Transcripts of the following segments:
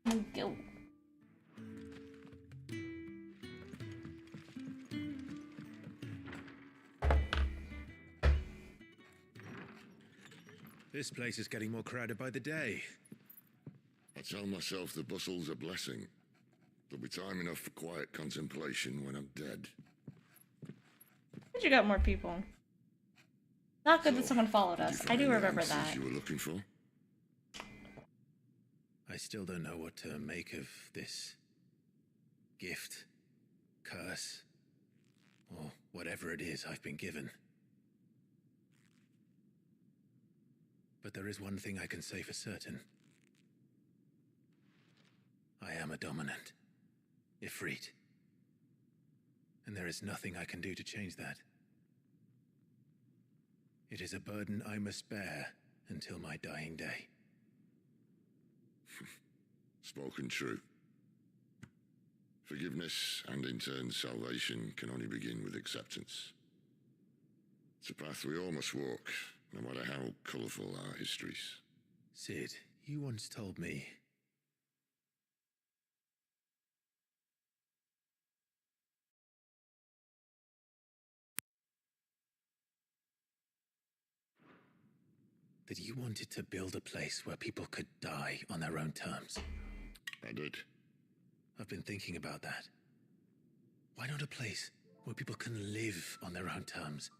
Go. This place is getting more crowded by the day. I tell myself the bustle's a blessing. There'll be time enough for quiet contemplation when I'm dead. But you got more people. Not good So, that someone followed us. I do find the remember answers that. you were looking for? I still don't know what to make of this gift, curse, or whatever it is I've been given. But there is one thing I can say for certain. I am a dominant, Ifrit. And there is nothing I can do to change that. It is a burden I must bear until my dying day. Spoken true. Forgiveness and in turn salvation can only begin with acceptance. It's a path we all must walk, no matter how colourful our histories. Sid, you once told me that you wanted to build a place where people could die on their own terms. I did. I've been thinking about that. Why not a place where people can live on their own terms?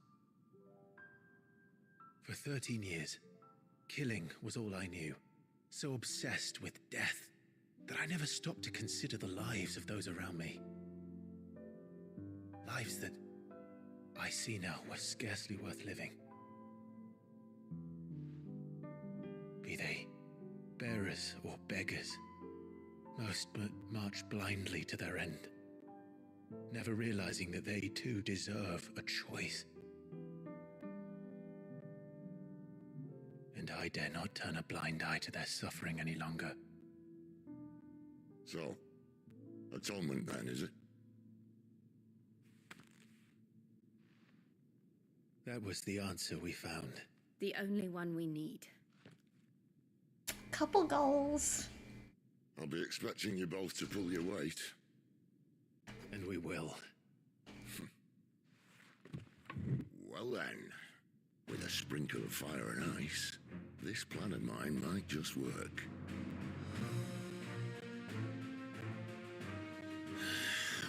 For 13 years, killing was all I knew. So obsessed with death that I never stopped to consider the lives of those around me. Lives that I see now were scarcely worth living. Be they bearers or beggars, most but march blindly to their end, never realizing that they too deserve a choice. And I dare not turn a blind eye to their suffering any longer. So, atonement then, is it? That was the answer we found. The only one we need. Couple goals. I'll be expecting you both to pull your weight. And we will. Well then, with a sprinkle of fire and ice, this plan of mine might just work.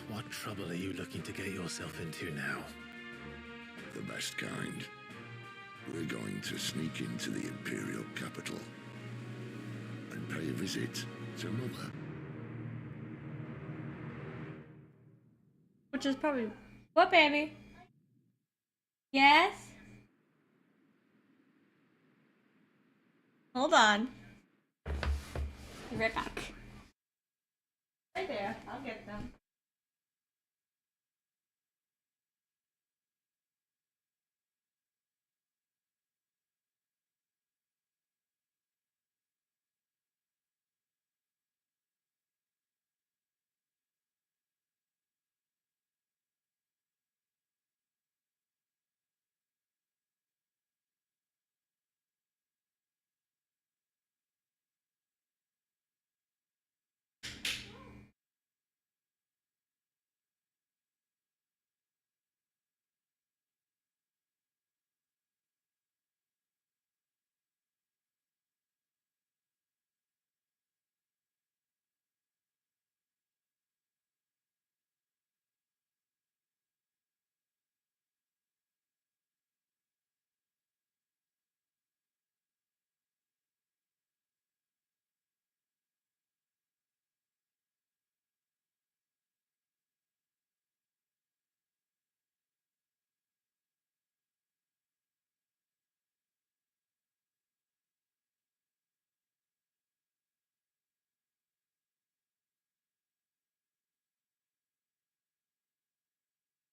What trouble are you looking to get yourself into now? The best kind. We're going to sneak into the Imperial capital and pay a visit to Mother. Which is probably... What, baby? Yes? Hold on. Be right back. Right there. I'll get them.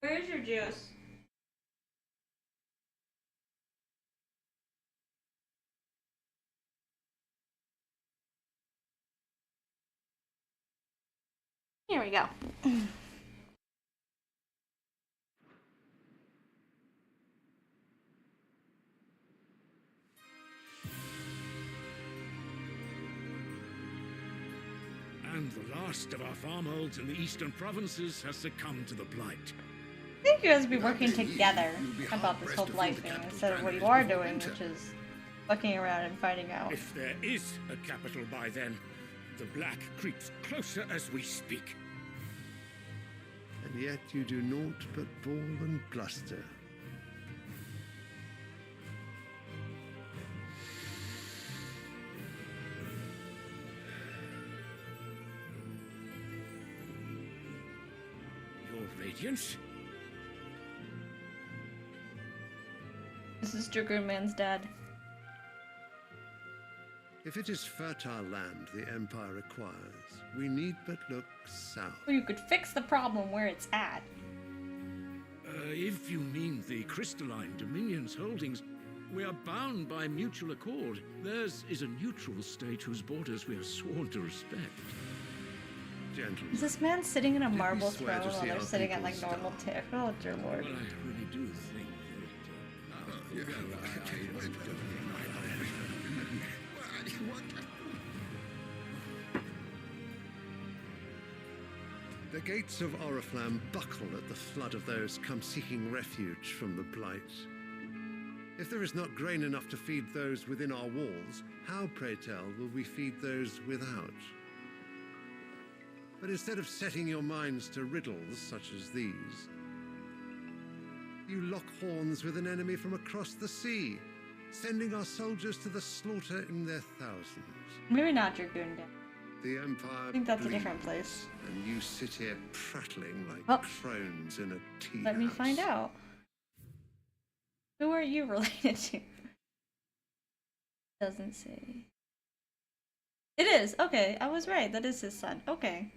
Where's your juice? Here we go. And the last of our farmholds in the eastern provinces has succumbed to the blight. I think you guys would be working together about this whole blight thing instead of what you are doing, which is fucking around and finding out. If there is a capital by then, the black creeps closer as we speak. And yet you do naught but bawl and bluster. Your Radiance? This is Dragoon Man's dad. If it is fertile land the Empire requires, we need but look south. Well, you could fix the problem where it's at. If you mean the crystalline Dominion's holdings, we are bound by mutual accord. Theirs is a neutral state whose borders we have sworn to respect. Gentlemen, Is this man sitting in a marble swear throne to while see they're our sitting at people like normal starve. table? Oh dear lord. Well, I really do think the gates of Oriflamme buckle at the flood of those come seeking refuge from the blight. If there is not grain enough to feed those within our walls, how, pray tell, will we feed those without? But instead of setting your minds to riddles such as these, you lock horns with an enemy from across the sea, sending our soldiers to the slaughter in their thousands. Maybe not Dragoon Dad. The Empire I think that's a different bleeds, place. and you sit here prattling like Well, crones in a tea Let me house. find out. Who are you related to? Doesn't say. It is. Okay, I was right. That is his son. Okay.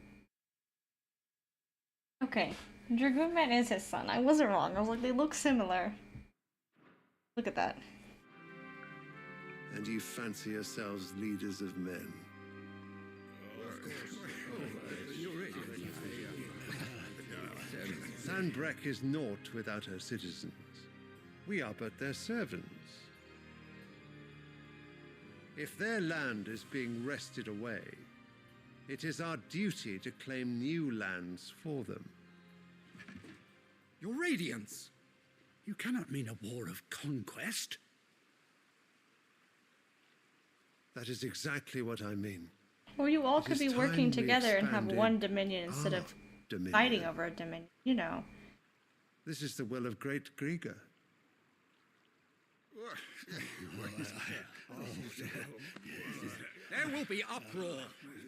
Okay. Dragoon Man is his son. I wasn't wrong. I was like, they look similar. Look at that. And you fancy yourselves leaders of men. Sanbreque is naught without her citizens. We are but their servants. If their land is being wrested away, it is our duty to claim new lands for them. Your Radiance! You cannot mean a war of conquest. That is exactly what I mean. Or you all It could is be time working we together and have expanded one dominion instead our of dominion. fighting over a dominion. You know. This is the will of great Grieger. There will be uproar.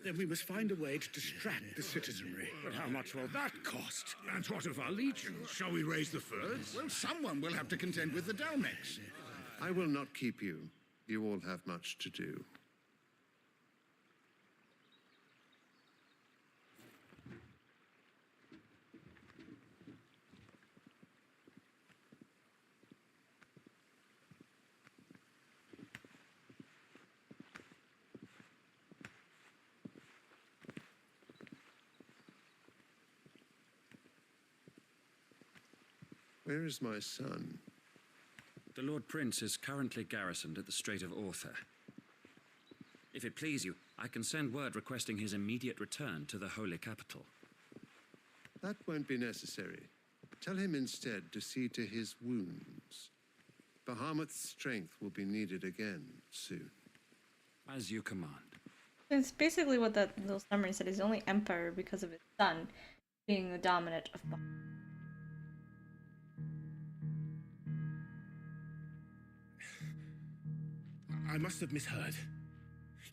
Then we must find a way to distract the citizenry. But how much will that cost? And what of our legions? Shall we raise the furs? Well, someone will have to contend with the Dalmex. I will not keep you. You all have much to do. Where is my son? The Lord Prince is currently garrisoned at the Strait of Author. If it please you, I can send word requesting his immediate return to the Holy Capital. That won't be necessary. Tell him instead to see to his wounds. Bahamut's strength will be needed again soon. As you command. It's basically what that little summary said. He's the only emperor because of his son being the dominant of Bahamut. I must have misheard.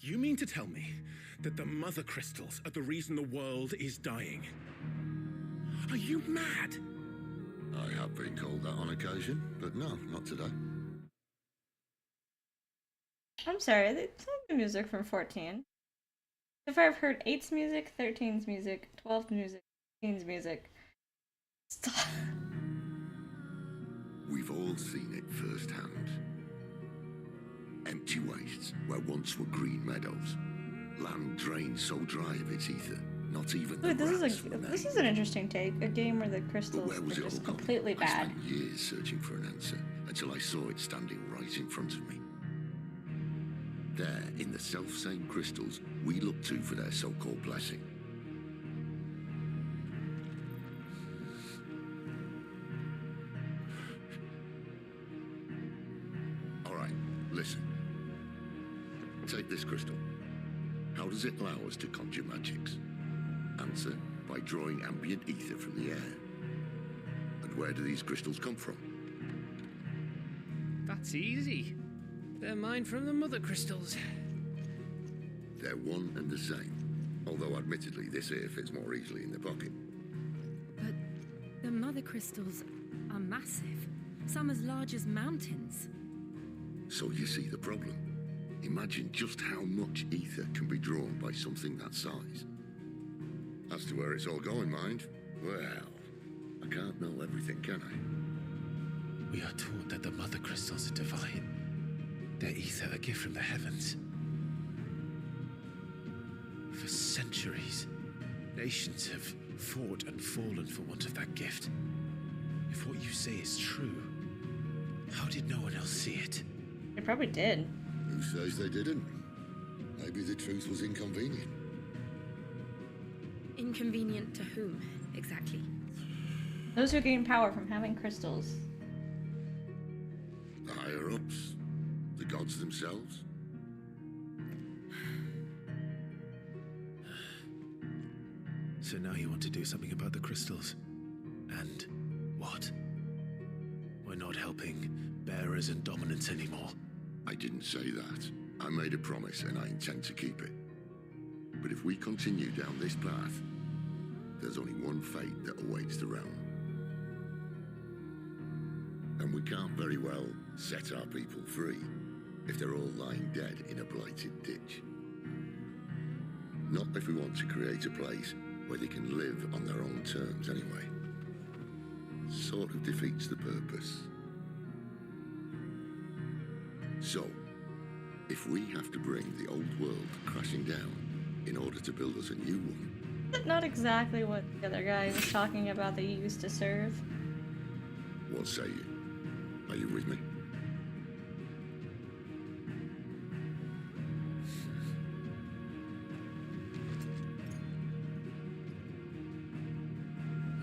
You mean to tell me that the mother crystals are the reason the world is dying? Are you mad? I have been called that on occasion, but no, not today. I'm sorry, they played the music from 14. So far I've heard 8's music, 13's music, 12's music, 15's music. Stop. We've all seen it firsthand. Empty wastes where once were green meadows. Land drained so dry of its ether, not even the Ooh, this rats is remain. this is an interesting take. A game where the But crystals where was are it all just gone? completely I bad. spent years searching for an answer until I saw it standing right in front of me. They're in the self-same crystals we look to for their so-called blessing. All right, listen. Take this crystal. How does it allow us to conjure magics? Answer, by drawing ambient ether from the air. And where do these crystals come from? That's easy. They're mined from the mother crystals. They're one and the same. Although admittedly this here fits more easily in the pocket. But the mother crystals are massive. Some as large as mountains. So you see the problem. Imagine just how much ether can be drawn by something that size. As to where it's all going, mind, well, I can't know everything, can I? We are taught that the mother crystals are divine. Their ether a gift from the heavens. For centuries, nations have fought and fallen for want of that gift. If what you say is true, how did no one else see it? They probably did. Who says they didn't? Maybe the truth was inconvenient. Inconvenient to whom, exactly? Those who gain power from having crystals. The higher-ups? The gods themselves? So now you want to do something about the crystals? And what? We're not helping bearers and dominants anymore. I didn't say that. I made a promise and I intend to keep it. But if we continue down this path, there's only one fate that awaits the realm. And we can't very well set our people free if they're all lying dead in a blighted ditch. Not if we want to create a place where they can live on their own terms anyway. Sort of defeats the purpose. So, if we have to bring the old world crashing down in order to build us a new one... That's not exactly what the other guy was talking about that you used to serve. What say you? Are you with me?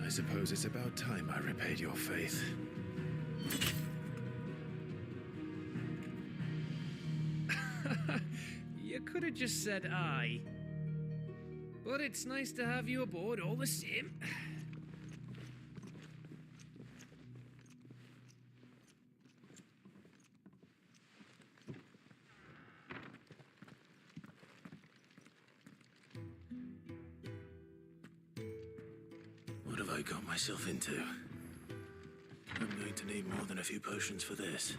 I suppose it's about time I repaid your faith. You could have just said aye. But it's nice to have you aboard all the same. What have I got myself into? I'm going to need more than a few potions for this.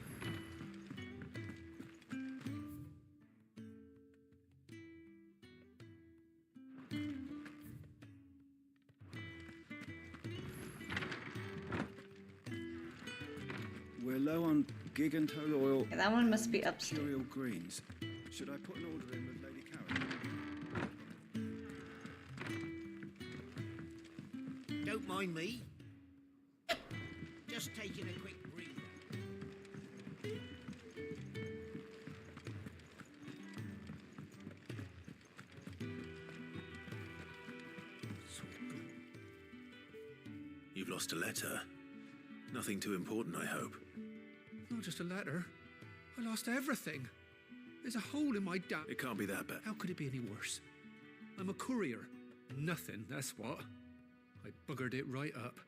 We're low on gigantol oil. Okay, that one must be up. Curial greens. Should I put an order in with Lady Karen? Don't mind me. Just taking a quick breather. You've lost a letter. Nothing too important, I hope. Not just a letter. I lost everything. There's a hole in my It can't be that bad. How could it be any worse? I'm a courier. Nothing, that's what. I buggered it right up.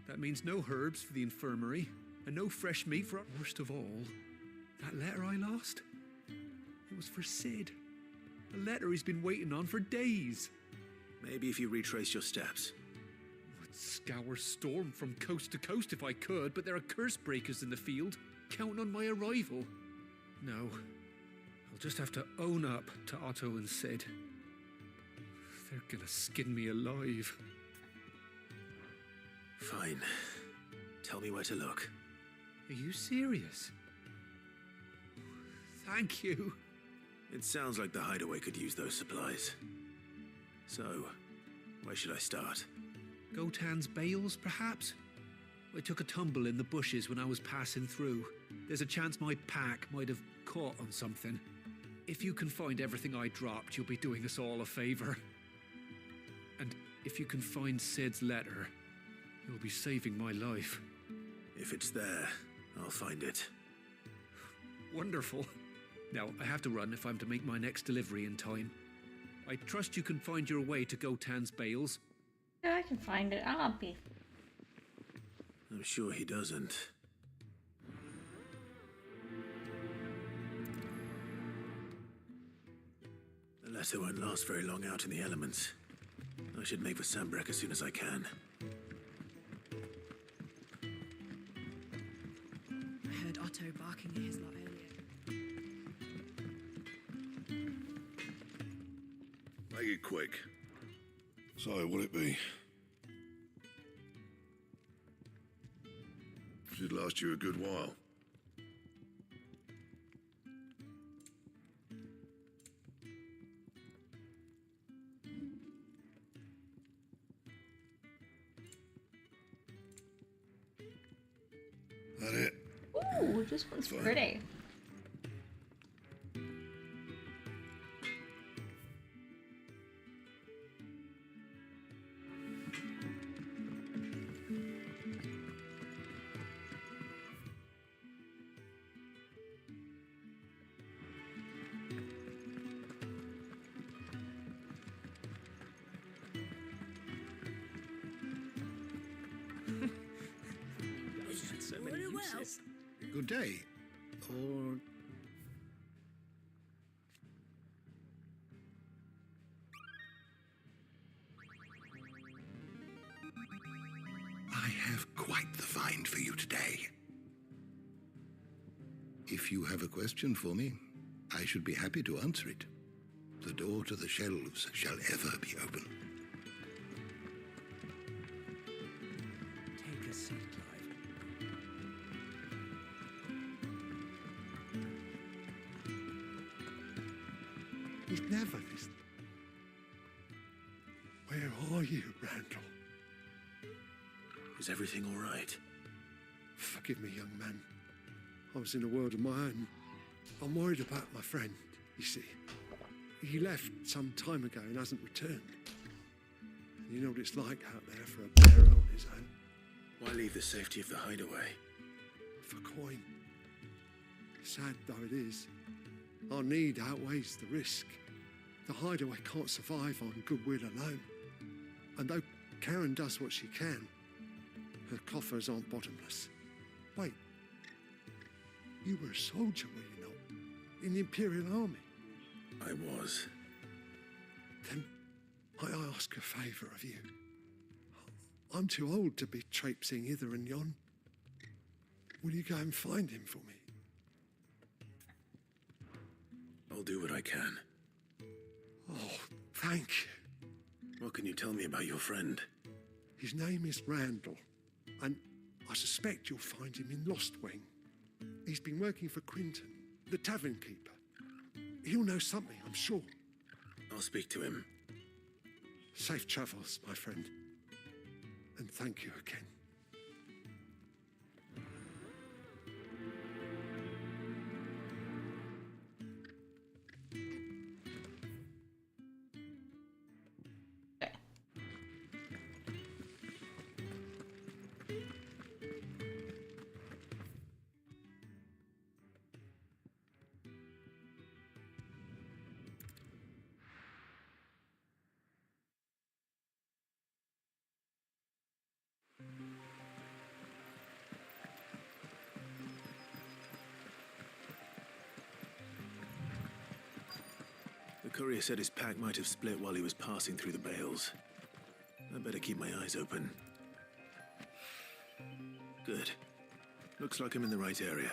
That means no herbs for the infirmary, and no fresh meat for... Worst of all, that letter I lost, it was for Sid. A letter he's been waiting on for days. Maybe if you retrace your steps. I'd scour Storm from coast to coast if I could, but there are curse breakers in the field, counting on my arrival. No, I'll just have to own up to Otto and Sid. They're gonna skin me alive. Fine. Tell me where to look. Are you serious? Thank you. It sounds like the hideaway could use those supplies. So, where should I start? Gotan's bales, perhaps? I took a tumble in the bushes when I was passing through. There's a chance my pack might have caught on something. If you can find everything I dropped, you'll be doing us all a favor. And if you can find Sid's letter, you'll be saving my life. If it's there, I'll find it. Wonderful. Now, I have to run if I'm to make my next delivery in time. I trust you can find your way to Gotan's bales. Yeah, I can find it. I'll be. I'm sure he doesn't. The letter won't last very long out in the elements. I should make for Sambrek as soon as I can. I heard Otto barking at his lot earlier. Make it quick. So, what'll it be? Should last you a good while. That it? Ooh, this one's pretty. Good day. Or... I have quite the find for you today. If you have a question for me, I should be happy to answer it. The door to the shelves shall ever be open. Take a seat, Clive. He's never listened. Where are you, Randall? Is everything all right? Forgive me, young man. I was in a world of my own. I'm worried about my friend, you see. He left some time ago and hasn't returned. You know what it's like out there for a bearer on his own. Why leave the safety of the hideaway? For coin. Sad though it is, our need outweighs the risk. The hideaway can't survive on goodwill alone. And though Karen does what she can, her coffers aren't bottomless. Wait, you were a soldier, were you not? In the Imperial Army? I was. Then I ask a favour of you. I'm too old to be traipsing hither and yon. Will you go and find him for me? I'll do what I can. Oh, thank you. What can you tell me about your friend? His name is Randall, and I suspect you'll find him in Lost Wing. He's been working for Quinton, the tavern keeper. He'll know something, I'm sure. I'll speak to him. Safe travels, my friend. And thank you again. The courier said his pack might have split while he was passing through the bales. I better keep my eyes open. Good. Looks like I'm in the right area.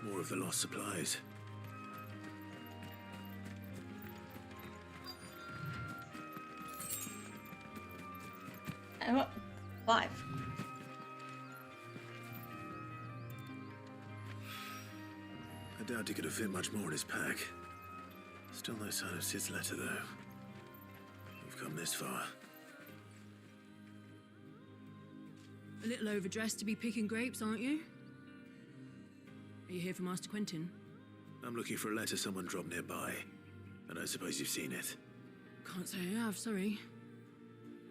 More of the lost supplies. Oh, 5. I doubt he could have fit much more in his pack. Still no sign of Sid's letter, though. We've come this far. A little overdressed to be picking grapes, aren't you? Are you here for Master Quentin? I'm looking for a letter someone dropped nearby. I don't suppose you've seen it. Can't say I have, sorry.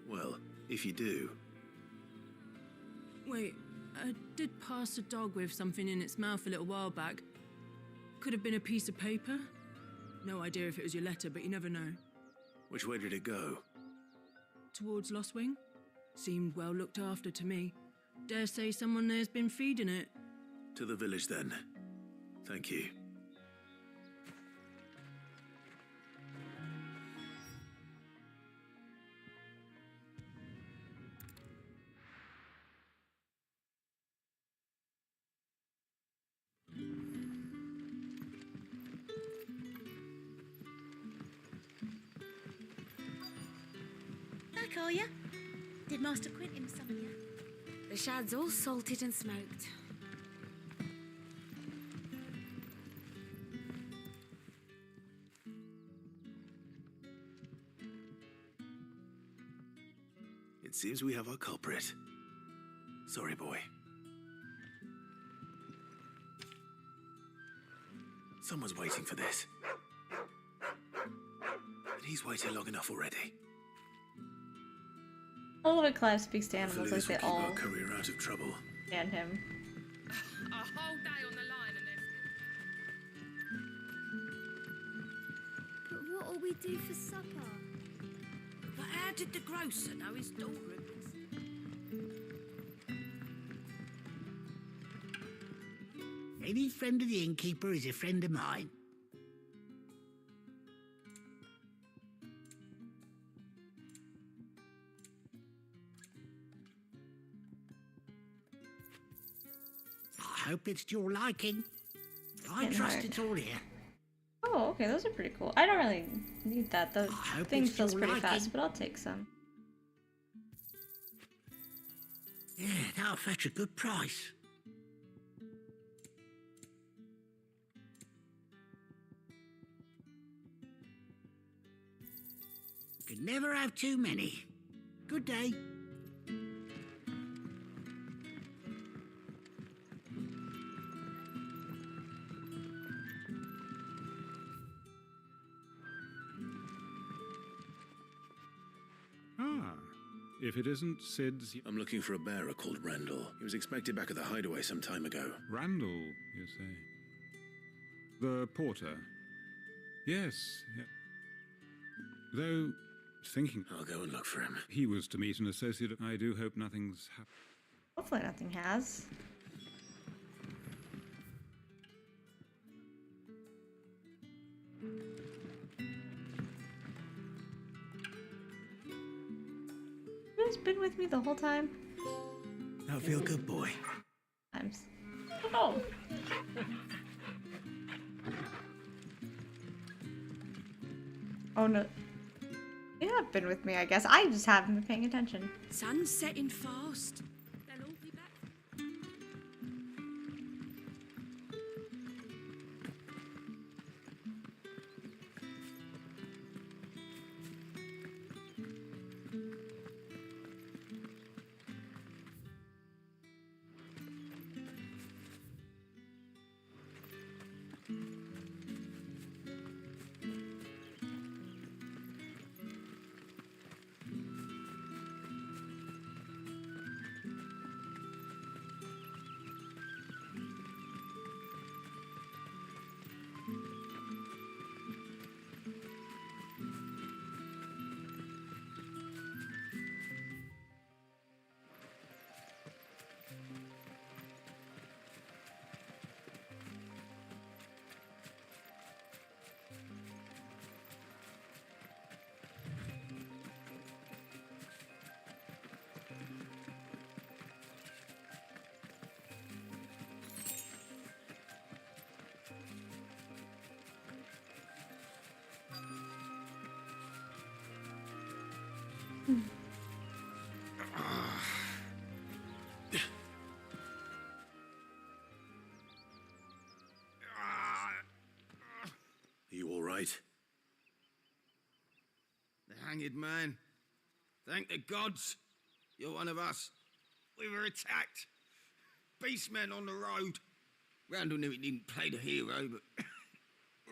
Well, if you do... Wait, I did pass a dog with something in its mouth a little while back. Could have been a piece of paper. No idea if it was your letter, but you never know. Which way did it go? Towards Lost Wing? Seemed well looked after to me. Dare say someone there's been feeding it. To the village, then. Thank you. Back, are ya? Did Master Quentin summon ya? The shad's all salted and smoked. It seems we have our culprit. Sorry, boy. Someone's waiting for this. And he's waited long enough already. All of Clive speaks to animals Hopefully like they this will keep all our career out of trouble. stand him. A whole day on the line and But what'll we do for supper? But how did the grocer know his daughter had been... Any friend of the innkeeper is a friend of mine. I hope it's to your liking. I Getting trust hard. it's all here. Oh, okay, those are pretty cool. I don't really need that. The hope thing it's fills your pretty liking. fast, but I'll take some. Yeah, that'll fetch a good price. Can never have too many. Good day. Ah, if it isn't Sid's... I'm looking for a bearer called Randall. He was expected back at the hideaway some time ago. Randall, you say? The porter? Yes, yeah. Though, thinking... I'll go and look for him. He was to meet an associate. I do hope nothing's happened. Hopefully nothing has. You guys been with me the whole time? Now feel good, boy. Times. Oh. Oh no. You have been with me, I guess. I just haven't been paying attention. Sun's setting fast. They'll all be back. Are you all right? The hanged man. Thank the gods. You're one of us. We were attacked. Beastmen on the road. Randall knew he didn't play the hero, but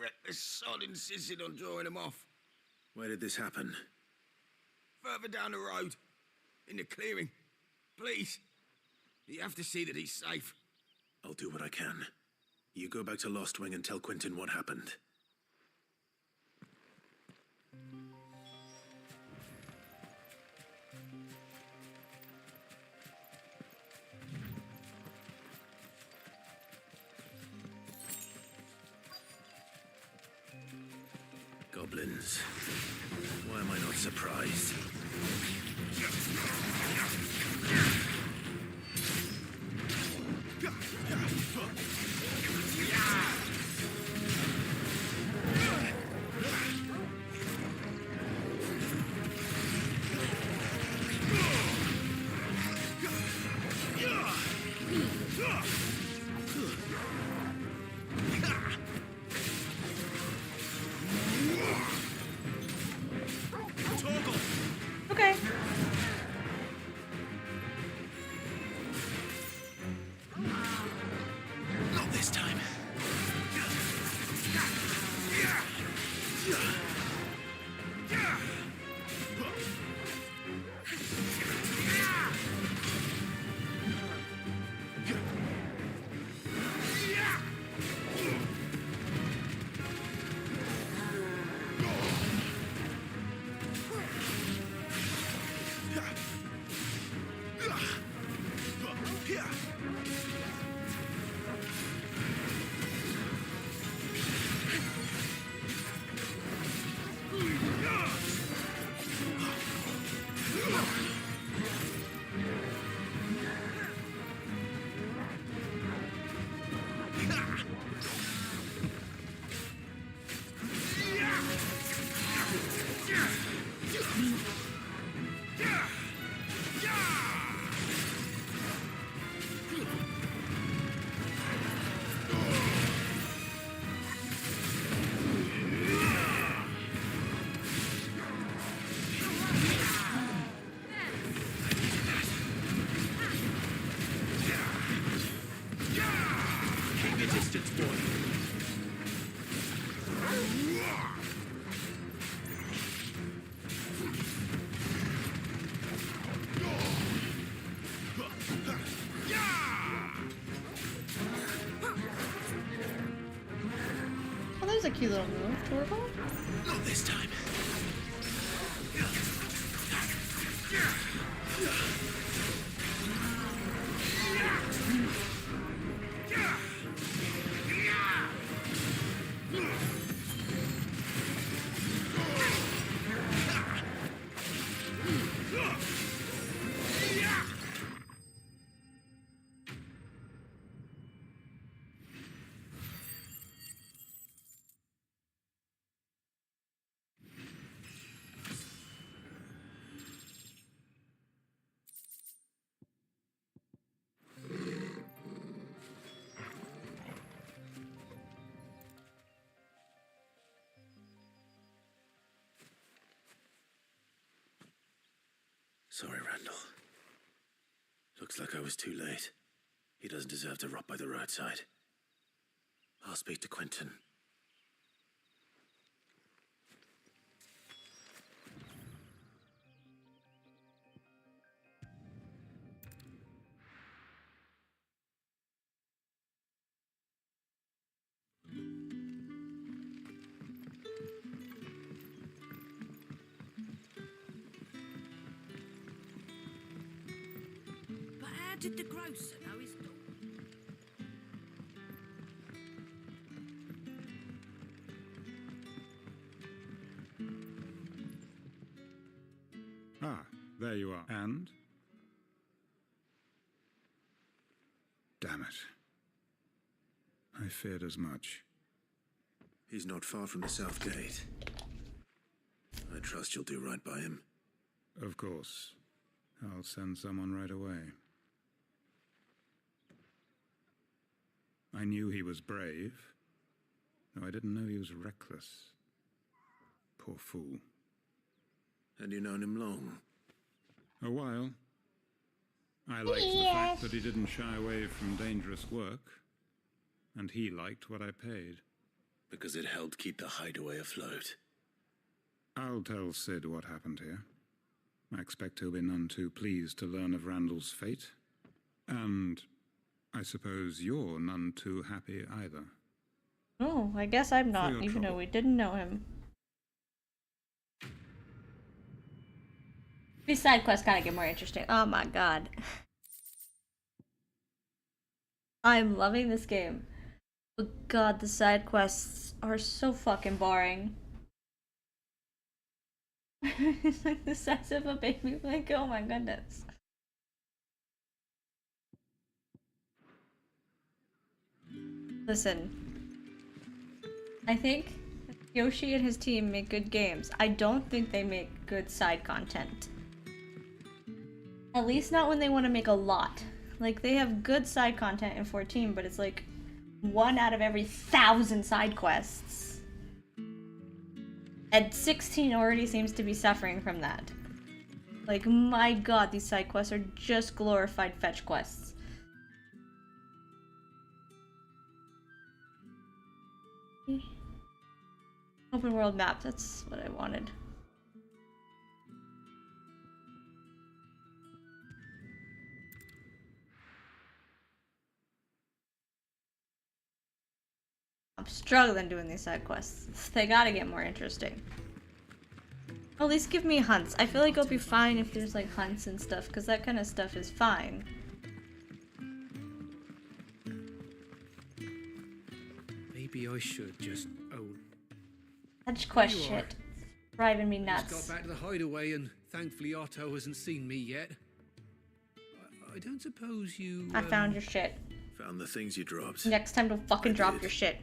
reckless sod insisted on drawing him off. Where did this happen? Further down the road. In the clearing. Please. You have to see that he's safe. I'll do what I can. You go back to Lost Wing and tell Quentin what happened. Goblins. Why am I not surprised? Okay. Not this time. Oh, there's a cute little move, Torgal. Not this time. Sorry, Randall. Looks like I was too late. He doesn't deserve to rot by the roadside. I'll speak to Quentin. But how did the grocer know his dog? Ah, there you are. And? Damn it. I feared as much. He's not far from the south gate. I trust you'll do right by him. Of course. I'll send someone right away. I knew he was brave, though I didn't know he was reckless. Poor fool. And you known him long? A while. I liked the fact that he didn't shy away from dangerous work, and he liked what I paid. Because it helped keep the hideaway afloat. I'll tell Sid what happened here. I expect he'll be none too pleased to learn of Randall's fate. And I suppose you're none too happy either. Oh, I guess I'm not, even though we didn't know him. These side quests kind of get more interesting. Oh my god. I'm loving this game. But god, the side quests are so fucking boring. It's like the size of a baby. Like, oh my goodness. Listen. I think Yoshi and his team make good games. I don't think they make good side content. At least not when they want to make a lot. Like, they have good side content in 14, but it's like 1 out of every 1,000 side quests. And 16 already seems to be suffering from that. Like, my god, these side quests are just glorified fetch quests. Open world map, that's what I wanted. I'm struggling doing these side quests. They gotta get more interesting. At least give me hunts. I feel like it'll be fine if there's like hunts and stuff, because that kind of stuff is fine. Maybe I should just own. Fetch quest shit. Driving me nuts. Just got back to the hideaway and thankfully Otto hasn't seen me yet. I don't suppose you... I found your shit. Found the things you dropped. Next time don't fucking drop your shit.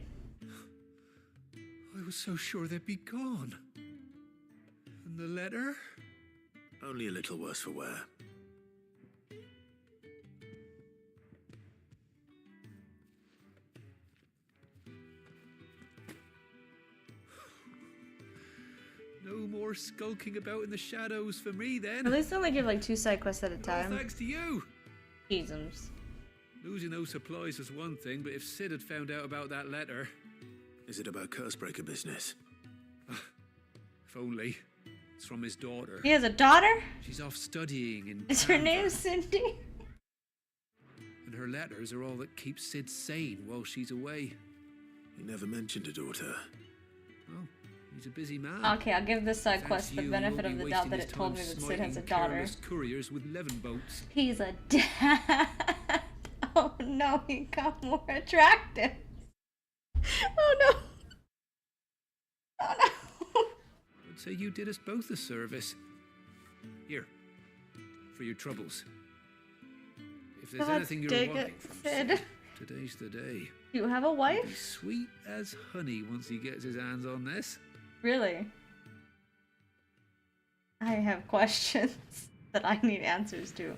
I was so sure they'd be gone. And the letter? Only a little worse for wear. No more skulking about in the shadows for me then. At least they only give like 2 side quests at a time. Well, thanks to you. Jesus. Losing those supplies was one thing, but if Sid had found out about that letter... Is it about Cursebreaker business? If only. It's from his daughter. He has a daughter? She's off studying in Is her name Cindy? And her letters are all that keeps Sid sane while she's away. He never mentioned a daughter. Well, he's a busy man. Okay, I'll give this side quest the benefit of the doubt that it told me that Sid has a daughter. Couriers with levin boats. He's a dad. Oh no, he got more attractive. Oh no. Oh no. I'd say you did us both a service. Here, for your troubles. If there's anything you're wanting from Sid, today's the day. You have a wife? He'll be sweet as honey once he gets his hands on this. Really? I have questions that I need answers to.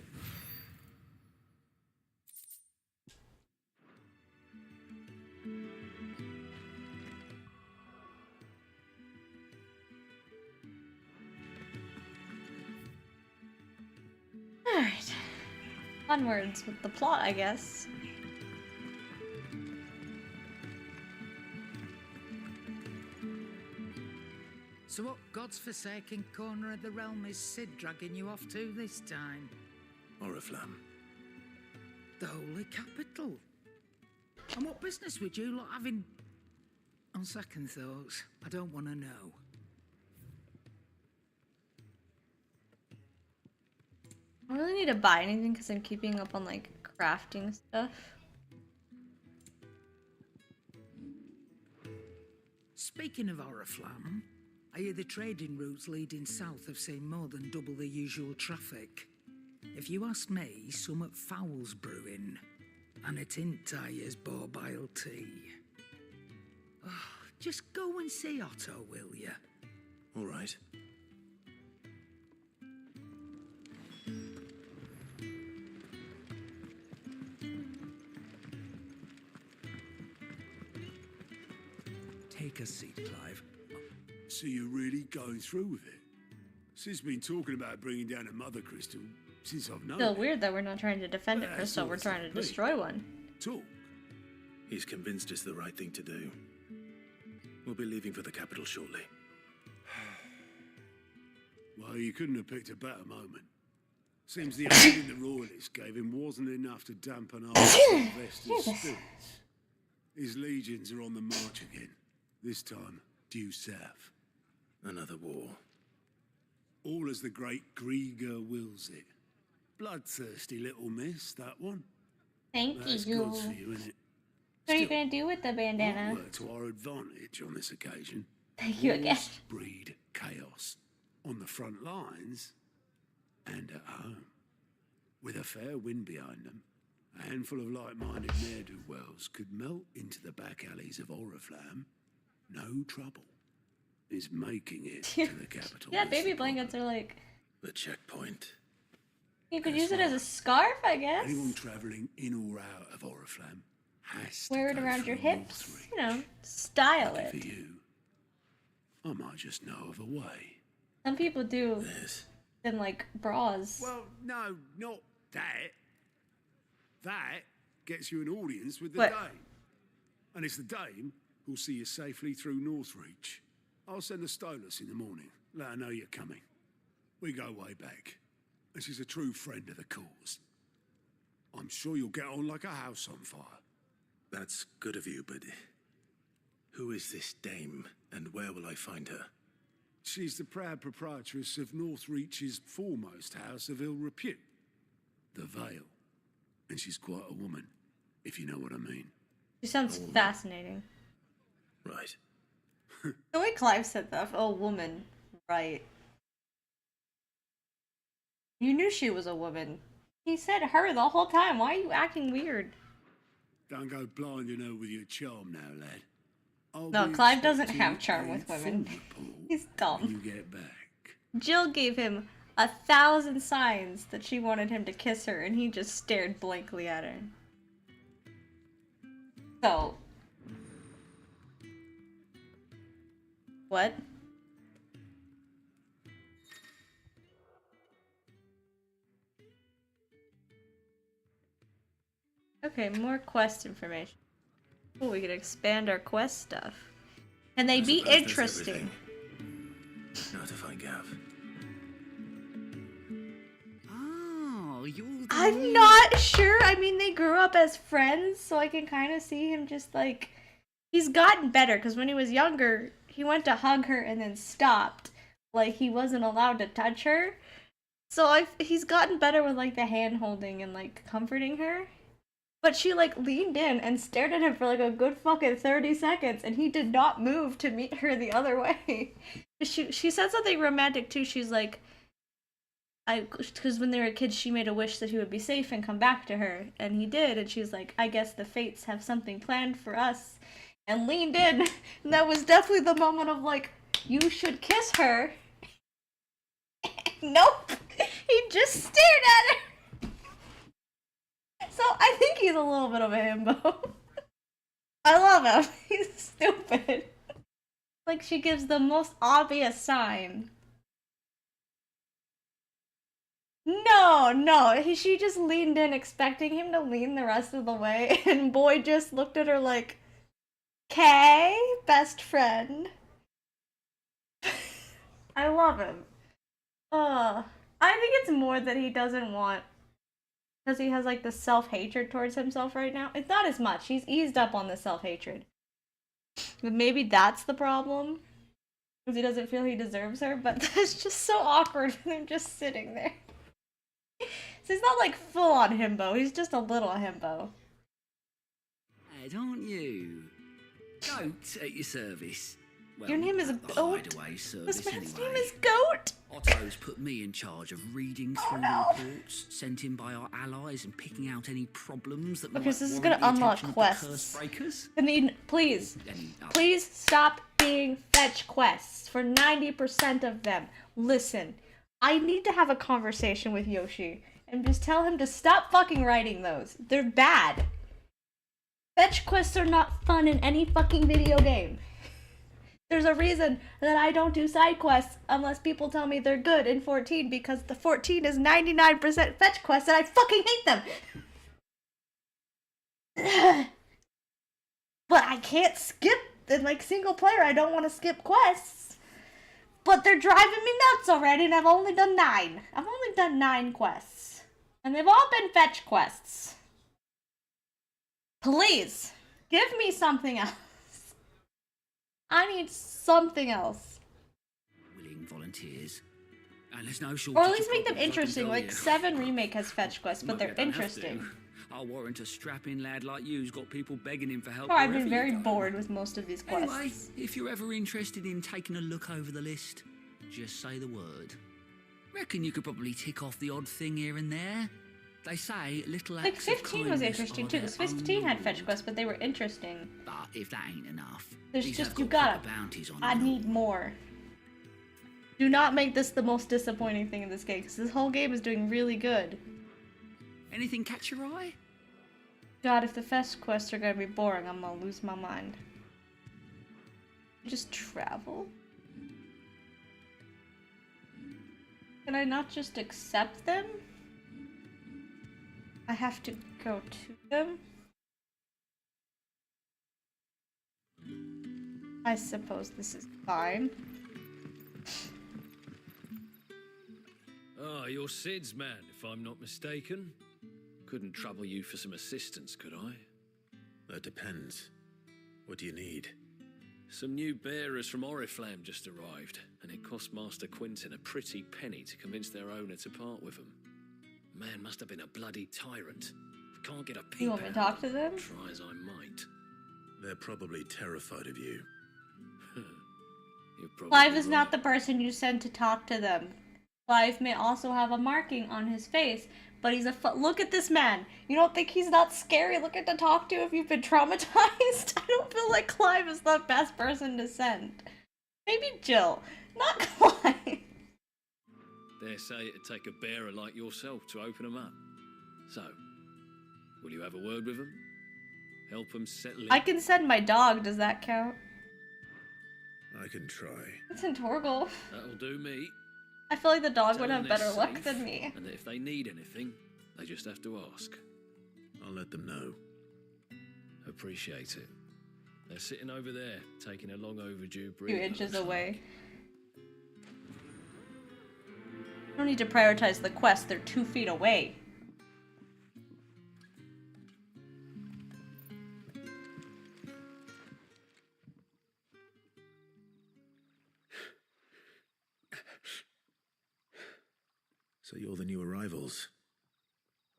Alright. Onwards with the plot, I guess. So what God's forsaken corner of the realm is Sid dragging you off to this time? Oriflamme. The Holy Capital. And what business would you lot have in... On second thoughts, I don't want to know. I don't really need to buy anything because I'm keeping up on like crafting stuff. Speaking of Oriflamme, I hear the trading routes leading south have seen more than double the usual traffic. If you ask me, summat foul's brewing, and it ain't Tyre's borbile tea. Oh, just go and see Otto, will ya? All right. Take a seat, Clive. So you're really going through with it? Sid's been talking about bringing down a mother crystal. since I've known Still him. weird that we're not trying to defend it, Well, Crystal. We're that's trying to always destroy one. Talk. He's convinced it's the right thing to do. We'll be leaving for the capital shortly. Well, you couldn't have picked a better moment. Seems the opinion the royalists gave him wasn't enough to dampen our Sylvester's spirits. His legions are on the march again. This time, due south. Another war. All as the great Grieger wills it. Bloodthirsty little miss, that one. Thank That's you. good for you, innit? What are you gonna do with the Might bandana? work to our advantage on this occasion. Thank you again. Wars breed chaos. On the front lines and at home. With a fair wind behind them, a handful of like-minded ne'er-do-wells could melt into the back alleys of Oriflamme. No trouble. Is making it to the capital. Yeah, baby blankets are like... The checkpoint. You could use it as a scarf, I guess. Anyone travelling in or out of Oriflamme has to Wear it go around your through hips. Northreach. You know, style Lucky it. for you, I might just know of a way. Some people do in like bras. Well, no, not that. That gets you an audience with the What? dame. And it's the dame who'll see you safely through Northreach. I'll send the Stolas in the morning. Let her know you're coming. We go way back. And she's a true friend of the cause. I'm sure you'll get on like a house on fire. That's good of you, but who is this dame, and where will I find her? She's the proud proprietress of Northreach's foremost house of ill repute, the Vale. And she's quite a woman, if you know what I mean. She sounds fascinating. Right. The way Clive said that, oh, woman, right. You knew she was a woman. He said her the whole time. Why are you acting weird? Don't go blinding her with your charm now, lad. I'll No, be Clive doesn't expecting have charm a with full women. report He's when dumb. you get back. Jill gave him 1,000 signs that she wanted him to kiss her, and he just stared blankly at her. So... What? Okay, more quest information. Oh, we can expand our quest stuff. Can they be Suppose that's interesting? everything. Now to find Gav. Oh, you're the I'm not sure. I mean, they grew up as friends, so I can kind of see him just like... He's gotten better, because when he was younger, he went to hug her and then stopped. Like, he wasn't allowed to touch her. So he's gotten better with, like, the hand-holding and, like, comforting her. But she, like, leaned in and stared at him for, like, a good fucking 30 seconds, and he did not move to meet her the other way. She said something romantic, too. She's like... Because when they were kids, she made a wish that he would be safe and come back to her. And he did, and she's like, I guess the fates have something planned for us. And leaned in. And that was definitely the moment of, like, you should kiss her. Nope. He just stared at her. So I think he's a little bit of a himbo. I love him. He's stupid. Like, she gives the most obvious sign. No, she just leaned in expecting him to lean the rest of the way, and boy just looked at her like, "'Kay, best friend." I love him. I think it's more that he doesn't want, because he has like the self-hatred towards himself right now. It's not as much. He's eased up on the self-hatred. But maybe that's the problem. Because he doesn't feel he deserves her, but that's just so awkward with him just sitting there. So he's not like full on himbo, he's just a little himbo. Ed, aren't you? Goat at your service. Well, Your name is at the Goat? hideaway service This man's anyway. name is Goat? Otto's put me in charge of reading through the reports sent in by our allies and picking out any problems that Okay, might so this is warrant gonna the unlock attention of the quests. curse breakers. I mean, please. Please stop being fetch quests for 90% of them. Listen, I need to have a conversation with Yoshi and just tell him to stop fucking writing those. They're bad. Fetch quests are not fun in any fucking video game. There's a reason that I don't do side quests unless people tell me they're good in 14, because the 14 is 99% fetch quests and I fucking hate them. But I can't skip in like single player. I don't want to skip quests. But they're driving me nuts already, and I've only done 9. I've only done 9 quests. And they've all been fetch quests. Please, give me something else. I need something else. Willing volunteers. And there's no Or shortage at least of make them problems, I can interesting. tell Like you. 7 Remake has fetch quests, but Maybe they're I don't have interesting. to. I'll warrant a strapping lad like you's got people begging him for help. Oh, I've wherever been you very go. bored with most of these quests. Anyway, if you're ever interested in taking a look over the list, just say the word. Reckon you could probably tick off the odd thing here and there. They say little acts Like of 15 was kindness interesting are too. their 15 had own fetch quests, but they were interesting. But if that ain't enough, There's these just, have you got gotta, proper bounties on I them. need more. Do not make this the most disappointing thing in this game, because this whole game is doing really good. Anything catch your eye? God, if the fetch quests are gonna be boring, I'm gonna lose my mind. Just travel? Can I not just accept them? I have to go to them? I suppose this is fine. Ah, you're Sid's man, if I'm not mistaken. Couldn't trouble you for some assistance, could I? That depends. What do you need? Some new bearers from Oriflamme just arrived, and it cost Master Quintin a pretty penny to convince their owner to part with them. Man must have been a bloody tyrant. I can't get a peep You want me to out talk of to them? try as I might. They're probably terrified of you. You're probably Clive is right. not the person you send to talk to them. Clive may also have a marking on his face, but he's a look at this man. You don't think he's not scary? Look at to talk to if you've been traumatized. I don't feel like Clive is the best person to send. Maybe Jill, not Clive. Dare say it'd take a bearer like yourself to open them up. So, will you have a word with them? Help them settle in? I can send my dog. Does that count? I can try. It's in Torgal. That'll do me. I feel like the dog Tell would them have better they're luck safe, than me. And that if they need anything, they just have to ask. I'll let them know. Appreciate it. They're sitting over there, taking a long overdue 2 break. inches away. I don't need to prioritize the quest. They're 2 feet away. So you're the new arrivals.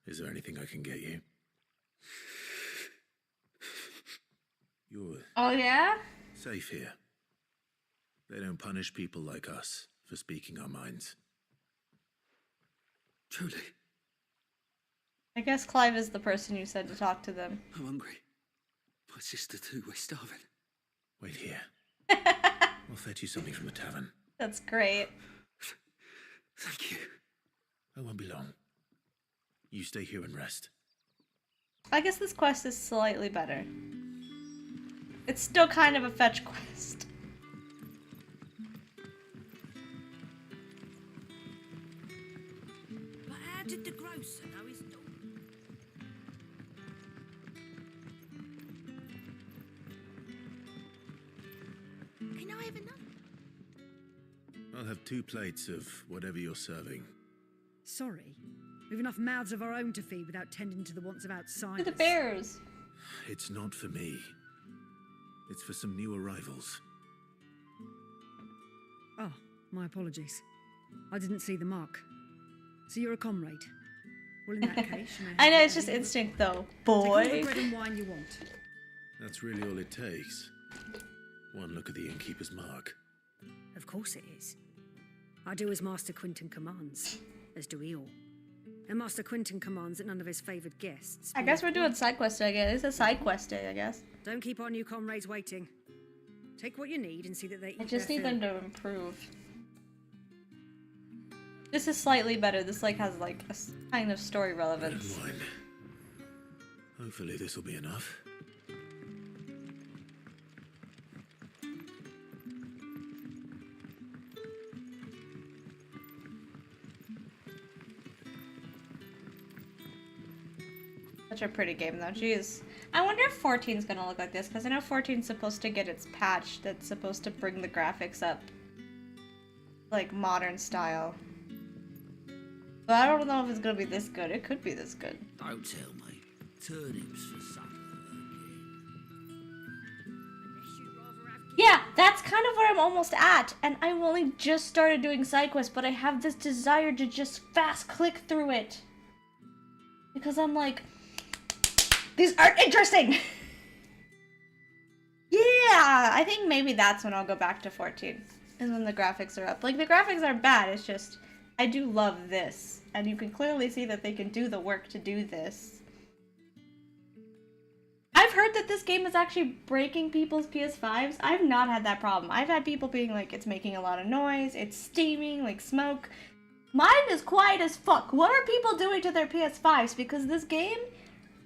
Is there anything I can get you? You're Oh yeah? safe here. They don't punish people like us for speaking our minds. Truly, I guess Clive is the person you said to talk to them. I'm hungry. My sister too, we're starving. Wait here. I'll fetch you something from the tavern. That's great. Thank you. I won't be long. You stay here and rest. I guess this quest is slightly better. It's still kind of a fetch quest. But how did the grocer know his dog? Can I have another? I'll have 2 plates of whatever you're serving. Sorry. We've enough mouths of our own to feed without tending to the wants of outsiders. To the bears. It's not for me. It's for some new arrivals. Oh, my apologies. I didn't see the mark. So you're a comrade. Well, in that case, you may I know, have it's just whatever- instinct though. Take all Boy. the bread and wine you want. That's really all it takes. One look at the innkeeper's mark. Of course it is. I do as Master Quintin commands, as do we all. And Master Quintin commands that none of his favoured guests... I guess we're doing side quest day again. It's a side quest day, I guess. Don't keep our new comrades waiting. Take what you need and see that they eat I just their need fill. them to improve. This is slightly better. This like has like a kind of story relevance. Red wine. Hopefully this will be enough. a pretty game though. Jeez. I wonder if 14's gonna look like this, because I know 14's supposed to get its patch that's supposed to bring the graphics up. Like, modern style. But I don't know if it's gonna be this good. It could be this good. Don't tell me. Turnips for supper Yeah, that's kind of where I'm almost at. And I've only just started doing side quests, but I have this desire to just fast click through it. Because I'm like, these aren't interesting! Yeah, I think maybe that's when I'll go back to 14. And when the graphics are up. Like, the graphics aren't bad, it's just, I do love this. And you can clearly see that they can do the work to do this. I've heard that this game is actually breaking people's PS5s. I've not had that problem. I've had people being like, it's making a lot of noise, it's steaming, like smoke. Mine is quiet as fuck. What are people doing to their PS5s? Because this game,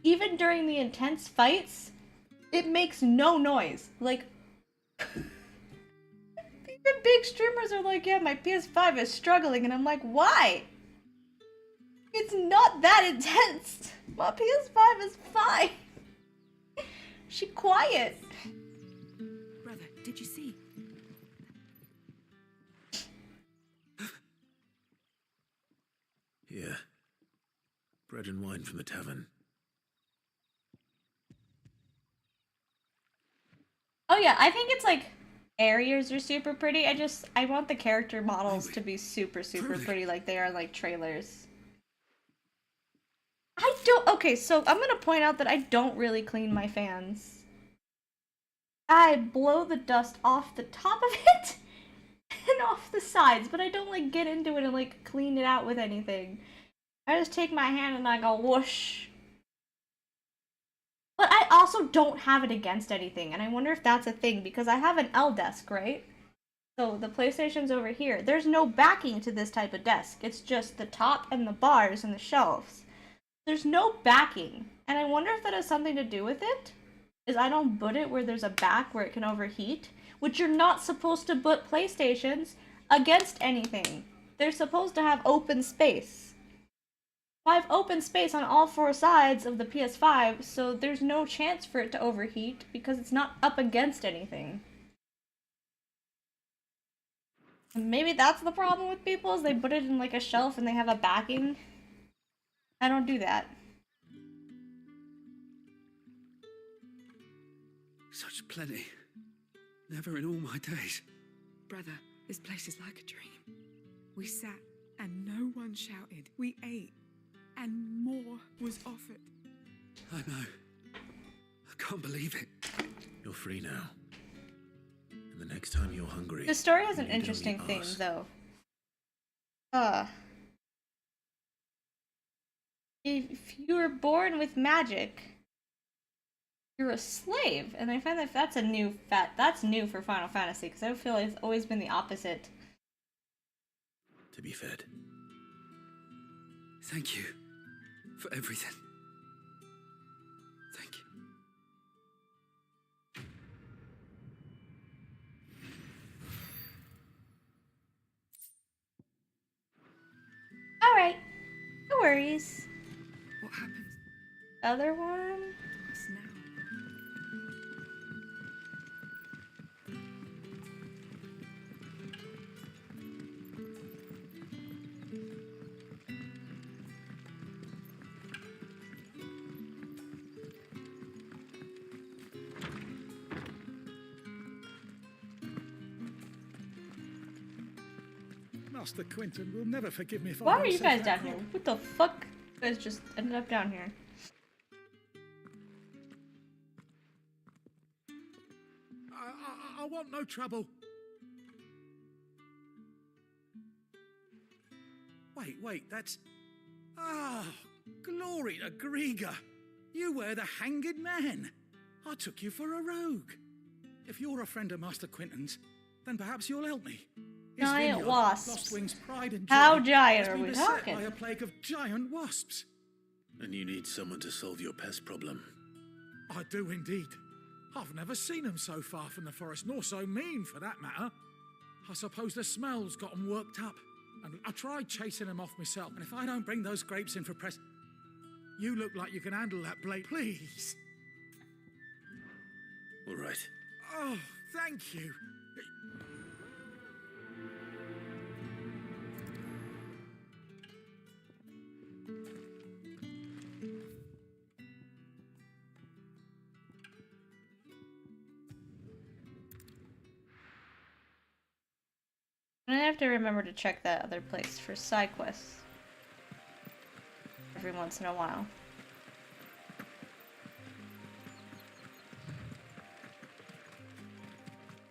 even during the intense fights, it makes no noise. Like, even big streamers are like, yeah, my PS5 is struggling, and I'm like, why? It's not that intense. My PS5 is fine. She quiet. Brother, did you see? Here. Bread and wine from the tavern. Oh yeah, I think it's like areas are super pretty. I want the character models to be super pretty like they are like trailers. Okay, so I'm gonna point out that I don't really clean my fans. I blow the dust off the top of it and off the sides, but I don't like get into it and like clean it out with anything. I just take my hand and I go whoosh. But I also don't have it against anything, and I wonder if that's a thing, because I have an L desk, right? So the PlayStation's over here. There's no backing to this type of desk. It's just the top and the bars and the shelves. There's no backing, and I wonder if that has something to do with it. Is I don't put it where there's a back where it can overheat, which you're not supposed to put PlayStations against anything. They're supposed to have open space. I have open space on all four sides of the PS5, so there's no chance for it to overheat because it's not up against anything. And maybe that's the problem with people, is they put it in like a shelf and they have a backing. I don't do that. Such plenty. Never in all my days. Brother, this place is like a dream. We sat and no one shouted. We ate and more was offered. I know. I can't believe it. You're free now. And the next time you're hungry... The story has an interesting thing, though. If you were born with magic, you're a slave. And I find that that's that's new for Final Fantasy, because I feel like it's always been the opposite. To be fed. Thank you for everything. Thank you. Alright. No worries. What happens? Other one? What's now? Master Quinton will never forgive me if Why I are you say guys that down crap. here? What the fuck? You guys just ended up down here. I want no trouble. Wait, that's... Ah, glory to Griga. You were the hanged man. I took you for a rogue. If you're a friend of Master Quinton's, then perhaps you'll help me. His Giant vineyard, wasps. Lostwing's pride and joy, How giant has are been we beset talking? by a plague of giant wasps. And you need someone to solve your pest problem. I do indeed. I've never seen them so far from the forest, nor so mean for that matter. I suppose the smell's got them worked up. And I tried chasing them off myself, and if I don't bring those grapes in for press... You look like you can handle that blade, please. All right. Oh, thank you. I have to remember to check that other place for side quests every once in a while.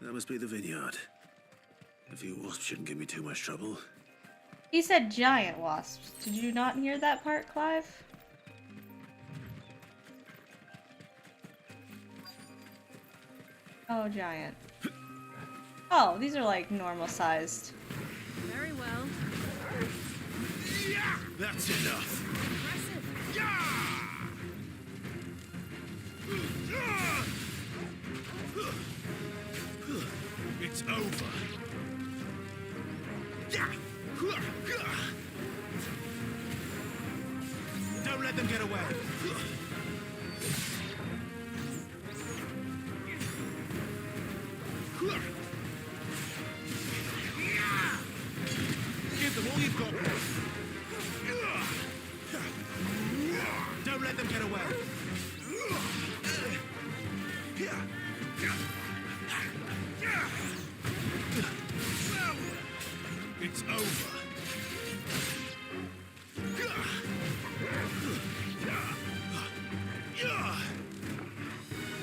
That must be the vineyard. A few wasps shouldn't give me too much trouble. He said giant wasps. Did you not hear that part, Clive? Oh, giant. Oh, these are like normal sized. Very well. Yeah, that's enough. It's over. Don't let them get away. Give them all you've got. Don't let them get away. It's over.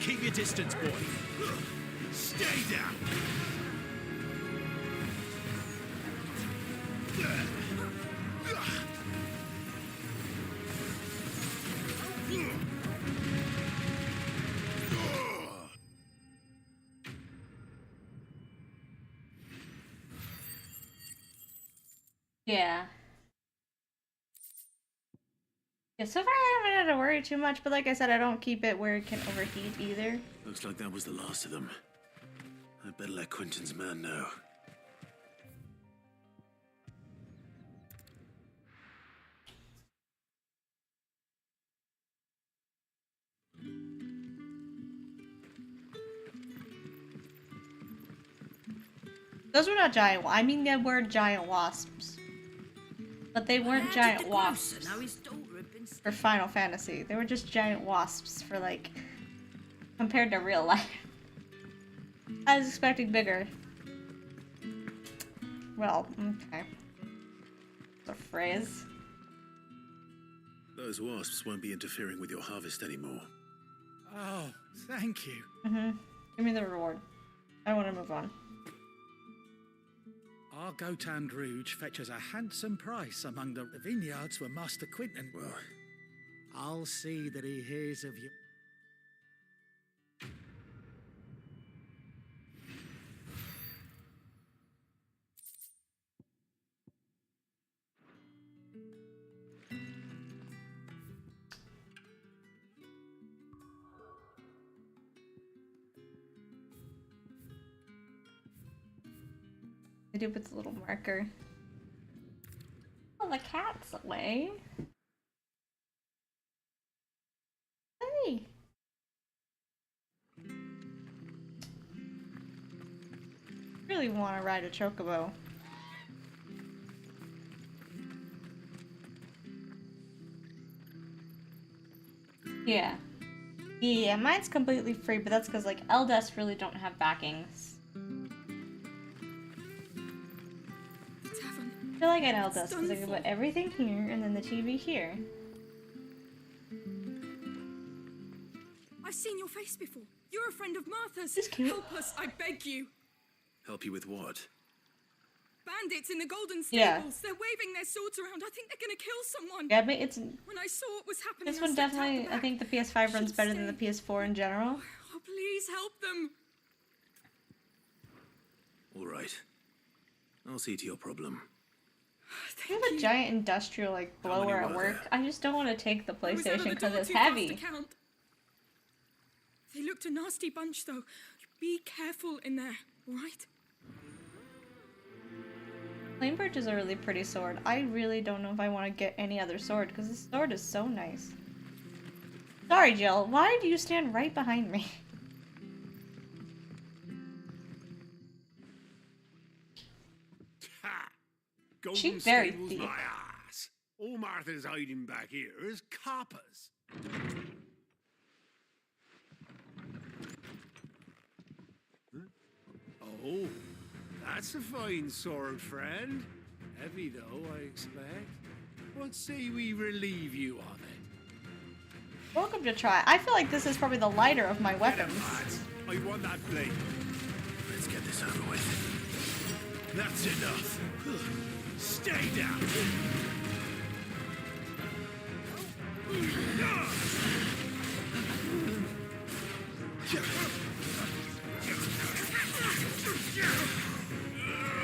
Keep your distance, boy. Stay down. Yeah. Yeah, so far I haven't had to worry too much, but like I said, I don't keep it where it can overheat either. Looks like that was the last of them. I better let Quentin's man know. Those were not giant. I mean, they were giant wasps, but they weren't giant wasps for Final Fantasy. They were just giant wasps for like compared to real life. I was expecting bigger. Well, okay. It's a phrase. Those wasps won't be interfering with your harvest anymore. Oh, thank you. Give me the reward. I want to move on. Our Gotand Rouge fetches a handsome price among the vineyards where Master Quentin. Well, I'll see that he hears of you. I do put the little marker. Oh, the cat's away. Hey. Really want to ride a chocobo. Yeah. Yeah, mine's completely free, but that's because like LDES really don't have backings. I feel like an LDES because I can put everything here and then the TV here. I've seen your face before. You're a friend of Martha's. It's cute. Help us, I beg you. help you with what? Bandits in the Golden Stables. Yeah. They're waving their swords around. I think they're gonna kill someone. Yeah, but it's When I saw what was happening, this I one stepped out definitely. the back. I think the PS5 runs better than the PS4 in general. Oh, please help them. All right. I'll see to your problem. I have a giant industrial like blower at work. I just don't want to take the I was out of PlayStation the because door it's too fast heavy. to count. They looked a nasty bunch, though. Be careful in there, all right? Flame Birch is a really pretty sword. I really don't know if I want to get any other sword because this sword is so nice. Sorry, Jill. Why do you stand right behind me? Ha! Golden She very Stables thick. my ass. All Martha's hiding back here is coppers. Oh, that's a fine sword, friend. Heavy though, I expect. What say we relieve you of it? Welcome to try. I feel like this is probably the lighter of my weapons. I want that blade. Let's get this over with. That's enough. Stay down.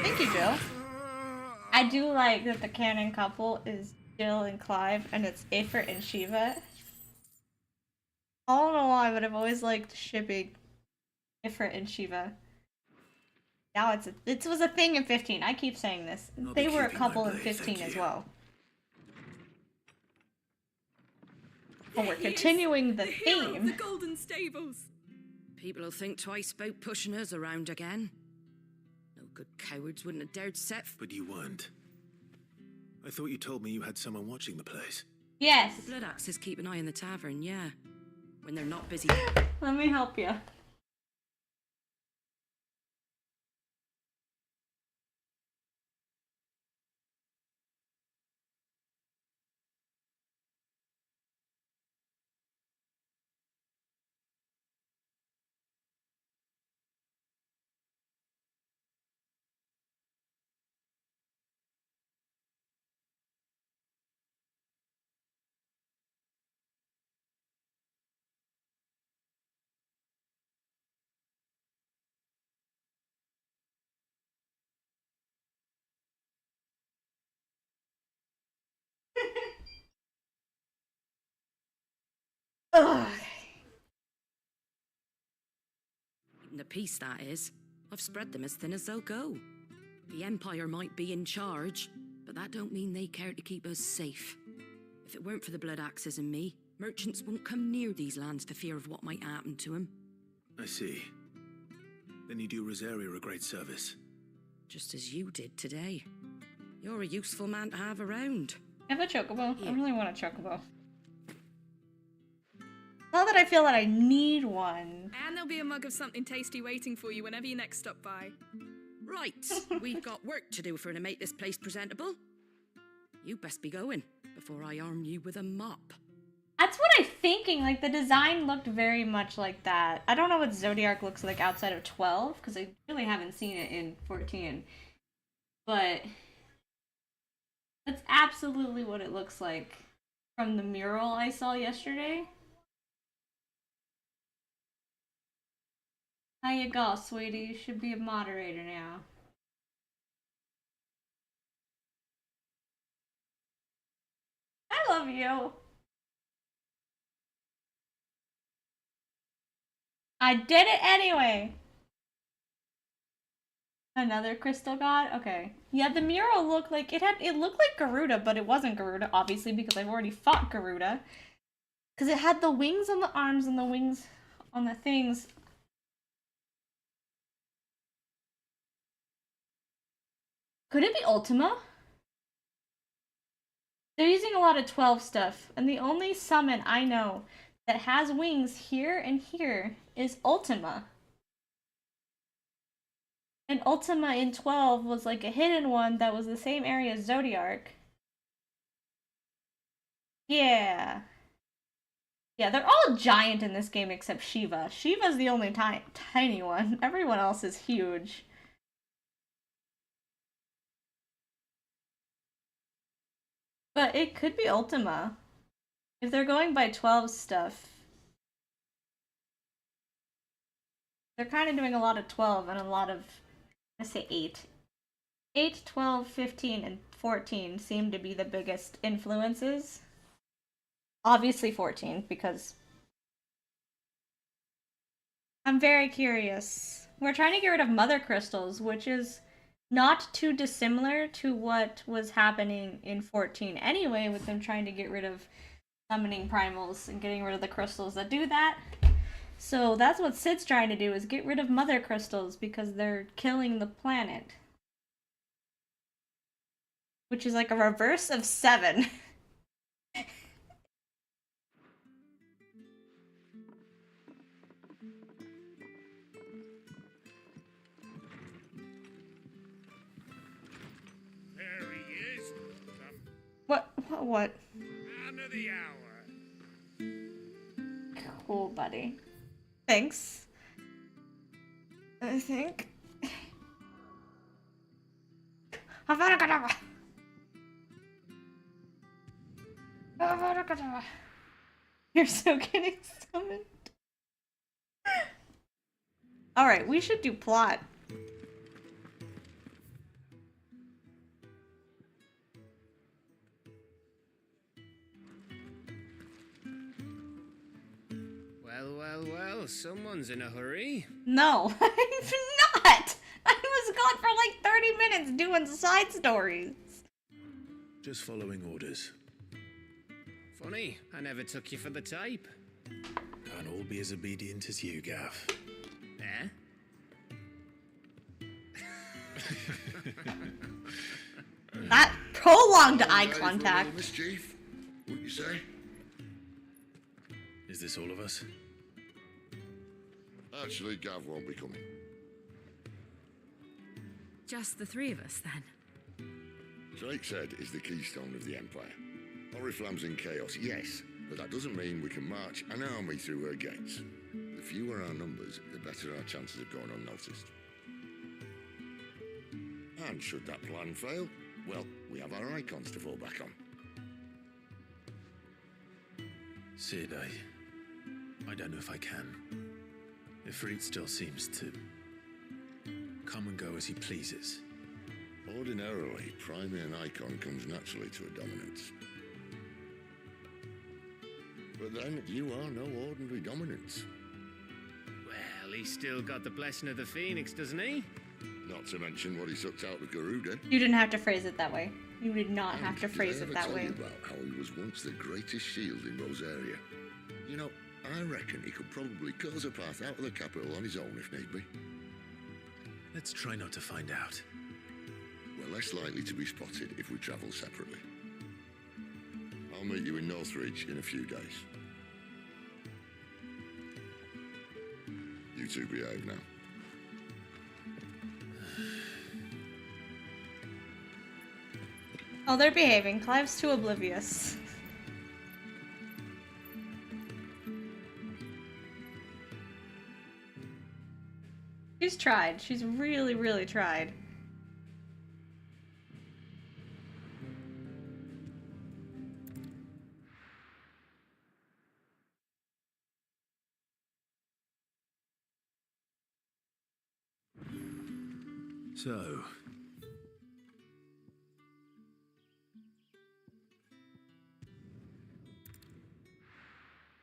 Thank you, Jill. I do like that the canon couple is Jill and Clive, and it's Ifrit and Shiva. I don't know why, but I've always liked shipping Ifrit and Shiva. Now it was a thing in 15. I keep saying this. They were a couple in 15 as well. But we're continuing the theme. The Golden Stables. People will think twice about pushing us around again. No good cowards wouldn't have dared set. But you weren't. I thought you told me you had someone watching the place. Yes. The Blood Axes keep an eye on the tavern, yeah. When they're not busy. Let me help you. Ugh. The peace, that is. I've spread them as thin as they'll go. The Empire might be in charge, but that don't mean they care to keep us safe. If it weren't for the Blood Axes and me, merchants won't come near these lands for fear of what might happen to them. I see. Then you do Rosaria a great service. Just as you did today. You're a useful man to have around. I have a chocobo. I really want a chocobo. Not that I feel that I need one. And there'll be a mug of something tasty waiting for you whenever you next stop by. Right, we've got work to do for to make this place presentable. You best be going before I arm you with a mop. That's what I'm thinking. Like, the design looked very much like that. I don't know what Zodiac looks like outside of 12, because I really haven't seen it in 14. But that's absolutely what it looks like from the mural I saw yesterday. How you go, sweetie? You should be a moderator now. I love you. I did it anyway. Another crystal god? Okay. Yeah, the mural looked like it looked like Garuda, but it wasn't Garuda, obviously, because I've already fought Garuda. Because it had the wings on the arms and the wings on the things. Could it be Ultima? They're using a lot of 12 stuff, and the only summon I know that has wings here and here is Ultima. And Ultima in 12 was like a hidden one that was the same area as Zodiark. Yeah. Yeah, they're all giant in this game except Shiva. Shiva's the only tiny one. Everyone else is huge. But it could be Ultima. If they're going by 12 stuff. They're kind of doing a lot of 12 and a lot of, let's say 8. 8, 12, 15, and 14 seem to be the biggest influences. Obviously 14, because I'm very curious. We're trying to get rid of mother crystals, which is not too dissimilar to what was happening in 14 anyway, with them trying to get rid of summoning primals and getting rid of the crystals that do that. So that's what Sid's trying to do, is get rid of mother crystals because they're killing the planet. Which is like a reverse of 7. There he is. What? Man of the hour. Cool, buddy. Thanks. I think. You're so getting summoned. Alright, we should do plot. Well, someone's in a hurry. No, I'm not! I was gone for like 30 minutes doing side stories. Just following orders. Funny, I never took you for the type. Can't all be as obedient as you, Gav. Eh? That prolonged eye Ready for a contact. little mischief, wouldn't you say? Is this all of us? Actually, Gav won't be coming. Just the 3 of us, then. Drake said is the keystone of the Empire. Oriflamme's in chaos, yes, but that doesn't mean we can march an army through her gates. The fewer our numbers, the better our chances of going unnoticed. And should that plan fail, well, we have our icons to fall back on. Sid, I don't know if I can. Ifrit still seems to come and go as he pleases. Ordinarily, priming an icon comes naturally to a dominance. But then, you are no ordinary dominance. Well, he's still got the blessing of the Phoenix, doesn't he? Not to mention what he sucked out of Garuda. You didn't have to phrase it that way. You did not And have to did phrase I it ever that tell way. you about how he was once the greatest shield in Rosaria? You know, I reckon he could probably cut us a path out of the capital on his own if need be. Let's try not to find out. We're less likely to be spotted if we travel separately. I'll meet you in Northridge in a few days. You two behave now. Oh, they're behaving. Clive's too oblivious. She's tried. She's really, really tried. So,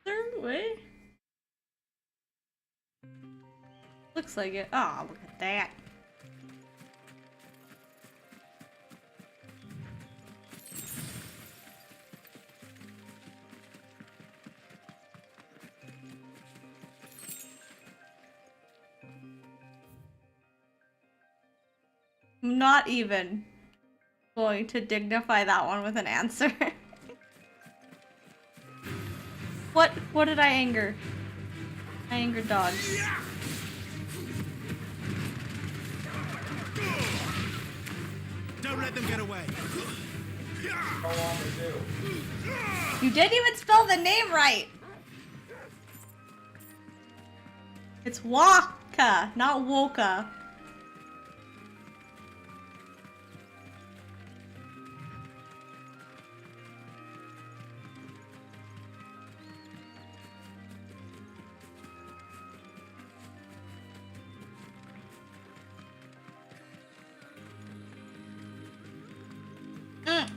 Third way? Looks like it. Oh, look at that. I'm not even going to dignify that one with an answer. What did I anger? I angered dogs. Don't let them get away. You didn't even spell the name right. It's Waka, not Woka.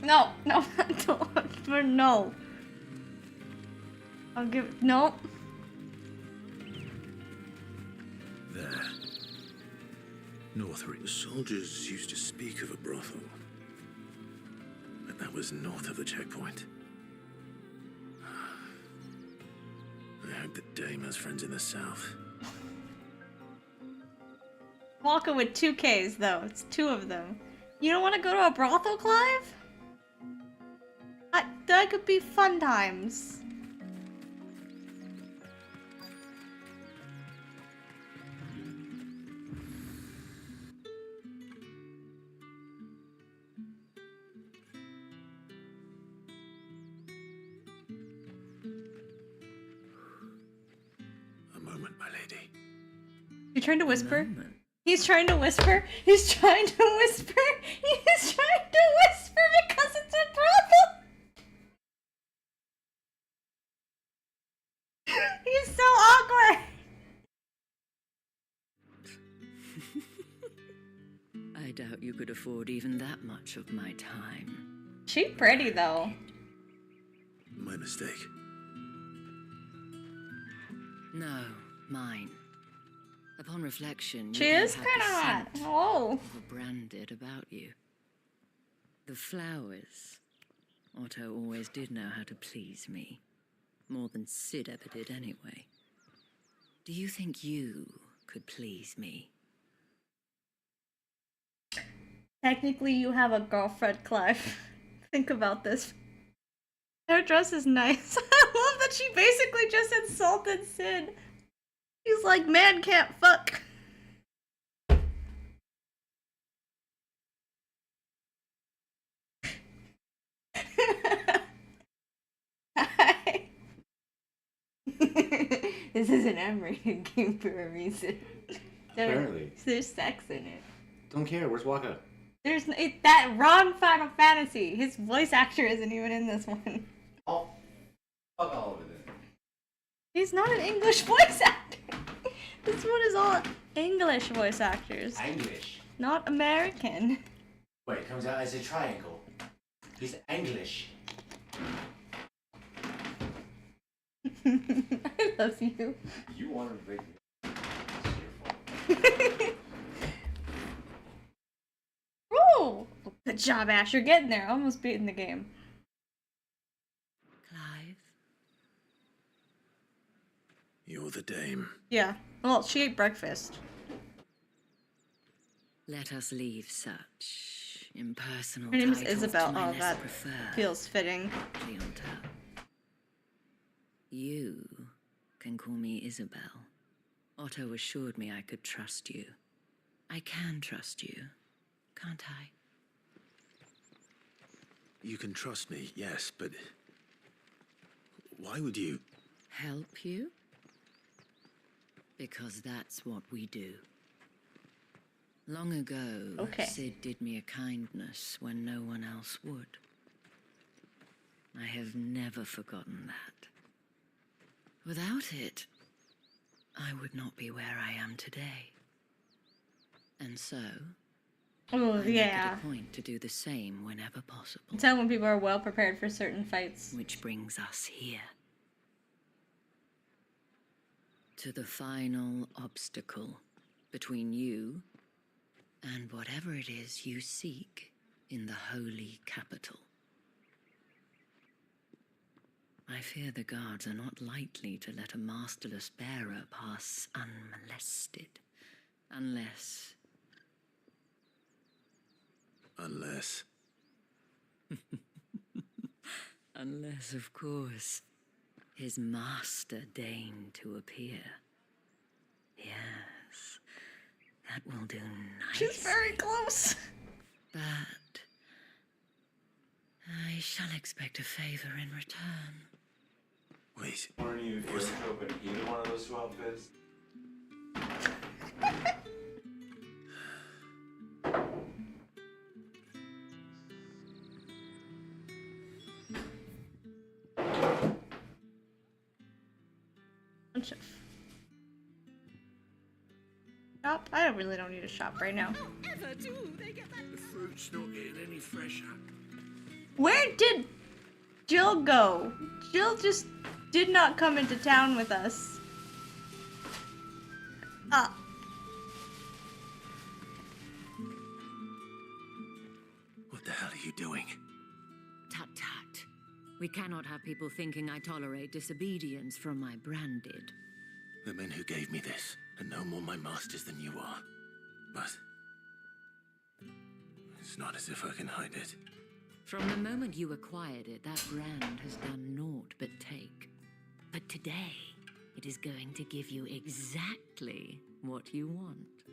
No, don't, no. I'll give, no. there. Northridge. The soldiers used to speak of a brothel. But that was north of the checkpoint. like the Dame has friends in the south. Walking with 2 Ks though. It's 2 of them. You don't want to go to a brothel, Clive? That could be fun times. A moment, my lady. You're trying to whisper? He's trying to whisper? He's trying to whisper? He's trying to whisper because it's a brothel! He's so awkward! I doubt you could afford even that much of my time. She's pretty though. My mistake. No, mine. Upon reflection, She you is have kind the of hot. scent Oh. of a branded about you. The flowers. Otto always did know how to please me. More than Sid ever did anyway. Do you think you could please me? Technically, you have a girlfriend, Clive. Think about this. Her dress is nice. I love that she basically just insulted Sid. He's like, man can't fuck. Hi. This is an M-rated game for a reason. Apparently. There's sex in it. Don't care. Where's Waka? There's that wrong Final Fantasy. His voice actor isn't even in this one. Oh, fuck all of it then. He's not an English voice actor. This one is all English voice actors. English. Not American. Wait, it comes out as a triangle. He's English. I love you. You wanted to break me. Ooh! Good job, Ash. You're getting there. Almost beating the game. Clive? You're the Dame. Yeah. Well, she ate breakfast. Let us leave such impersonal Her name's titles Isabel. to my Oh, less that preferred feels fitting. clientele. You can call me Isabel. Otto assured me I could trust you. I can trust you, can't I? You can trust me, yes, but why would you? Help you? Because that's what we do. Long ago, Sid did me a kindness when no one else would. I have never forgotten that. Without it, I would not be where I am today. And so, Oh, I make yeah. it a point to do the same whenever possible. Tell when people are well prepared for certain fights. Which brings us here. To the final obstacle between you and whatever it is you seek in the holy capital. I fear the guards are not likely to let a masterless bearer pass unmolested. Unless... Unless, of course, his master deigned to appear. Yes, that will do nicely. She's very close. But I shall expect a favor in return. Wait. Weren't you able to open either one of those two outfits? Shop? I really don't need a shop right now. Ever do they get that? The fruit's not getting any fresher. Where did Jill go? Jill just did not come into town with us. What the hell are you doing? Tut tut. We cannot have people thinking I tolerate disobedience from my branded. The men who gave me this are no more my masters than you are. But it's not as if I can hide it. From the moment you acquired it, that brand has done naught but take. But today, it is going to give you exactly what you want.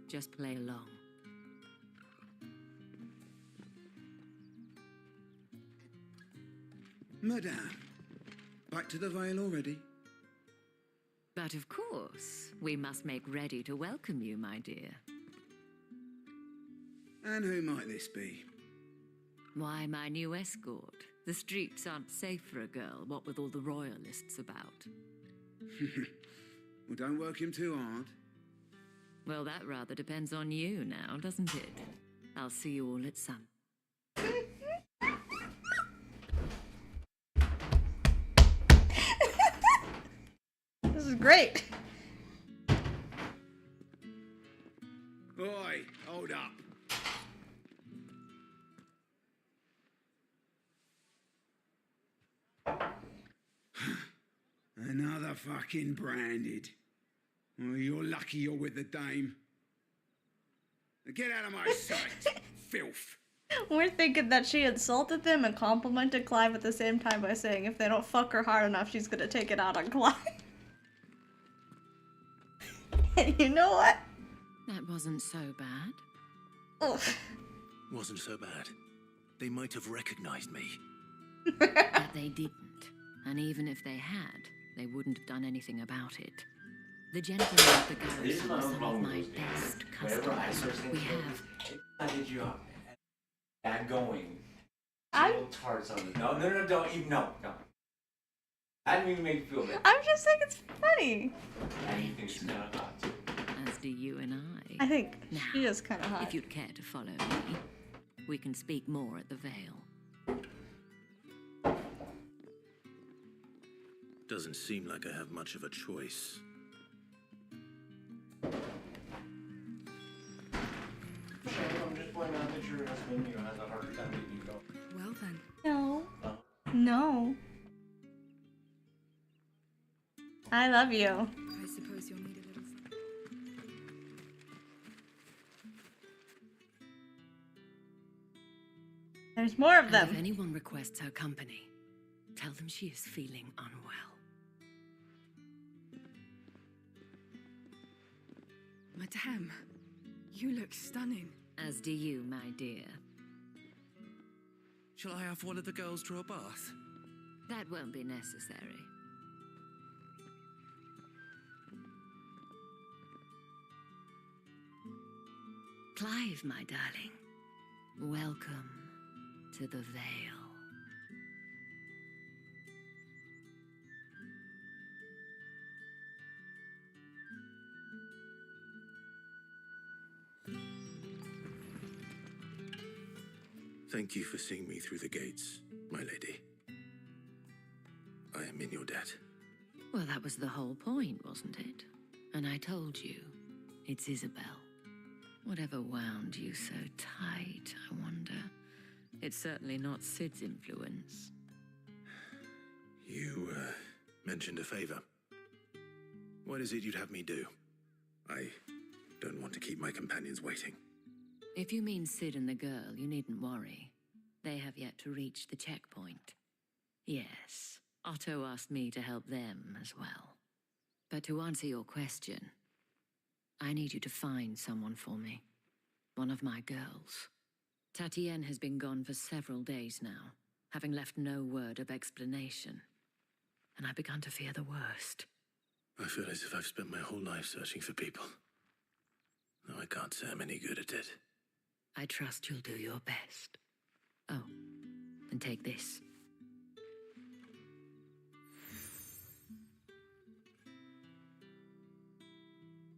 Just play along. Madame, back to the Vale already? But of course, we must make ready to welcome you, my dear. And who might this be? Why, my new escort. The streets aren't safe for a girl, what with all the royalists about. Well, don't work him too hard. Well, that rather depends on you now, doesn't it? I'll see you all at sun. This is great. Oi, hold up. Another fucking branded. Well, you're lucky you're with the dame. Get out of my sight, filth. We're thinking that she insulted them and complimented Clive at the same time by saying if they don't fuck her hard enough, she's gonna take it out on Clive. And you know what? That wasn't so bad. Ugh. Wasn't so bad. They might have recognized me. But they didn't. And even if they had, they wouldn't have done anything about it. The gentlemen of the garrison are some of my best customers. We have... I did you up. Bad going. I'm... Little tarts on it. No, don't even, no. I didn't even make you feel bad. I'm just saying it's funny. And you think she's kind of hot, too. As do you and I. I think now, she is kind of hot. If you'd care to follow me, we can speak more at the Vale. Doesn't seem like I have much of a choice. I'm just pointing out that your husband, has a harder time getting you go. Well then. No. No. I love you. I suppose you'll need a little fun. There's more of them. If anyone requests her company, tell them she is feeling unwell. Madame, you look stunning. As do you, my dear. Shall I have one of the girls draw a bath? That won't be necessary. Clive, my darling, welcome to the Vale. Thank you for seeing me through the gates, my lady. I am in your debt. Well, that was the whole point, wasn't it? And I told you, it's Isabel. Whatever wound you so tight, I wonder. It's certainly not Sid's influence. You, mentioned a favor. What is it you'd have me do? I don't want to keep my companions waiting. If you mean Sid and the girl, you needn't worry. They have yet to reach the checkpoint. Yes, Otto asked me to help them as well. But to answer your question, I need you to find someone for me. One of my girls. Tatienne has been gone for several days now, having left no word of explanation. And I've begun to fear the worst. I feel as if I've spent my whole life searching for people. No, I can't say I'm any good at it. I trust you'll do your best. Oh, and take this.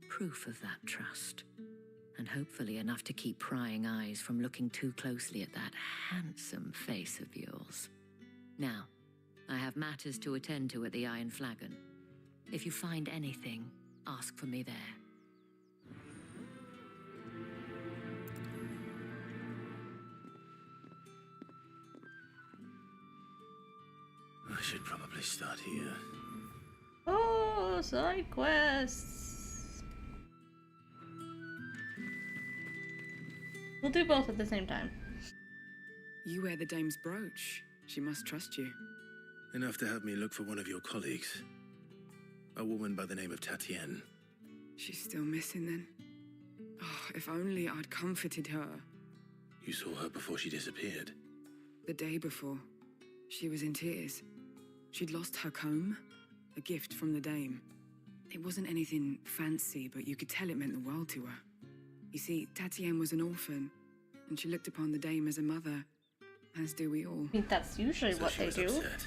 Proof of that trust. And hopefully enough to keep prying eyes from looking too closely at that handsome face of yours. Now, I have matters to attend to at the Iron Flagon. If you find anything, ask for me there. I start here. Oh, side quests. We'll do both at the same time. You wear the dame's brooch. She must trust you. Enough to have me look for one of your colleagues. A woman by the name of Tatienne. She's still missing then. Oh, if only I'd comforted her. You saw her before she disappeared. The day before, she was in tears. She'd lost her comb, a gift from the dame. It wasn't anything fancy, but you could tell it meant the world to her. You see, Tatienne was an orphan, and she looked upon the dame as a mother, as do we all. I think that's usually what they do. Upset.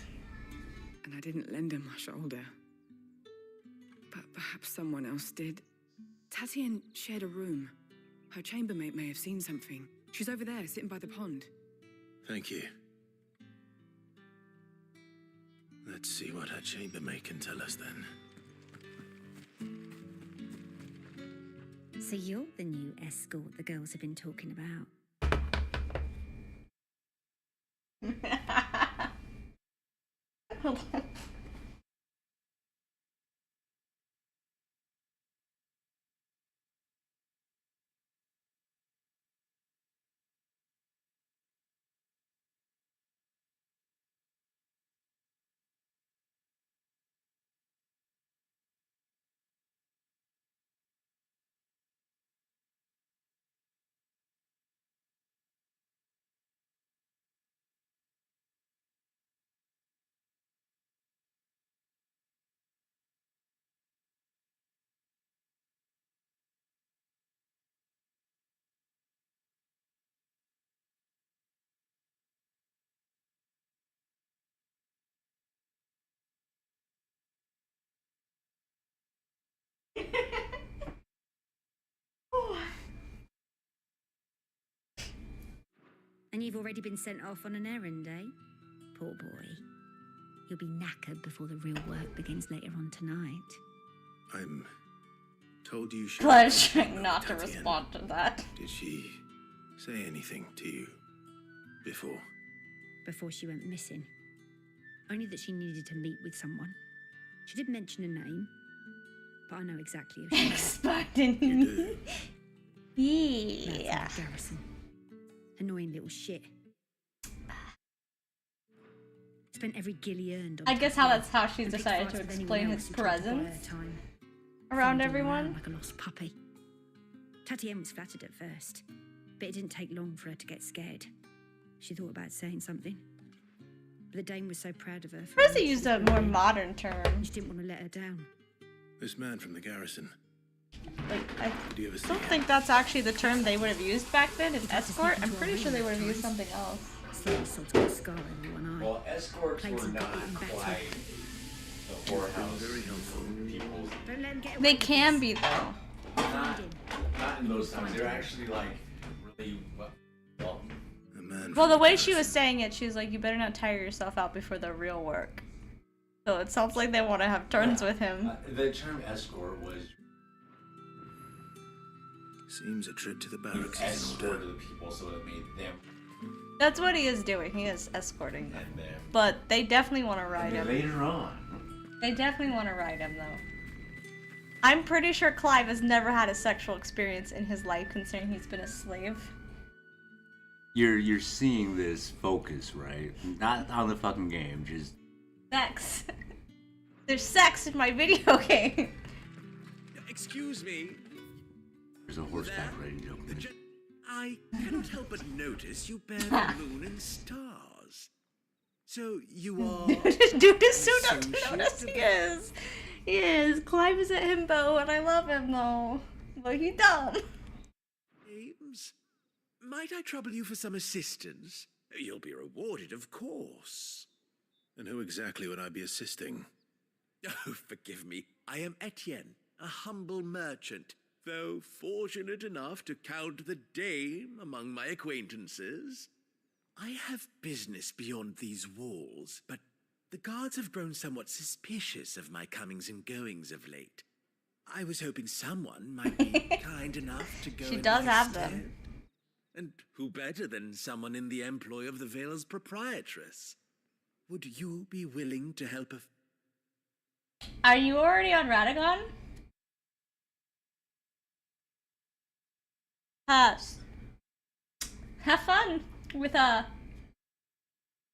And I didn't lend her my shoulder. But perhaps someone else did. Tatienne shared a room. Her chambermaid may have seen something. She's over there, sitting by the pond. Thank you. Let's see what her chambermaid can tell us then. So you're the new escort the girls have been talking about. Hold on. And you've already been sent off on an errand, eh? Poor boy. You'll be knackered before the real work begins later on tonight. I'm told you should. Glad trying not to respond to that. Did she say anything to you before? Before she went missing. Only that she needed to meet with someone. She did mention a name, but I know exactly who she is. Expecting. Yeah. That's Garrison. Annoying little shit. Spent every gilly earned on I guess that's how she and picked decided fights to with explain anyone his else who tried to buy her presence time. around Fondling everyone. like a lost puppy. Tatienne was flattered at first, but it didn't take long for her to get scared. She thought about saying something. But the dame was so proud of her. First, they used a more modern term. She didn't want to let her down. This man from the garrison. Like, I Did you ever see don't him? think that's actually the term they would have used back then. An escort. I'm pretty sure they would have used something else. Slightly sod's got a scar over one eye. Well, escorts Plagues were and not goblin battle. quite the whorehouse Very helpful. people. Don't let him get away They with can this. be though. Not in those times. They're actually like really well. A man. Well, from the way garrison. she was saying it, she was like, "You better not tire yourself out before the real work." So it sounds like they want to have turns with him. The term escort was Seems a trip to the barracks is in escort order. to the people, so it made them That's what he is doing. He is escorting them. and them. But they definitely want to And ride then him. later on, They definitely want to ride him, though. I'm pretty sure Clive has never had a sexual experience in his life, considering he's been a slave. you're seeing this focus, right? Not on the fucking game, just Sex. There's sex in my video game. Excuse me. there's a horseback riding joke. in it. I cannot help but notice you bear the moon and stars. So you are. Dude is soon up to associate notice of he the- is. He is. Clive is a himbo, and I love him, though. But he dumb. James, might I trouble you for some assistance? You'll be rewarded, of course. And who exactly would I be assisting? Oh, forgive me. I am Etienne, a humble merchant, though fortunate enough to count the dame among my acquaintances. I have business beyond these walls, but the guards have grown somewhat suspicious of my comings and goings of late. I was hoping someone might be kind enough to go She in does my have stead. them. And who better than someone in the employ of the Vale's proprietress? Would you be willing to help us? Are you already on Radagon? Have fun with the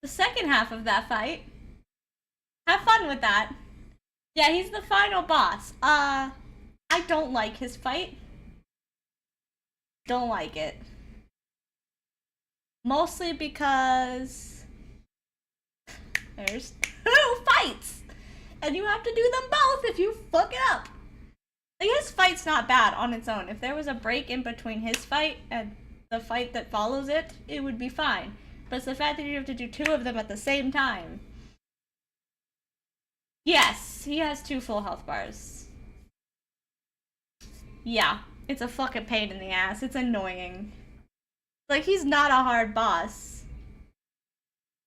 second half of that fight. Have fun with that. Yeah, he's the final boss. I don't like his fight. Don't like it. Mostly because there's 2 fights! And you have to do them both if you fuck it up. Like, his fight's not bad on its own. If there was a break in between his fight and the fight that follows it, it would be fine. But it's the fact that you have to do 2 of them at the same time. Yes, he has 2 full health bars. Yeah, it's a fucking pain in the ass. It's annoying. Like, he's not a hard boss.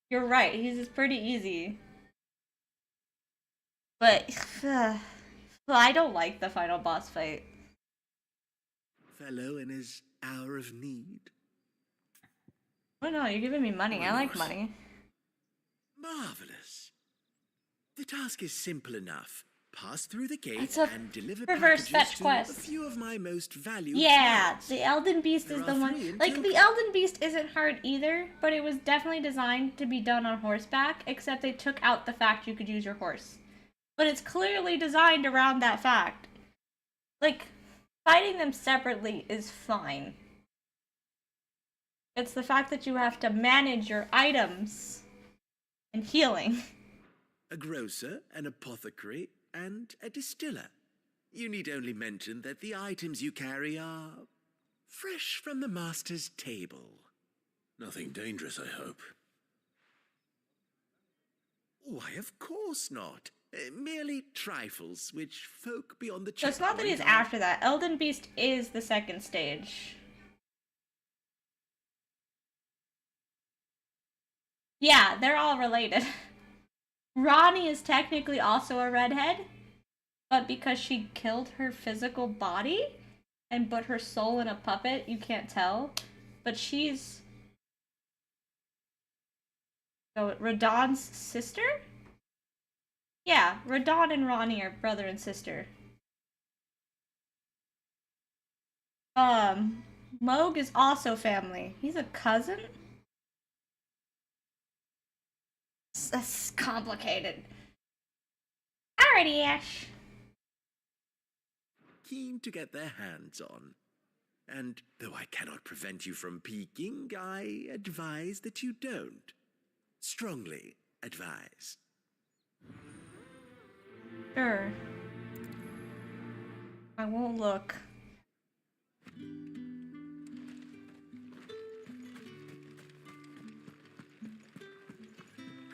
You're right, he's pretty easy. But, I don't like the final boss fight. Fellow in his hour of need. Oh no, you're giving me money. I like money. Marvelous. The task is simple enough. Pass through the gate It's a and deliver reverse packages fetch to quest. a few of my most valued Yeah, clients. the Elden Beast There is are the 3 one. in Like, total. the Elden Beast isn't hard either, but it was definitely designed to be done on horseback, except they took out the fact you could use your horse. But it's clearly designed around that fact. Like, fighting them separately is fine. It's the fact that you have to manage your items and healing. A grocer, an apothecary, and a distiller. You need only mention that the items you carry are fresh from the master's table. Nothing dangerous, I hope. Why, of course not. Merely trifles which folk beyond the So it's not that he's checkpoint are- after that. Elden Beast is the second stage. Yeah, they're all related. Ronnie is technically also a redhead, but because she killed her physical body and put her soul in a puppet, you can't tell. But she's... So, Radon's sister? Yeah, Radon and Ronnie are brother and sister. Moog is also family. He's a cousin? That's complicated. Alrighty, Ash. keen to get their hands on. And though I cannot prevent you from peeking, I advise that you don't. Strongly advise. Sure. I won't look.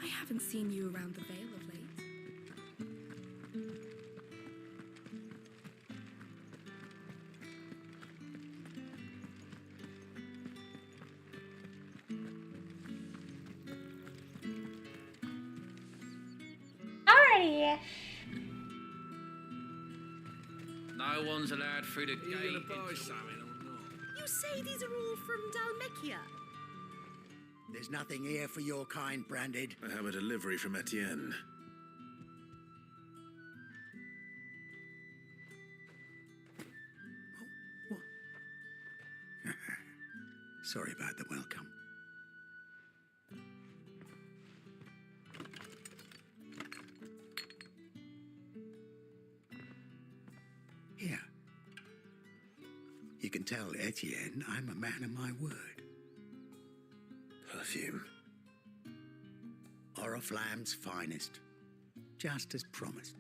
I haven't seen you around the Vale of late. Alrighty, Ash. No one's allowed through the gate. You gonna buy something or not? You say these are all from Dalmekia? There's nothing here for your kind, Branded. I have a delivery from Etienne. Sorry about the welcome. Here. You can tell Etienne I'm a man of my word. Perfume. Oriflamme's finest. Just as promised.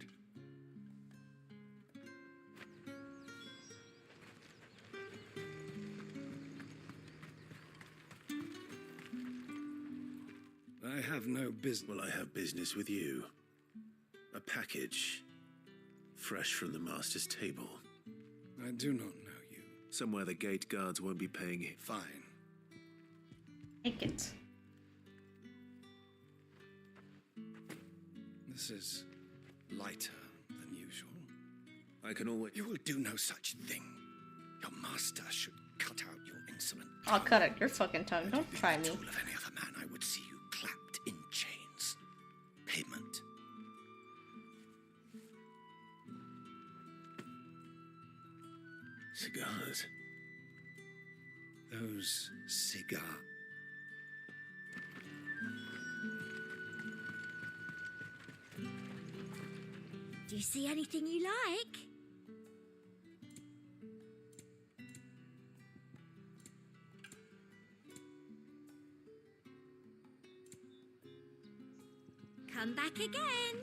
I have no business. Well, I have business with you. A package. Fresh from the master's table. I do not know you. Somewhere the gate guards won't be paying it. Fine. Take it. This is lighter than usual. I can always... You will do no such thing. Your master should cut out your insolent... I'll cut out your fucking tongue. Don't try me. Tool of any other man, I would see you clapped in chains. Cigars. Those cigars. Do you see anything you like? Come back again.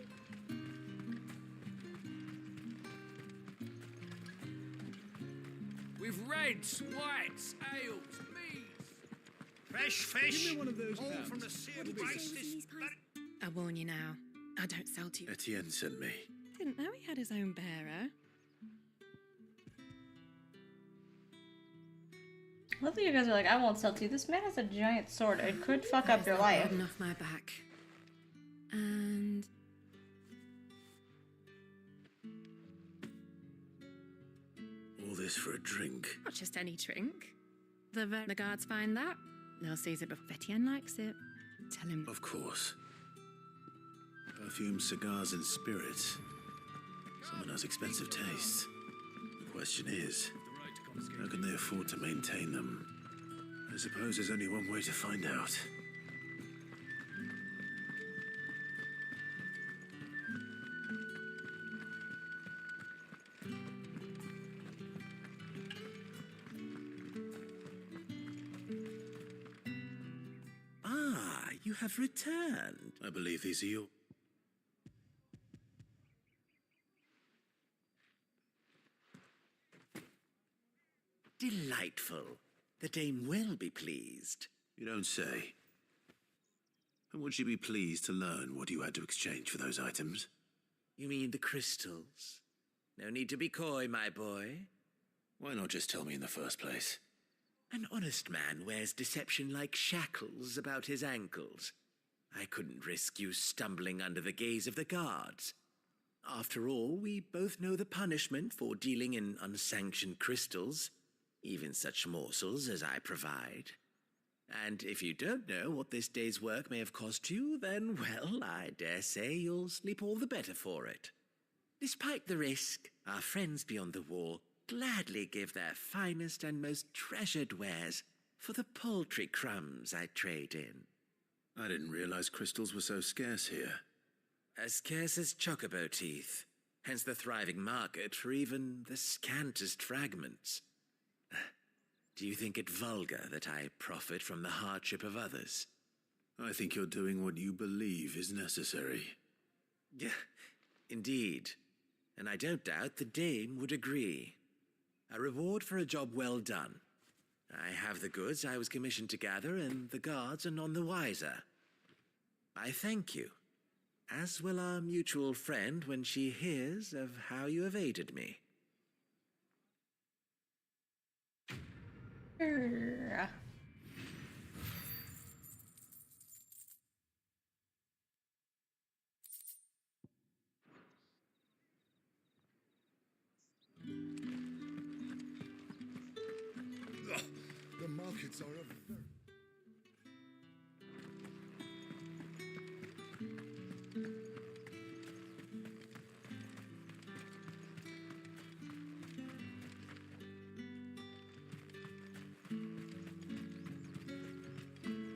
With reds, whites, ales, meads. Fresh fish. Give me one of those all pounds. from the sea What of did they Isis. I warn you now, I don't sell to you. Etienne sent me. Didn't know he had his own bearer. I love that you guys are like, I won't sell to you. This man has a giant sword. It could fuck up your life. Gotten off my back. And All this for a drink. not just any drink. The guards find that. They'll seize it, but Etienne likes it. Tell him. Of course. Perfume, cigars, and spirits. Someone has expensive tastes. The question is, how can they afford to maintain them? I suppose there's only one way to find out. Ah, you have returned. I believe these are your... Delightful. The dame will be pleased. You don't say. And would she be pleased to learn what you had to exchange for those items? You mean the crystals? No need to be coy, my boy. Why not just tell me in the first place? An honest man wears deception like shackles about his ankles. I couldn't risk you stumbling under the gaze of the guards. After all, we both know the punishment for dealing in unsanctioned crystals, even such morsels as I provide. And if you don't know what this day's work may have cost you, then, well, I dare say you'll sleep all the better for it. Despite the risk, our friends beyond the wall gladly give their finest and most treasured wares for the paltry crumbs I trade in. I didn't realize crystals were so scarce here. As scarce as chocobo teeth, hence the thriving market for even the scantest fragments. Do you think it vulgar that I profit from the hardship of others? I think you're doing what you believe is necessary. Yeah, indeed. And I don't doubt the dame would agree. A reward for a job well done. I have the goods I was commissioned to gather, and the guards are none the wiser. I thank you, as will our mutual friend when she hears of how you have aided me. The markets are a very...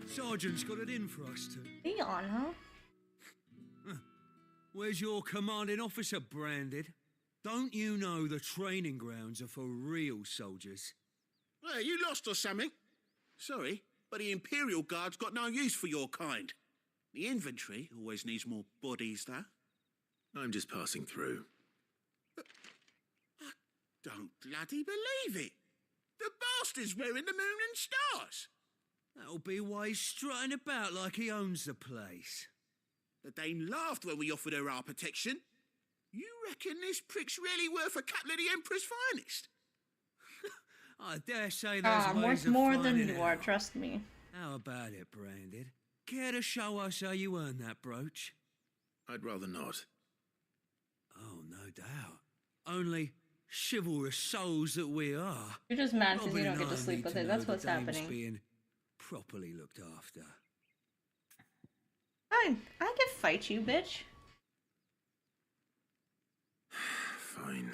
Sergeant's got it in for us to. Leon, huh? Where's your commanding officer branded? Don't you know the training grounds are for real soldiers? Hey, you lost or something? Sorry, but the Imperial Guard's got no use for your kind. The infantry always needs more bodies, though. I'm just passing through. I don't bloody believe it. The bastard's wearing the moon and stars. That'll be why he's strutting about like he owns the place. The dame laughed when we offered her our protection. You reckon this prick's really worth a couple of the Emperor's finest? I dare say there's Ah, ways worth of more than finding you are, out. trust me. How about it, Branded? Care to show us how you earned that brooch? I'd rather not. Oh, no doubt. Only chivalrous souls that we are. You're just mad because you Robin don't and get to I sleep need with to it. know That's the what's dame's happening. being properly looked after. Fine, I can fight you, bitch. Fine.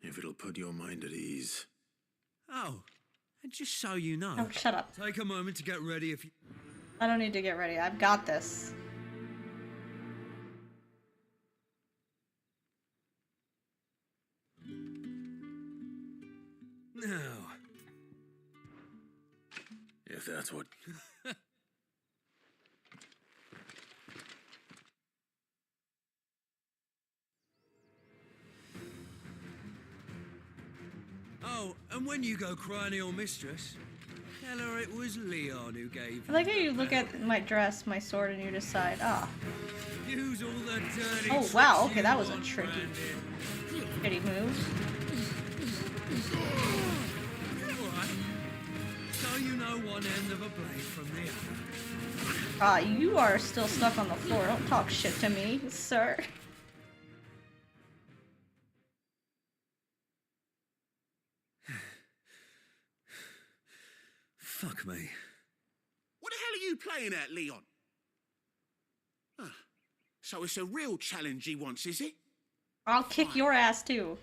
If it'll put your mind at ease. Oh, and just so you know. Oh, shut up. Take a moment to get ready if you... I don't need to get ready. I've got this. Now. If that's what... Oh, and when you go crying to your mistress, tell her it was Leon who gave I like how you look at my dress, my sword, and you decide, ah. Use all the dirty Oh wow, okay, that was a tricky move. Alright. So you know one end of a blade from the other. Ah, you are still stuck on the floor. Don't talk shit to me, sir. Fuck me. What the hell are you playing at, Leon? Ah, so it's a real challenge he wants, is it? I'll kick your ass too.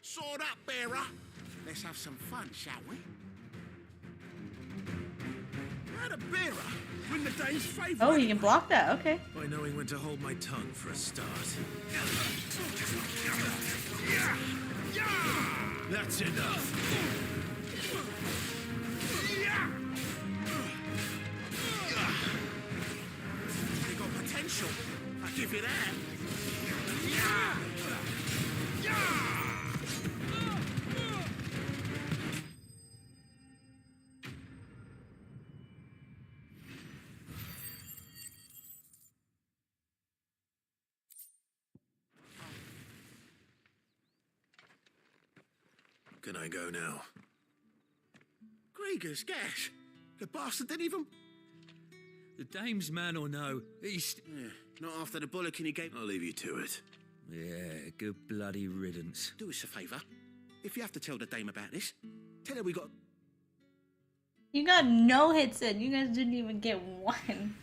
Sword up, bearer. Let's have some fun, shall we? How the bearer win the dame's favour? Oh, he can block that. Okay. By knowing when to hold my tongue for a start. That's enough. You got potential. I give you that. Can I go now? Grieger's gas. The bastard didn't even... The dame's man or no, he's... Yeah, not after the bollocking he gave... I'll leave you to it. Yeah, good bloody riddance. Do us a favour. If you have to tell the dame about this, tell her we got... You got no hits in. You guys didn't even get one.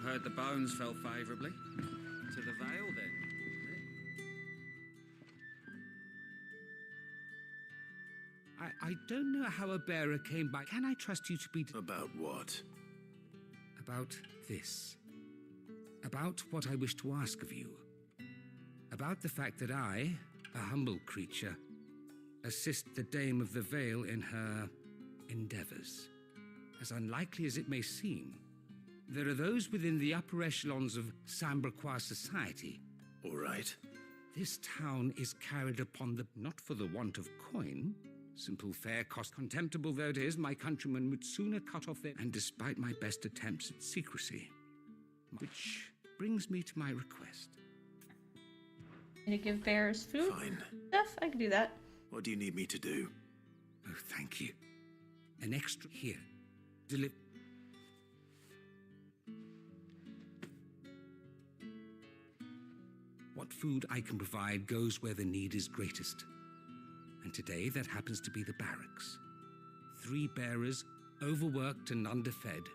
Heard the bones fell favourably. To the Vale, then. I don't know how a bearer came by. Can I trust you to be... About what? About this. About what I wish to ask of you. About the fact that I, a humble creature, assist the Dame of the Vale in her endeavours. As unlikely as it may seem, there are those within the upper echelons of Samberquois society. All right. This town is carried upon the... not for the want of coin. Simple fare cost contemptible though it is, my countrymen would sooner cut off their... And despite my best attempts at secrecy. Which brings me to my request. Can you give bears food? Fine. Stuff? I can do that. What do you need me to do? Oh, thank you. An extra here. Deliver... What food I can provide goes where the need is greatest. And today that happens to be the barracks. 3 bearers, overworked and underfed.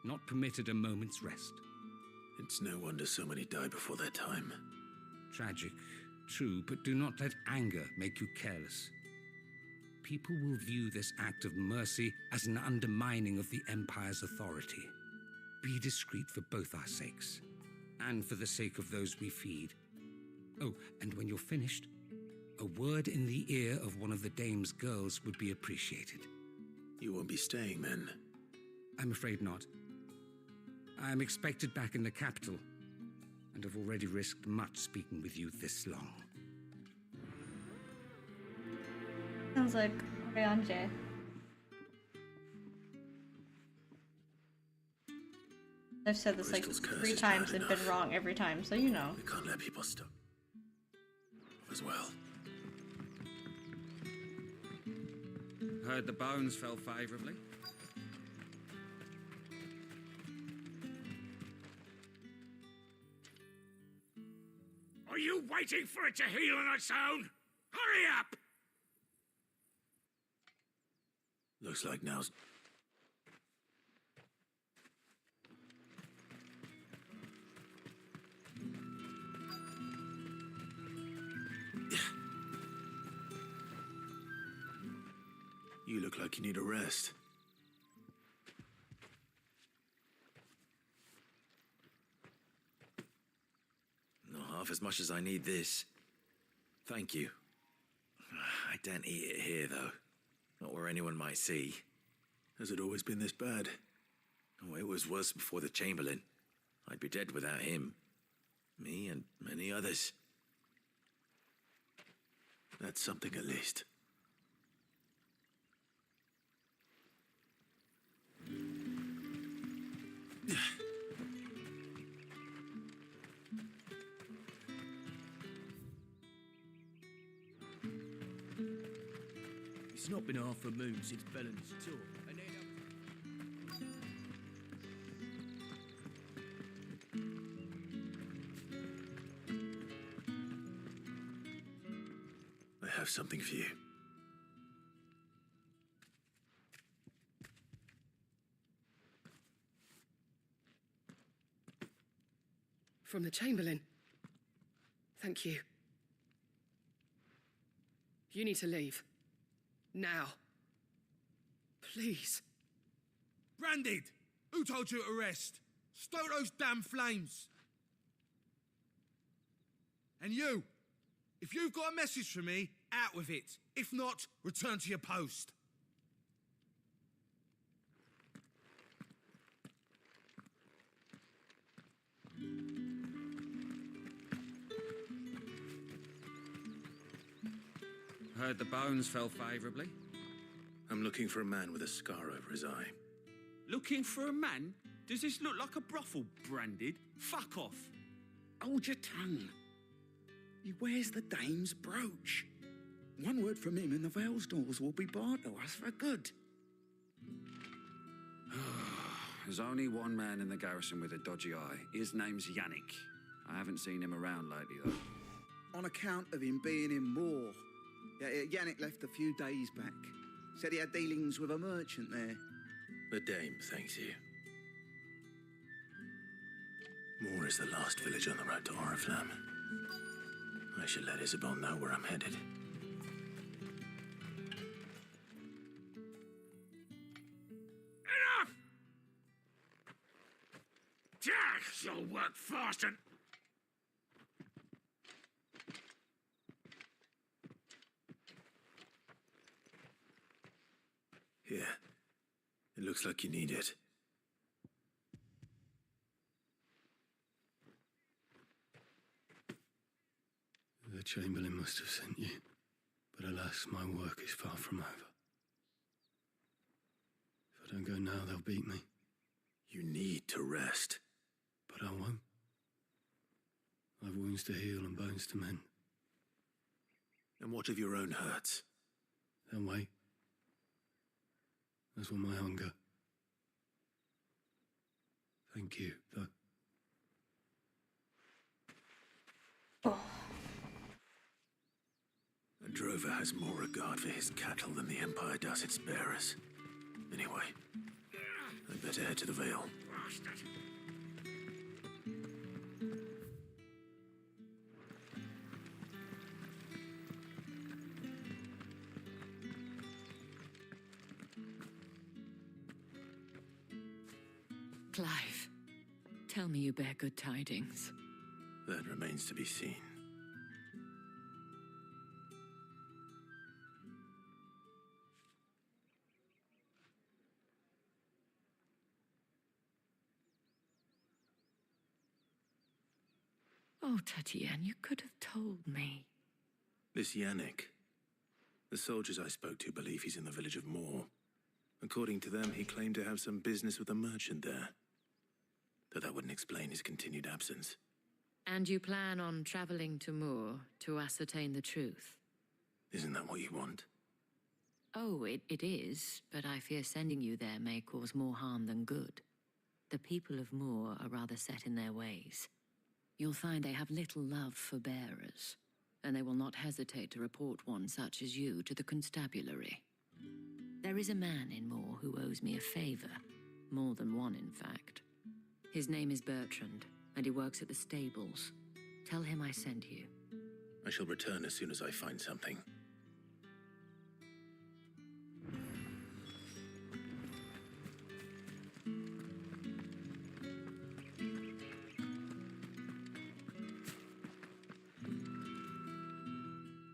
Not permitted a moment's rest. It's no wonder so many die before their time. Tragic, true, but do not let anger make you careless. People will view this act of mercy as an undermining of the Empire's authority. Be discreet for both our sakes, and for the sake of those we feed. Oh, and when you're finished, a word in the ear of one of the Dame's girls would be appreciated. You won't be staying then? I'm afraid not. I am expected back in the capital, and have already risked much speaking with you this long. Sounds like Orianje. I've said this like Crystal's curse 3 is times bad and been enough. wrong every time, so you know. We can't let people stop as well. Heard the bones fell favourably. Are you waiting for it to heal on its own? Hurry up! Looks like now's... You look like you need a rest. Not half as much as I need this. Thank you. I daren't eat it here, though. Not where anyone might see. Has it always been this bad? Oh, it was worse before the Chamberlain. I'd be dead without him. Me and many others. That's something at least. It's not been half a moon since Bellen's tour. And then I have something for you. From the Chamberlain. Thank you. You need to leave. Now. Please. Branded! Who told you to rest? Stoke those damn flames! And you! If you've got a message for me, out with it. If not, return to your post. Heard the bones fell favourably. I'm looking for a man with a scar over his eye. Looking for a man? Does this look like a brothel, Branded? Fuck off. Hold your tongue. He wears the dame's brooch. One word from him and the Vale's doors will be barred to us for good. There's only one man in the garrison with a dodgy eye. His name's Yannick. I haven't seen him around lately, though. On account of him being in war. Yannick left a few days back. Said he had dealings with a merchant there. The dame thanks you. Moor is the last village on the road to Oriflamme. I should let Isabel know where I'm headed. Enough! Jack, you'll work fast and... Here. It looks like you need it. The Chamberlain must have sent you, but alas, my work is far from over. If I don't go now, they'll beat me. You need to rest. But I won't. I've wounds to heal and bones to mend. And what of your own hurts? They'll wait. As will my hunger. Thank you, though. A drover has more regard for his cattle than the Empire does its bearers. Anyway, I'd better head to the Vale. Clive, tell me you bear good tidings. That remains to be seen. Oh, Tatienne, you could have told me. This Yannick. The soldiers I spoke to believe he's in the village of Moor. According to them, he claimed to have some business with a merchant there. Though that wouldn't explain his continued absence. And you plan on traveling to Moor to ascertain the truth? Isn't that what you want? Oh, it is, but I fear sending you there may cause more harm than good. The people of Moor are rather set in their ways. You'll find they have little love for bearers, and they will not hesitate to report one such as you to the constabulary. There is a man in Moor who owes me a favor. More than one, in fact. His name is Bertrand, and he works at the stables. Tell him I sent you. I shall return as soon as I find something.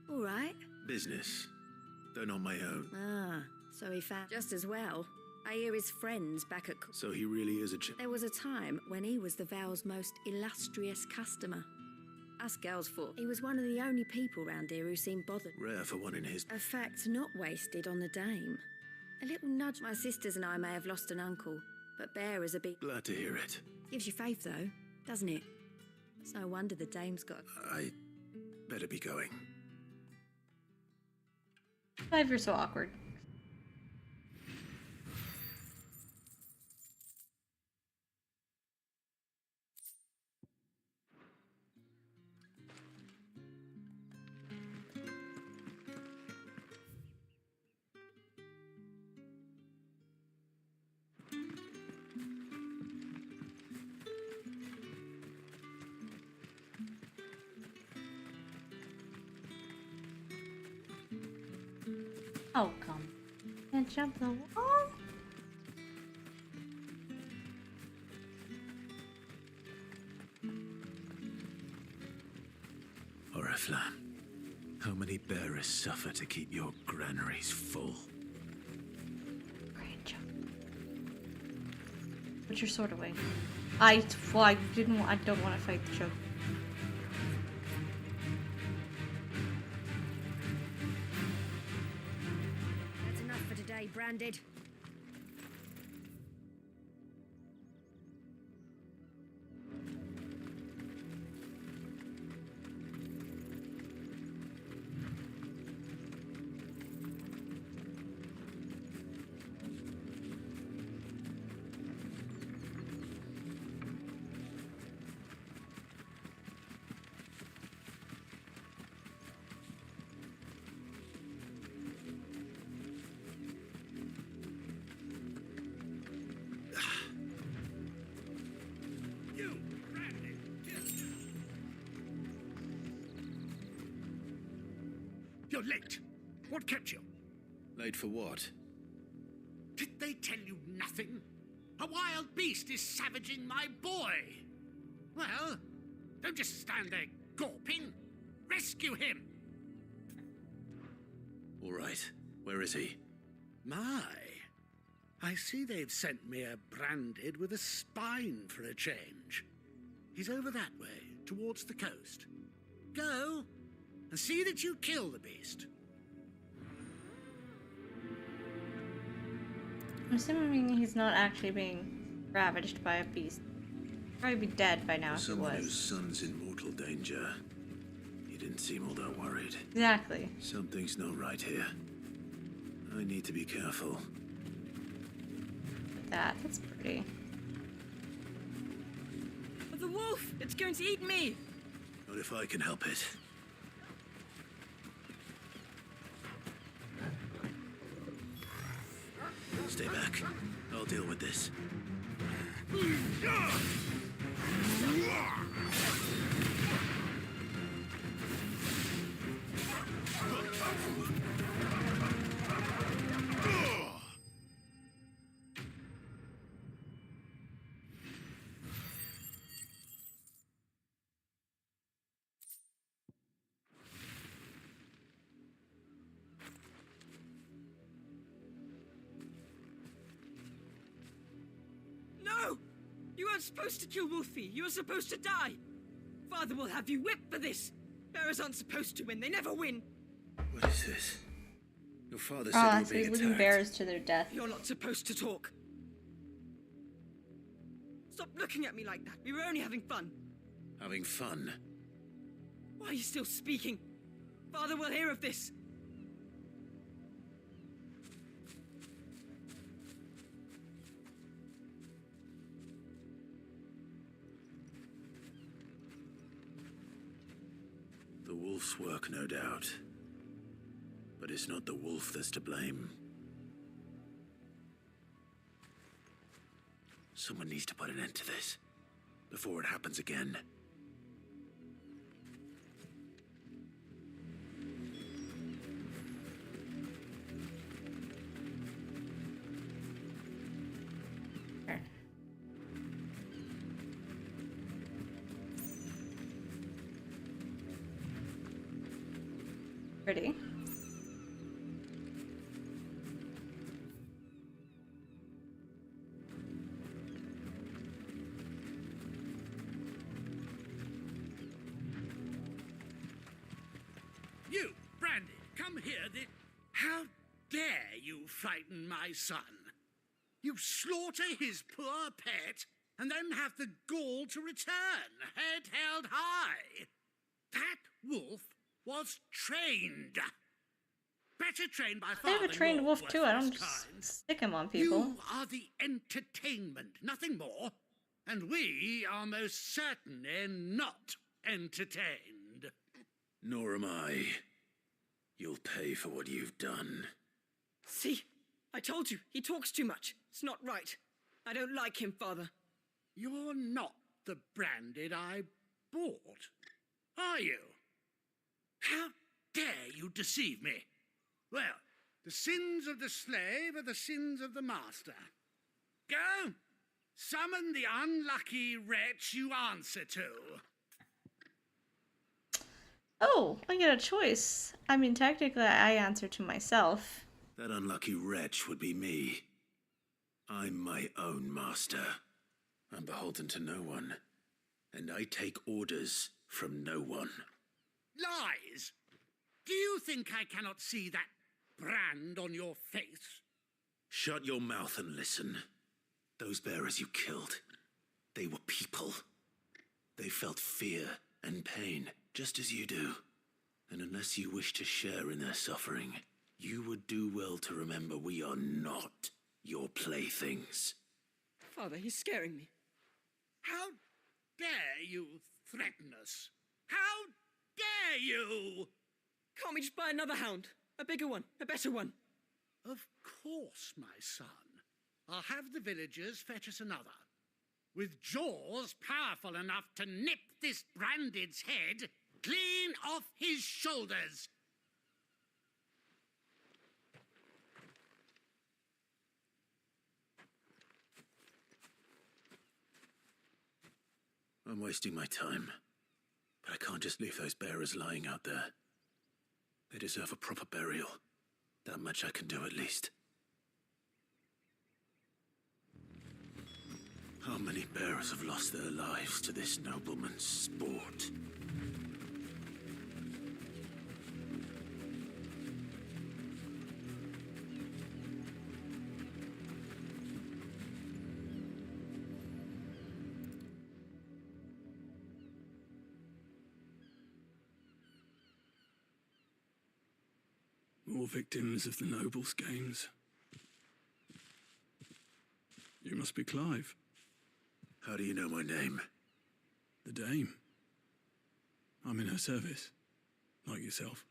All right. Business, though not my own. Ah, so he found just as well. I hear his friends back at... So he really is a There was a time when he was the Vale's most illustrious customer. Us girls thought he was one of the only people round here who seemed bothered. Rare for one in his... A fact not wasted on the dame. A little nudge. My sisters and I may have lost an uncle, but Bear is a big... Glad to hear it. Gives you faith, though, doesn't it? It's no wonder the dame's got... I better be going. Why you're so awkward? Oh, come. Can't jump the wall? Oriflamme, how many bearers suffer to keep your granaries full? Great job. Put your sword away. I don't want to fight the choke. That's enough for today, Branded. You're late. What kept you? Late for what? Did they tell you nothing? A wild beast is savaging my boy. Well, don't just stand there gawping. Rescue him. All right. Where is he? My. I see they've sent me a Branded with a spine for a change. He's over that way, towards the coast. Go and see that you kill the beast. I'm assuming he's not actually being ravaged by a beast. He'd probably be dead by now if he Someone was. whose son's in mortal danger. He didn't seem all that worried. Exactly. Something's not right here. I need to be careful. That's pretty. The wolf! It's going to eat me! Not if I can help it. Stay back. I'll deal with this. No! You weren't supposed to kill Wolfie. You were supposed to die. Father will have you whipped for this. Bearers aren't supposed to win. They never win. What is this? Your father said you were So being he's leading attacked. bears to their death. You're not supposed to talk. Stop looking at me like that. We were only having fun. Having fun? Why are you still speaking? Father will hear of this. The wolf's work, no doubt. But it's not the wolf that's to blame. Someone needs to put an end to this before it happens again. Pretty. You, Brandy, come here. How dare you frighten my son? You slaughter his poor pet and then have the gall to return, head held high. That wolf was trained. Better trained by far. I have a trained wolf too. I don't just stick him on people. You are the entertainment, nothing more. And we are most certainly not entertained. Nor am I. You'll pay for what you've done. See? I told you, he talks too much. It's not right. I don't like him, Father. You're not the Branded I bought, are you? How dare you deceive me? Well, the sins of the slave are the sins of the master. Go! Summon the unlucky wretch you answer to. Oh, I get a choice. I mean, technically, I answer to myself. That unlucky wretch would be me. I'm my own master. I'm beholden to no one. And I take orders from no one. Lies! Do you think I cannot see that brand on your face? Shut your mouth and listen. Those bearers you killed, they were people. They felt fear and pain, just as you do. And unless you wish to share in their suffering, you would do well to remember we are not your playthings. Father, he's scaring me. How dare you threaten us? How dare you? Can't we just buy another hound? A bigger one, a better one. Of course, my son. I'll have the villagers fetch us another. With jaws powerful enough to nip this Branded's head clean off his shoulders. I'm wasting my time. But I can't just leave those bearers lying out there. They deserve a proper burial. That much I can do at least. How many bearers have lost their lives to this nobleman's sport? More victims of the nobles' games. You must be Clive. How do you know my name? The Dame. I'm in her service, like yourself.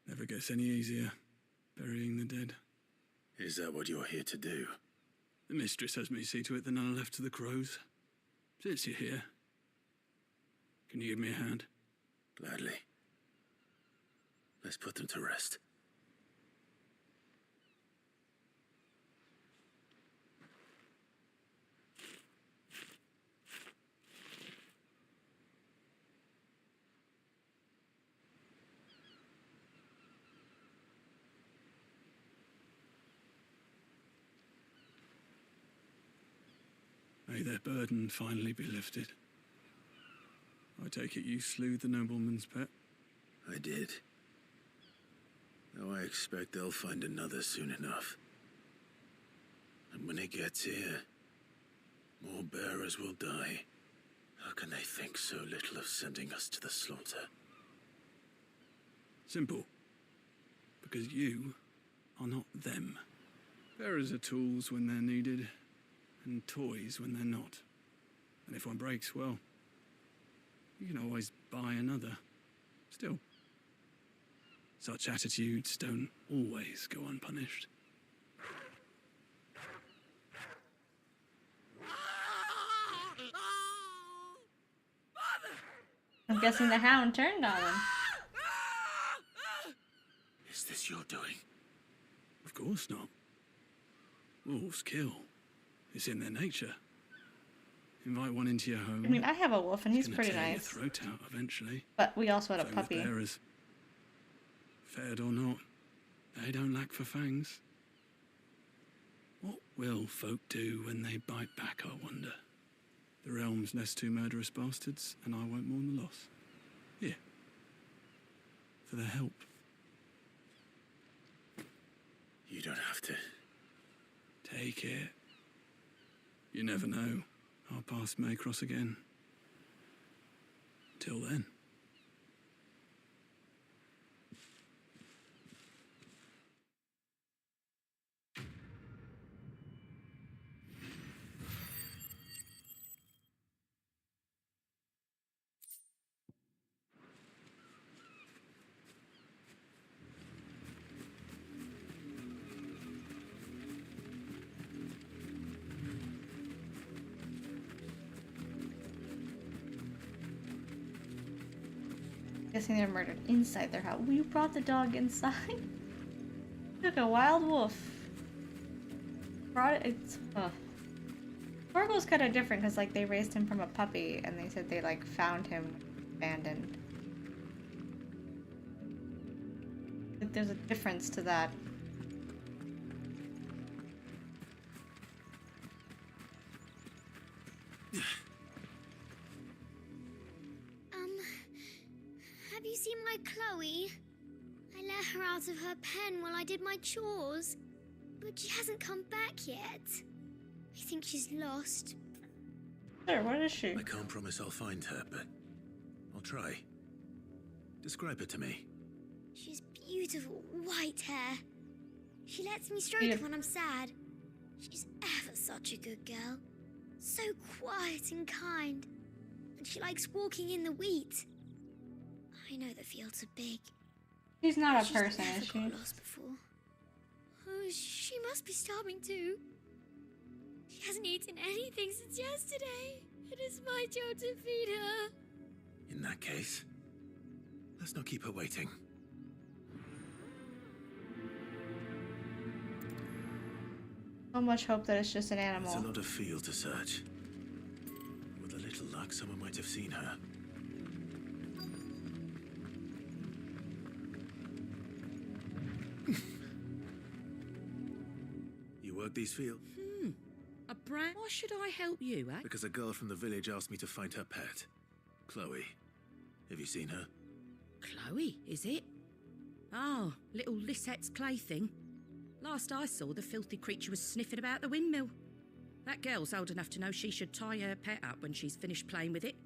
Never gets any easier, burying the dead. Is that what you're here to do? The mistress has me see to it that none are left to the crows. Since you're here, can you give me a hand? Gladly. Let's put them to rest. May their burden finally be lifted. I take it you slew the nobleman's pet? I did. Though I expect they'll find another soon enough. And when it gets here, more bearers will die. How can they think so little of sending us to the slaughter? Simple. Because you are not them. Bearers are tools when they're needed, and toys when they're not. And if one breaks, well, you can always buy another. Still, such attitudes don't always go unpunished. I'm guessing the hound turned on him. Is this your doing? Of course not. Wolves kill. It's in their nature. Invite one into your home. I mean, I have a wolf and he's gonna pretty tear nice. Your throat out eventually. But we also had a Same with puppy. bearers. Fed or not, they don't lack for fangs. What will folk do when they bite back, I wonder? The realm's less two murderous bastards, and I won't mourn the loss. Here. For their help. You don't have to. Take it. You never know. Our paths may cross again. Till then. Guessing they're murdered inside their house. You brought the dog inside? Took a wild wolf. Brought it. It's. Torgo's kind of different because, like, they raised him from a puppy and they said they, like, found him abandoned. But there's a difference to that. Have you seen my Chloe? I let her out of her pen while I did my chores, but she hasn't come back yet. I think she's lost. Sure, where is she? I can't promise I'll find her, but I'll try. Describe her to me. She's beautiful white hair. She lets me stroke her when I'm sad. She's ever such a good girl. So quiet and kind. And she likes walking in the wheat. I know the fields are big. She's not a person, never is she? got lost before. Oh, she must be starving too. She hasn't eaten anything since yesterday. It is my job to feed her. In that case, let's not keep her waiting. So much hope that it's just an animal. There's a lot of field to search. With a little luck, someone might have seen her. You work these fields? A brand? Why should I help you, eh? Because a girl from the village asked me to find her pet. Chloe. Have you seen her? Chloe, is it? Oh, little Lisette's plaything. Last I saw, the filthy creature was sniffing about the windmill. That girl's old enough to know she should tie her pet up when she's finished playing with it.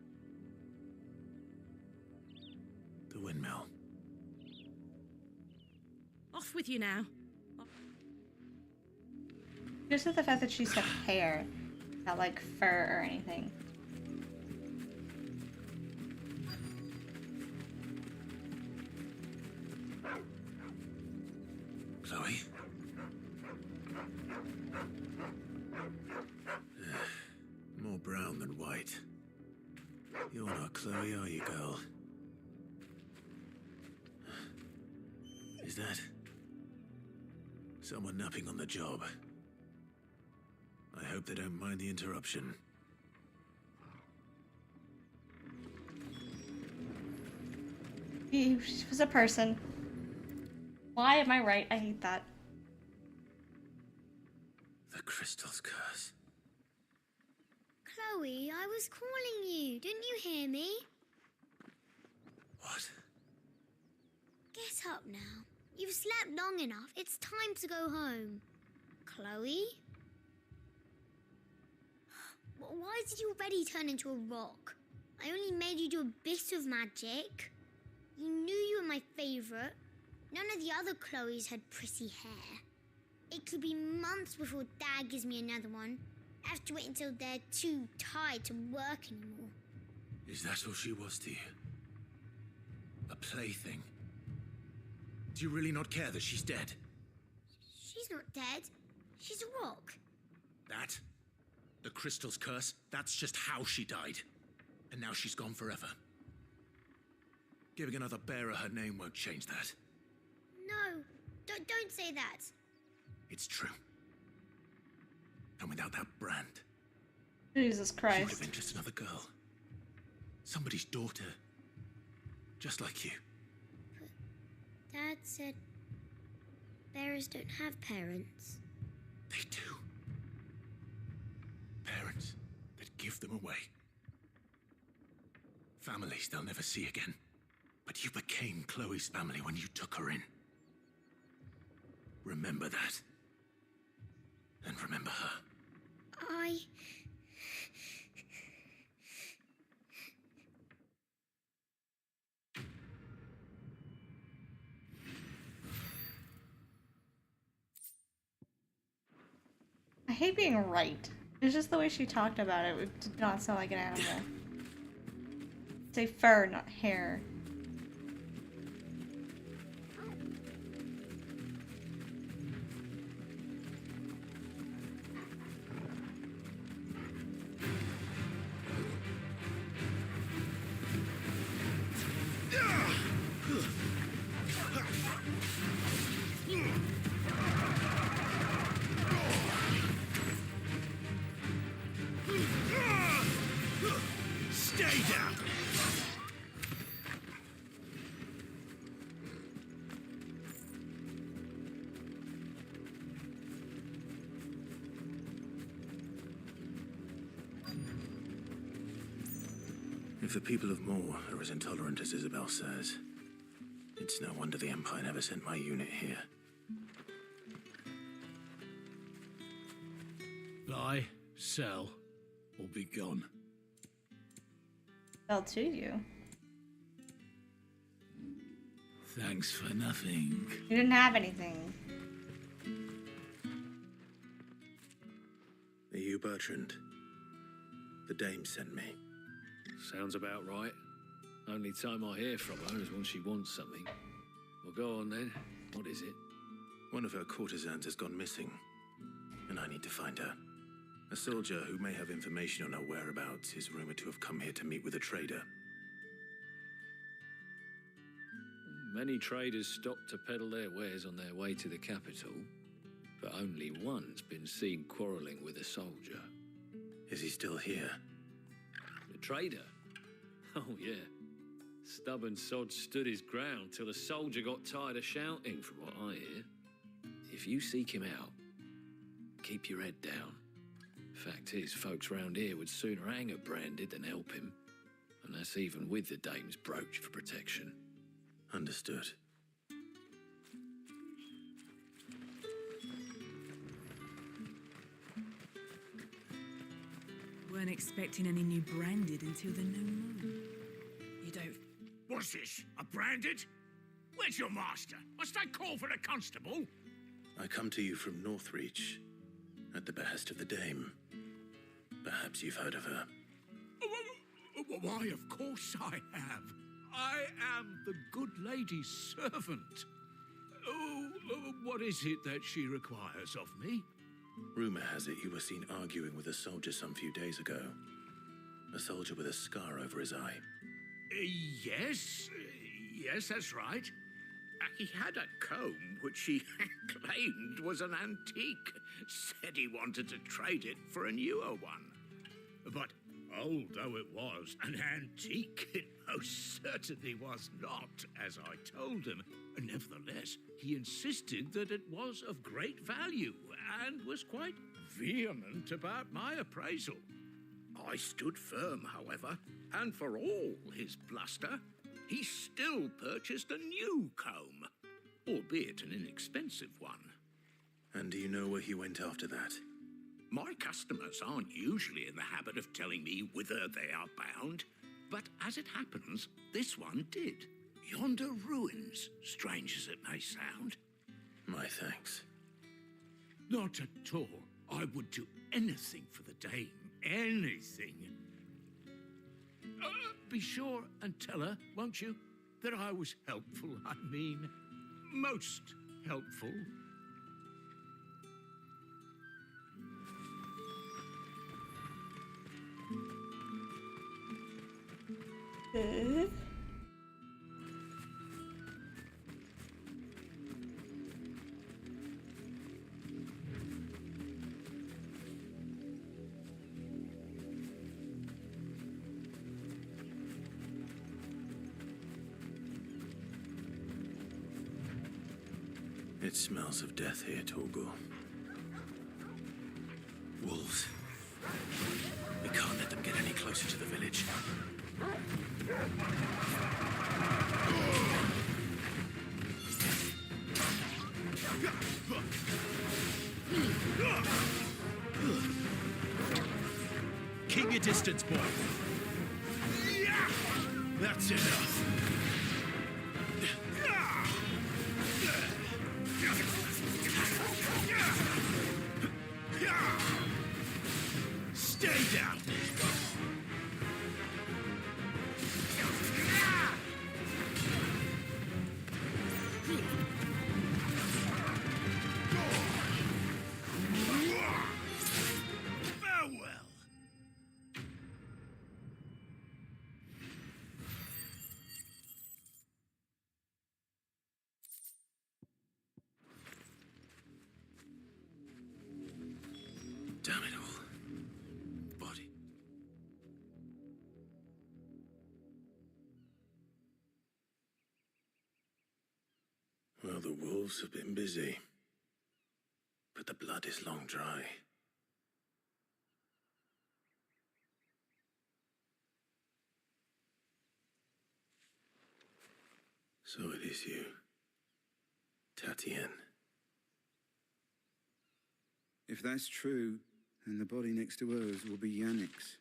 The windmill. Off with you now. Just the fact that she's got hair, not like fur or anything. Chloe? More brown than white. You're not Chloe, are you, girl? Is that someone napping on the job? I hope they don't mind the interruption. She was a person. Why am I right? I hate that. The crystal's curse. Chloe, I was calling you. Didn't you hear me? What? Get up now. You've slept long enough. It's time to go home. Chloe? Why did you already turn into a rock? I only made you do a bit of magic. You knew you were my favourite. None of the other Chloes had pretty hair. It could be months before Dad gives me another one. I have to wait until they're too tired to work anymore. Is that all she was to you? A plaything? Do you really not care that she's dead? She's not dead. She's a rock. That? The crystal's curse? That's just how she died. And now she's gone forever. Giving another bearer her name won't change that. No, don't say that. It's true. And without that brand, Jesus she would Christ. have been just another girl. Somebody's daughter. Just like you. Dad said bearers don't have parents. They do. Parents that give them away. Families they'll never see again. But you became Chloe's family when you took her in. Remember that. And remember her. I hate being right. It's just the way she talked about it. It did not sound like an animal. Say fur, not hair. Stay down! If the people of Moor are as intolerant as Isabel says, it's no wonder the Empire never sent my unit here. Buy, sell, or be gone. Sell to you. Thanks for nothing. You didn't have anything. Are you Bertrand? The dame sent me. Sounds about right. Only time I hear from her is when she wants something. Well, go on then. What is it? One of her courtesans has gone missing, and I need to find her. A soldier who may have information on her whereabouts is rumored to have come here to meet with a trader. Many traders stop to peddle their wares on their way to the capital, but only one's been seen quarrelling with a soldier. Is he still here? The trader? Oh, yeah. Stubborn sod stood his ground till the soldier got tired of shouting, from what I hear. If you seek him out, keep your head down. Fact is, folks round here would sooner hang a branded than help him. And that's even with the dame's brooch for protection. Understood. Weren't expecting any new branded until the new moon. You don't... What's this? A branded? Where's your master? Must I call for the constable? I come to you from Northreach, at the behest of the dame. Perhaps you've heard of her. Why, of course I have. I am the good lady's servant. What is it that she requires of me? Rumor has it you were seen arguing with a soldier some few days ago. A soldier with a scar over his eye. Yes, that's right. He had a comb which he claimed was an antique. Said he wanted to trade it for a newer one. But old though it was, an antique it most certainly was not, as I told him. Nevertheless, he insisted that it was of great value and was quite vehement about my appraisal. I stood firm, however, and for all his bluster, he still purchased a new comb, albeit an inexpensive one. And do you know where he went after that? My customers aren't usually in the habit of telling me whither they are bound, but as it happens, this one did. Yonder ruins, strange as it may sound. My thanks. Not at all. I would do anything for the dame. Anything. Be sure and tell her, won't you, that I was helpful. I mean, most helpful. It smells of death here, Torgor. Wolves. We can't let them get any closer to the village. Keep your distance, boy. That's enough. Stay down. Farewell. Damn it all. Body. Well, the wolves have been busy. But the blood is long dry. So it is you, Tatienne. If that's true, then the body next to hers will be Yannick's.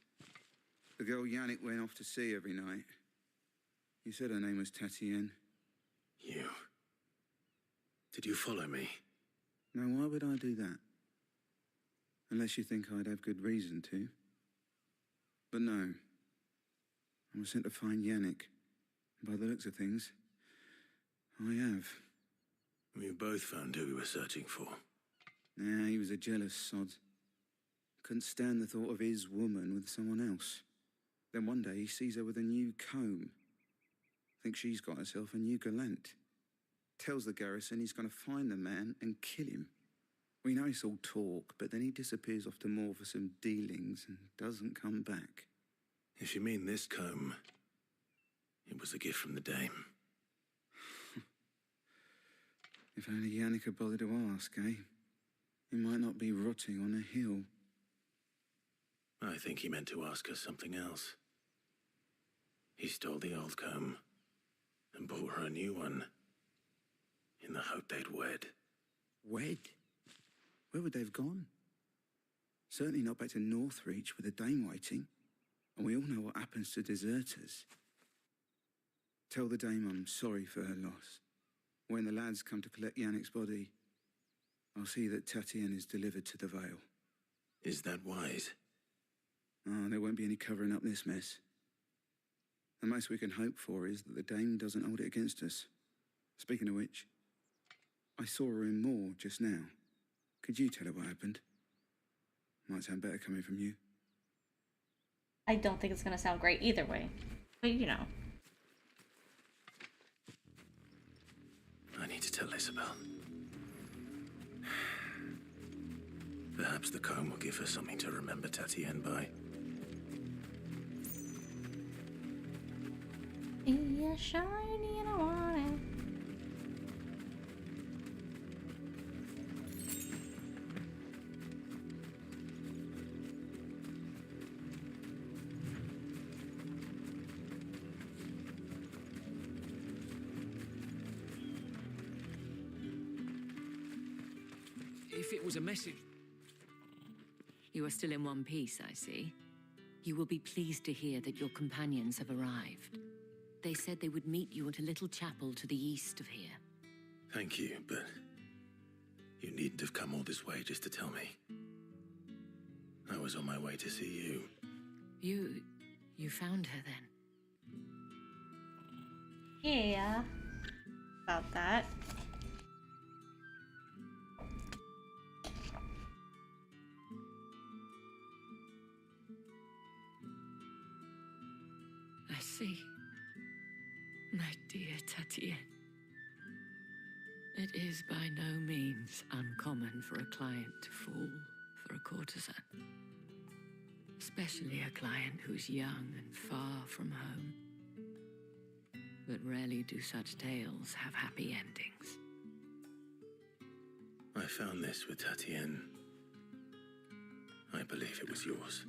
The girl Yannick went off to see every night. You said her name was Tatienne. You. Did you follow me? Now, why would I do that? Unless you think I'd have good reason to. But no. I was sent to find Yannick. By the looks of things, I have. We both found who we were searching for. Nah, he was a jealous sod. Couldn't stand the thought of his woman with someone else. Then one day he sees her with a new comb. Thinks she's got herself a new gallant. Tells the garrison he's going to find the man and kill him. We know it's all talk, but then he disappears off to Moor for some dealings and doesn't come back. If you mean this comb, it was a gift from the dame. If only Yannick had bothered to ask, eh? He might not be rotting on a hill. I think he meant to ask us something else. He stole the old comb and bought her a new one in the hope they'd wed. Wed? Where would they have gone? Certainly not back to Northreach with a dame waiting. And we all know what happens to deserters. Tell the dame I'm sorry for her loss. When the lads come to collect Yannick's body, I'll see that Tatienne is delivered to the Vale. Is that wise? Oh, there won't be any covering up this mess. The most we can hope for is that the dame doesn't hold it against us. Speaking of which, I saw her in Moor just now. Could you tell her what happened? Might sound better coming from you. I don't think it's gonna sound great either way. But you know. I need to tell Isabel. Perhaps the comb will give her something to remember Tatienne by. Yeah, shiny and I want it. If it was a message... You are still in one piece, I see. You will be pleased to hear that your companions have arrived. They said they would meet you at a little chapel to the east of here. Thank you, but you needn't have come all this way just to tell me. I was on my way to see you. You found her then? Yeah. About that. I see. My dear Tatienne. It is by no means uncommon for a client to fall for a courtesan. Especially a client who's young and far from home. But rarely do such tales have happy endings. I found this with Tatienne. I believe it was yours.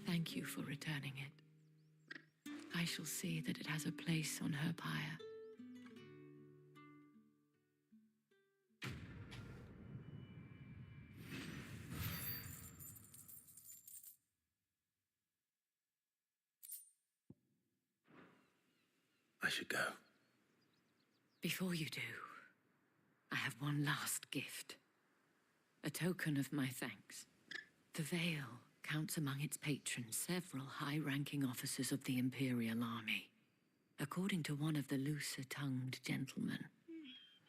Thank you for returning it. I shall see that it has a place on her pyre. I should go. Before you do, I have one last gift. A token of my thanks. The Vale counts among its patrons several high-ranking officers of the Imperial Army. According to one of the looser-tongued gentlemen,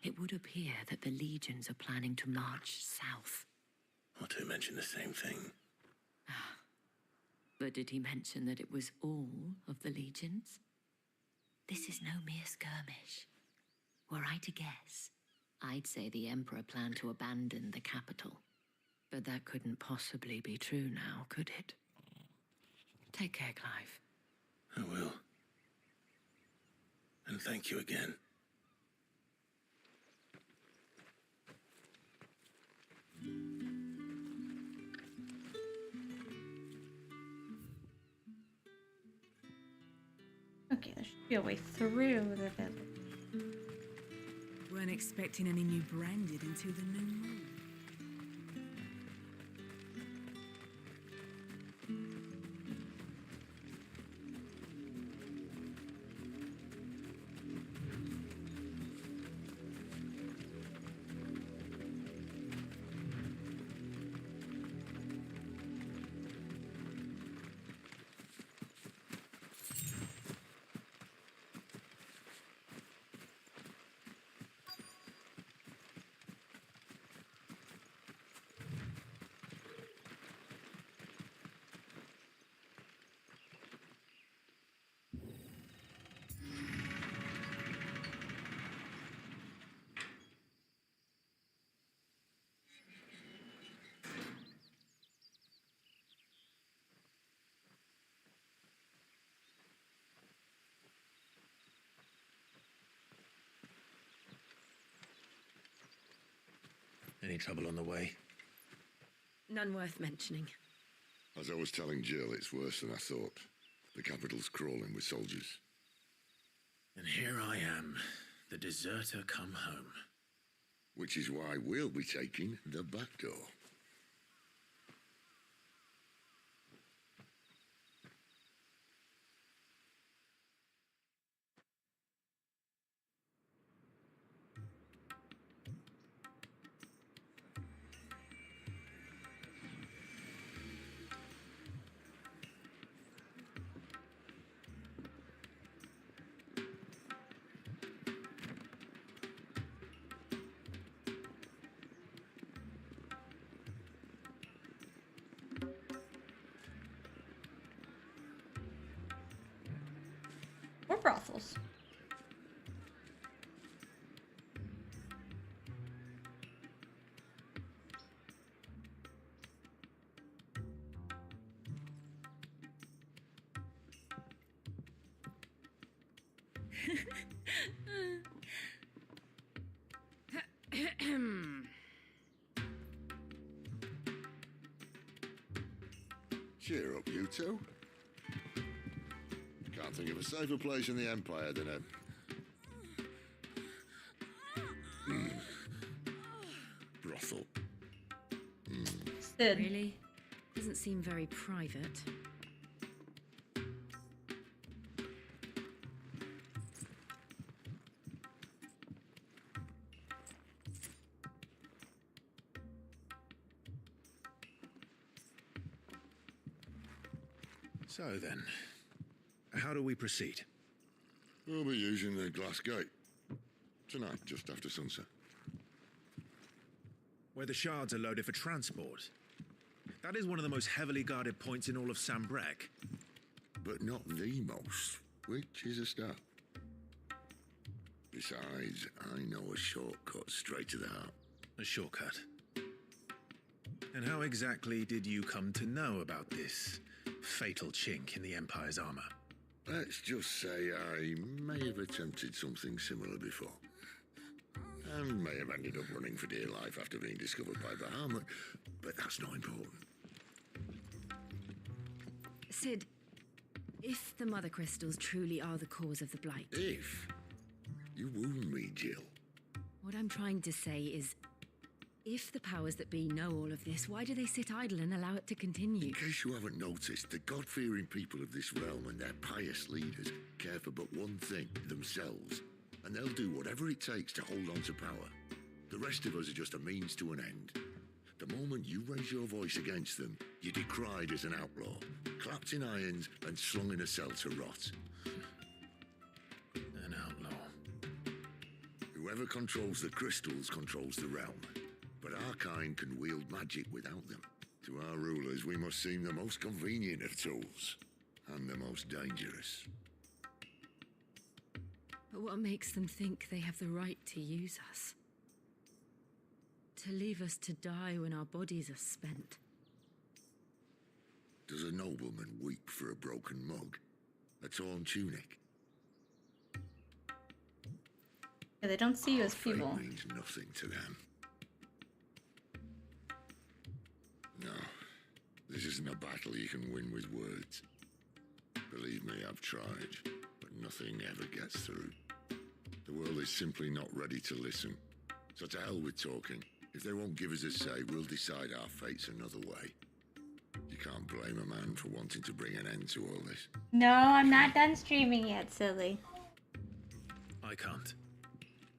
it would appear that the legions are planning to march south. Or to mention the same thing. But did he mention that it was all of the legions? This is no mere skirmish. Were I to guess, I'd say the Emperor planned to abandon the capital. But that couldn't possibly be true now, could it? Take care, Clive. I will. And thank you again. Okay, there should be a way through the village. Weren't expecting any new branded until the new moon. Any trouble on the way? None worth mentioning. As I was telling Jill, it's worse than I thought. The capital's crawling with soldiers. And here I am, the deserter come home. Which is why we'll be taking the back door. Or brothels. Cheer up, you two. Can't think of a safer place in the Empire than a... brothel. Really? Doesn't seem very private. So then, how do we proceed? We'll be using the glass gate. Tonight, just after sunset. Where the shards are loaded for transport. That is one of the most heavily guarded points in all of Sambrek. But not the most, which is a start. Besides, I know a shortcut straight to the heart. A shortcut? And how exactly did you come to know about this fatal chink in the Empire's armor? Let's just say I may have attempted something similar before. And may have ended up running for dear life after being discovered by Bahamut, but that's not important. Sid, if the Mother Crystals truly are the cause of the Blight... If? You wound me, Jill. What I'm trying to say is, if the powers that be know all of this, why do they sit idle and allow it to continue? In case you haven't noticed, the God-fearing people of this realm and their pious leaders care for but one thing, themselves. And they'll do whatever it takes to hold on to power. The rest of us are just a means to an end. The moment you raise your voice against them, you're decried as an outlaw, clapped in irons and slung in a cell to rot. An outlaw. Whoever controls the crystals controls the realm. But our kind can wield magic without them. To our rulers, we must seem the most convenient of tools, and the most dangerous. But what makes them think they have the right to use us? To leave us to die when our bodies are spent? Does a nobleman weep for a broken mug? A torn tunic? Yeah, they don't see you as people. Fate means nothing to them. No, this isn't a battle you can win with words. Believe me, I've tried, but nothing ever gets through. The world is simply not ready to listen. So to hell with talking. If they won't give us a say, we'll decide our fates another way. You can't blame a man for wanting to bring an end to all this. No, I'm not done streaming yet, silly. I can't.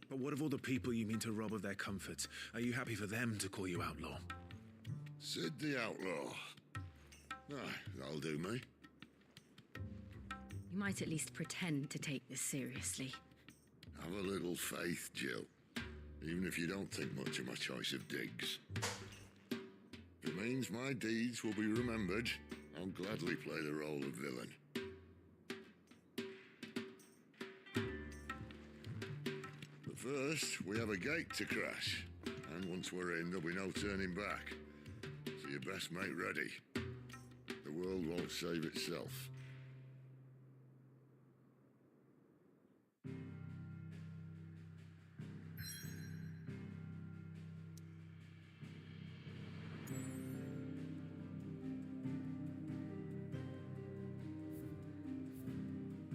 But what of all the people you mean to rob of their comforts? Are you happy for them to call you outlaw? Sid the Outlaw. That'll do me. You might at least pretend to take this seriously. Have a little faith, Jill. Even if you don't think much of my choice of digs. If it means my deeds will be remembered, I'll gladly play the role of villain. But first, we have a gate to crash. And once we're in, there'll be no turning back. So you best make ready. The world won't save itself.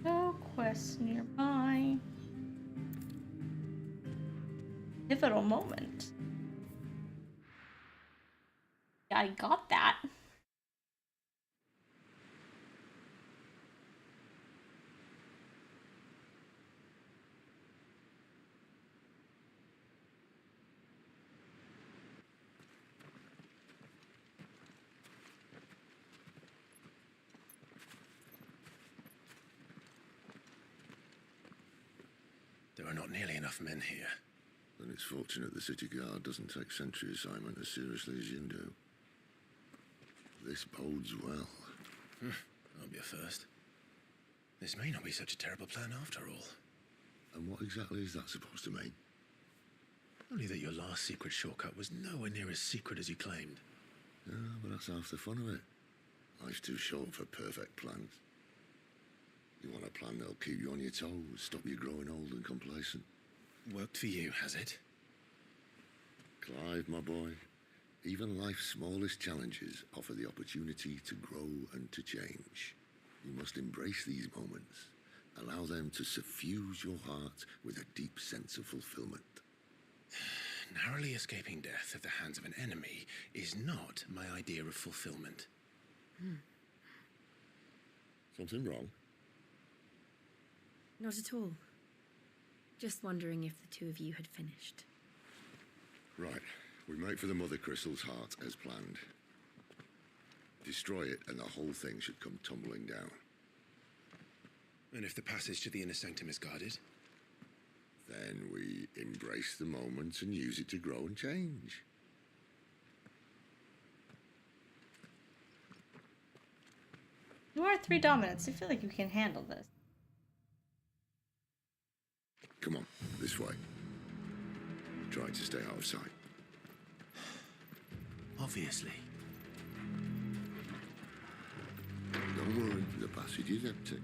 No quests nearby. Pivotal moment. I got that. There are not nearly enough men here. Then it's fortunate the city guard doesn't take sentry assignment as seriously as you do. This bodes well. That'll be a first. This may not be such a terrible plan after all. And what exactly is that supposed to mean? Only that your last secret shortcut was nowhere near as secret as you claimed. Yeah, but that's half the fun of it. Life's too short for perfect plans. You want a plan that'll keep you on your toes, stop you growing old and complacent. Worked for you, has it? Clive, my boy, even life's smallest challenges offer the opportunity to grow and to change. You must embrace these moments. Allow them to suffuse your heart with a deep sense of fulfillment. Narrowly escaping death at the hands of an enemy is not my idea of fulfillment. Something wrong? Not at all. Just wondering if the two of you had finished. Right. We make for the Mother Crystal's heart as planned. Destroy it and the whole thing should come tumbling down. And if the passage to the inner sanctum is guarded? Then we embrace the moment and use it to grow and change. You are 3 dominants. I feel like you can handle this. Come on, this way. Try to stay out of sight. Obviously. passage is empty.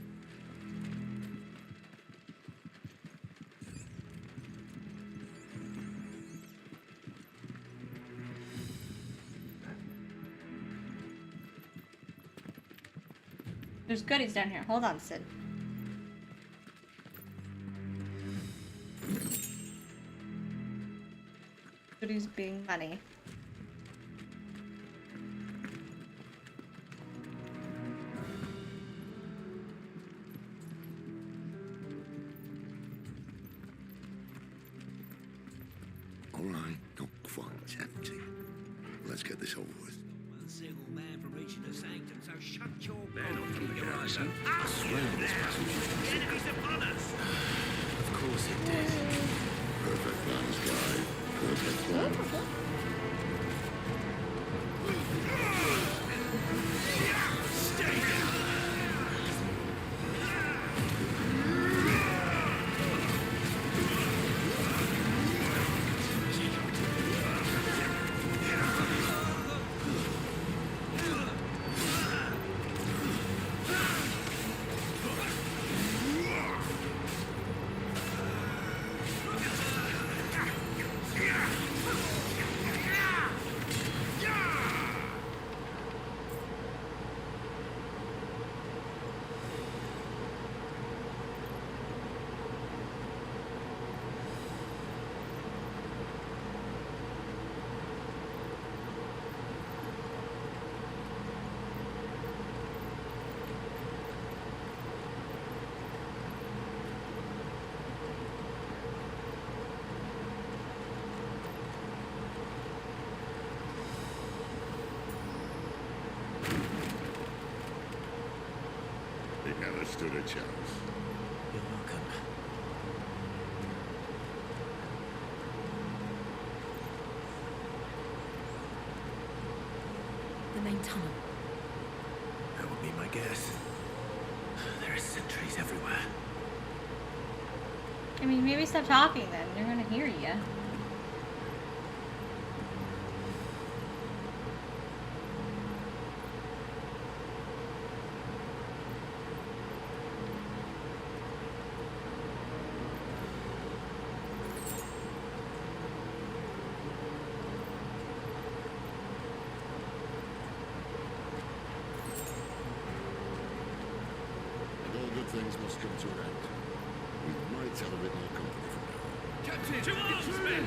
There's goodies down here. Hold on, Sid. Goodies being money. All right, not quite empty. Let's get this over with. One single man from reaching the sanctum, so shut your They're not from the your eyes garrison. and I swear this passage the enemy's upon us. Of course it did. Perfect plan, Sky. Perfect plan. Stay down! He never stood a chance. You're welcome. The main tunnel. That would be my guess. There are sentries everywhere. I mean, maybe stop talking then. They're gonna hear you. And all good things must come to an end. We might have a bit more company from now on. Captain! To arms, men!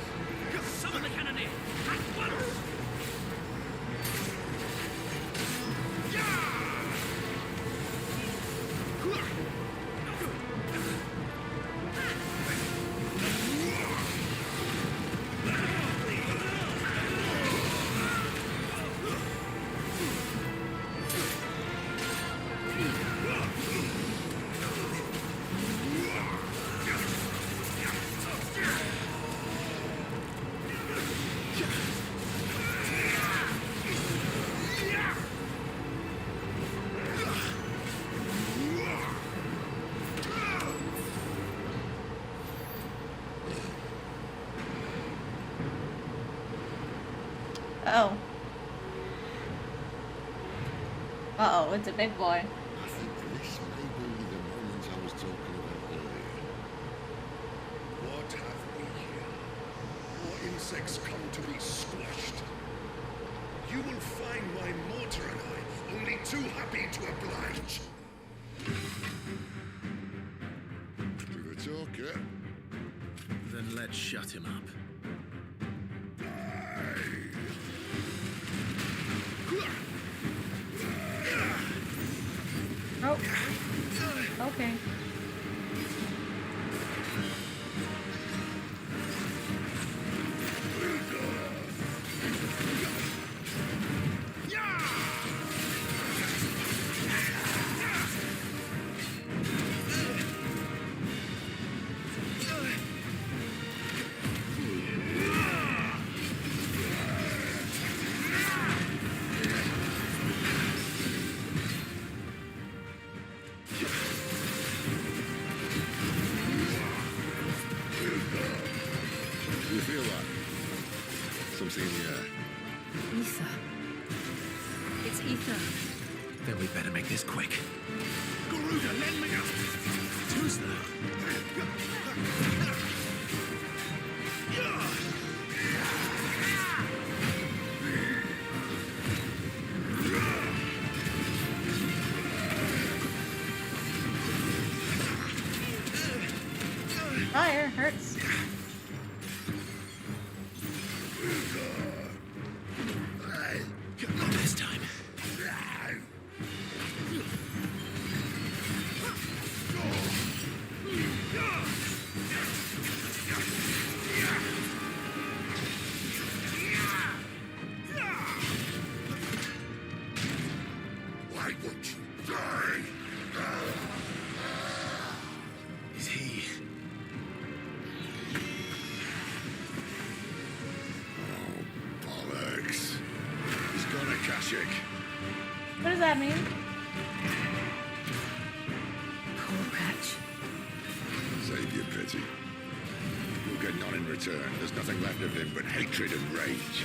Summon the cannoneer! At once! Oh. Uh-oh, it's a big boy. I think this may be the moment I was talking about earlier. What have we here? More insects come to be squashed. You will find my mortar and I only too happy to oblige. With a talker. Then let's shut him up. Oh. Okay. You feel that? Something in the air. Ether. It's ether. Then we better make this quick. intruder, lend me up! Who's that? Fire hurts. Not this time. Why won't you die? Is he? Oh, bollocks. He's gone Akashic. What does that mean? Poor wretch. Save your pity. You'll get none in return. There's nothing left of him but hatred and rage.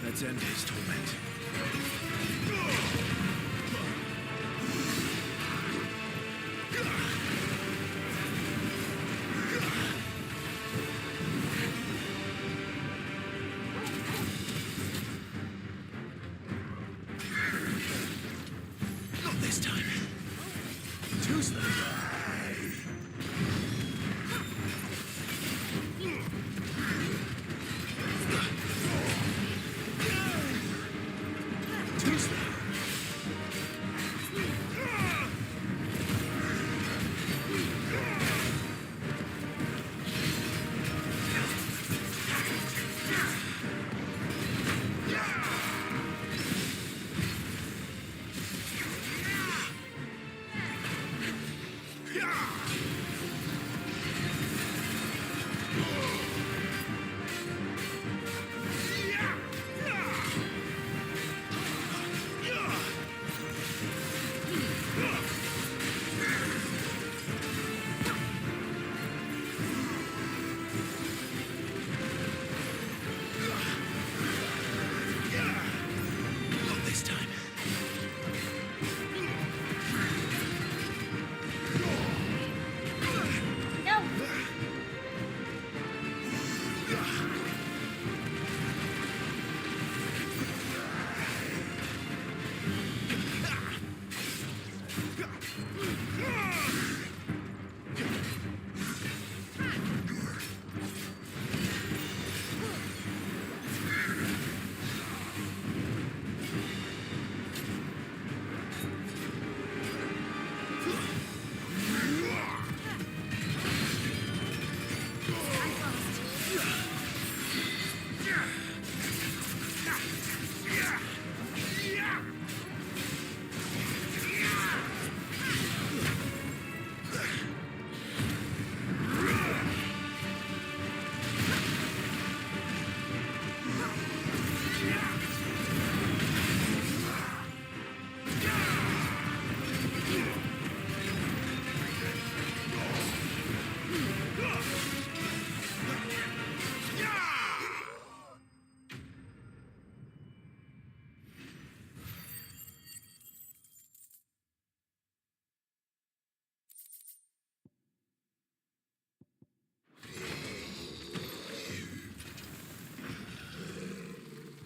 Let's end his torment. Not this time. Who's that? Who's that? Not this time. No.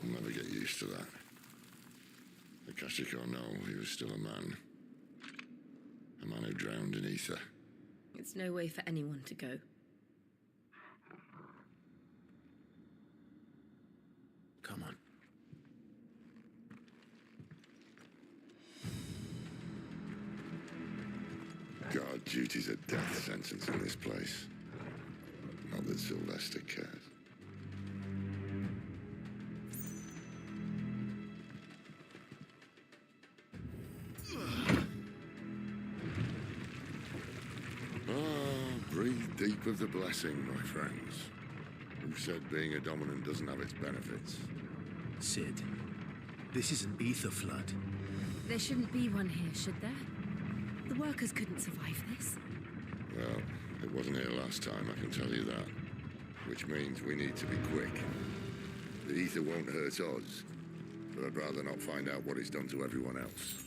I'll never get used to that. Akashic or no, he was still a man. A man who drowned in ether. It's no way for anyone to go. Come on. God, duty's a death sentence in this place. Not that Sylvester cares. Breathe deep of the blessing, my friends. Who said being a dominant doesn't have its benefits? Sid, this is an ether flood. There shouldn't be one here, should there? The workers couldn't survive this. Well, it wasn't here last time, I can tell you that. Which means we need to be quick. The ether won't hurt us, but I'd rather not find out what it's done to everyone else.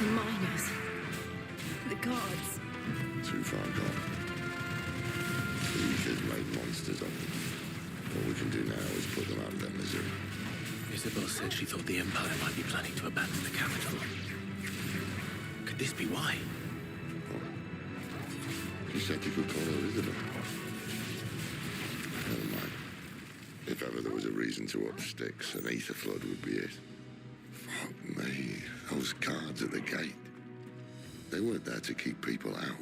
The miners. The guards. Too far gone. The Ether's made monsters of them. All we can do now is put them out of their misery. Isabel said she thought the Empire might be planning to abandon the capital. Could this be why? She said you could call her Isabel. Never mind. If ever there was a reason to up sticks, an ether flood would be it. Fuck me. Those guards at the gate. They weren't there to keep people out.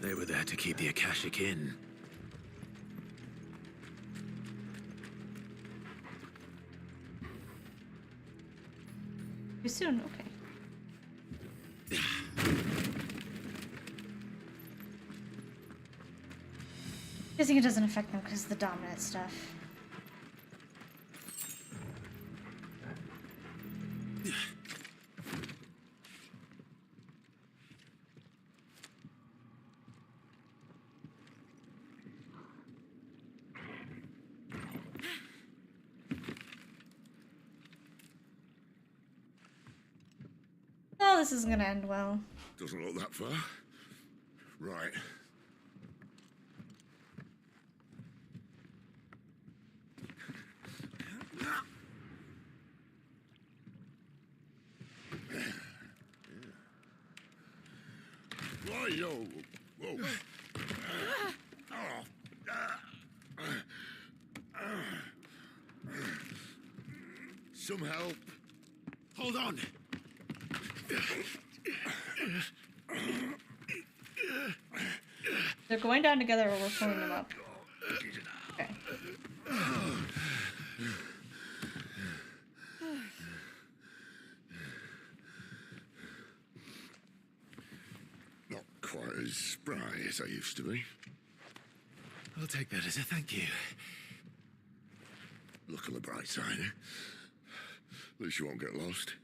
They were there to keep the Akashic in. Too soon, okay. I think it doesn't affect them because of the dominant stuff. Oh, this isn't gonna end well. Doesn't look that far. Right. Why, yo? Whoa. Some help. Hold on. They're going down together or we're pulling them up. Okay. Not quite as spry as I used to be. I'll take that as a thank you. Look on the bright side, eh? At least you won't get lost.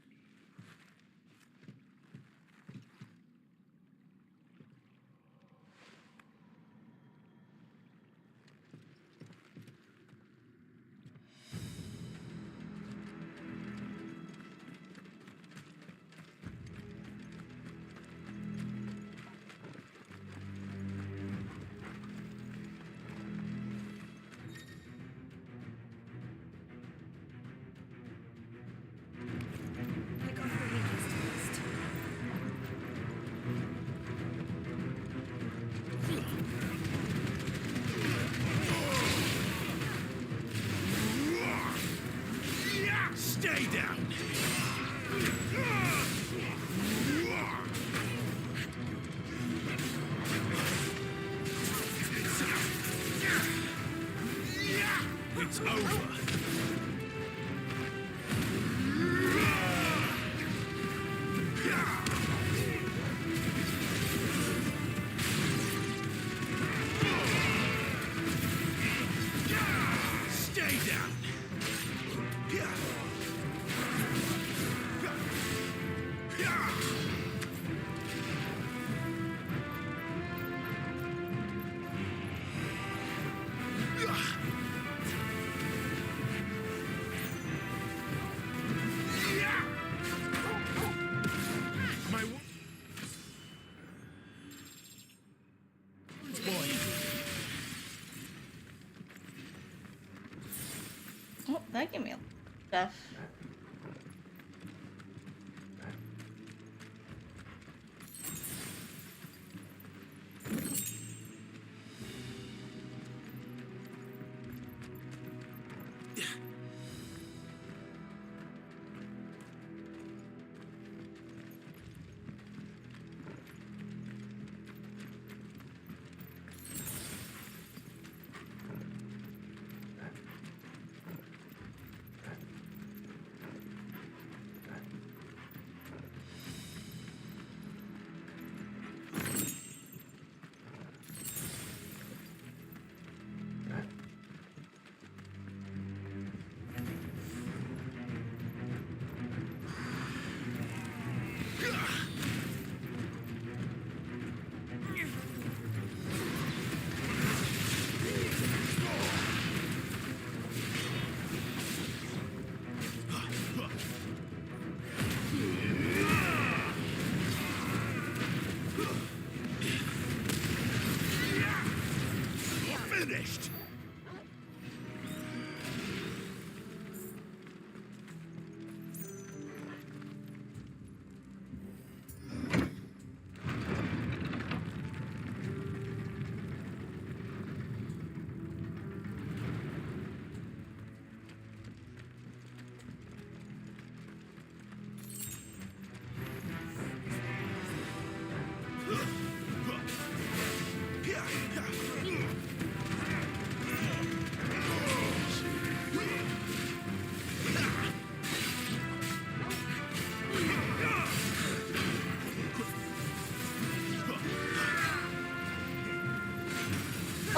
Stay down! It's over. Stay down! Oh, that gave me stuff.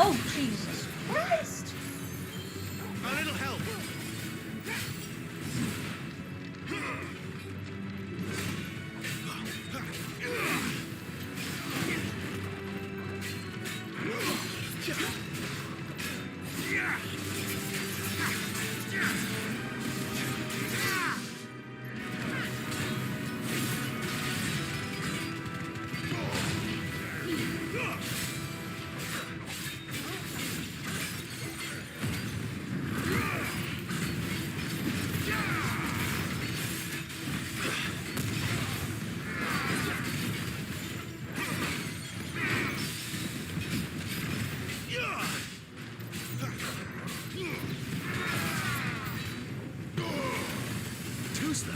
Oh, Jesus Christ! A little help. Too slow.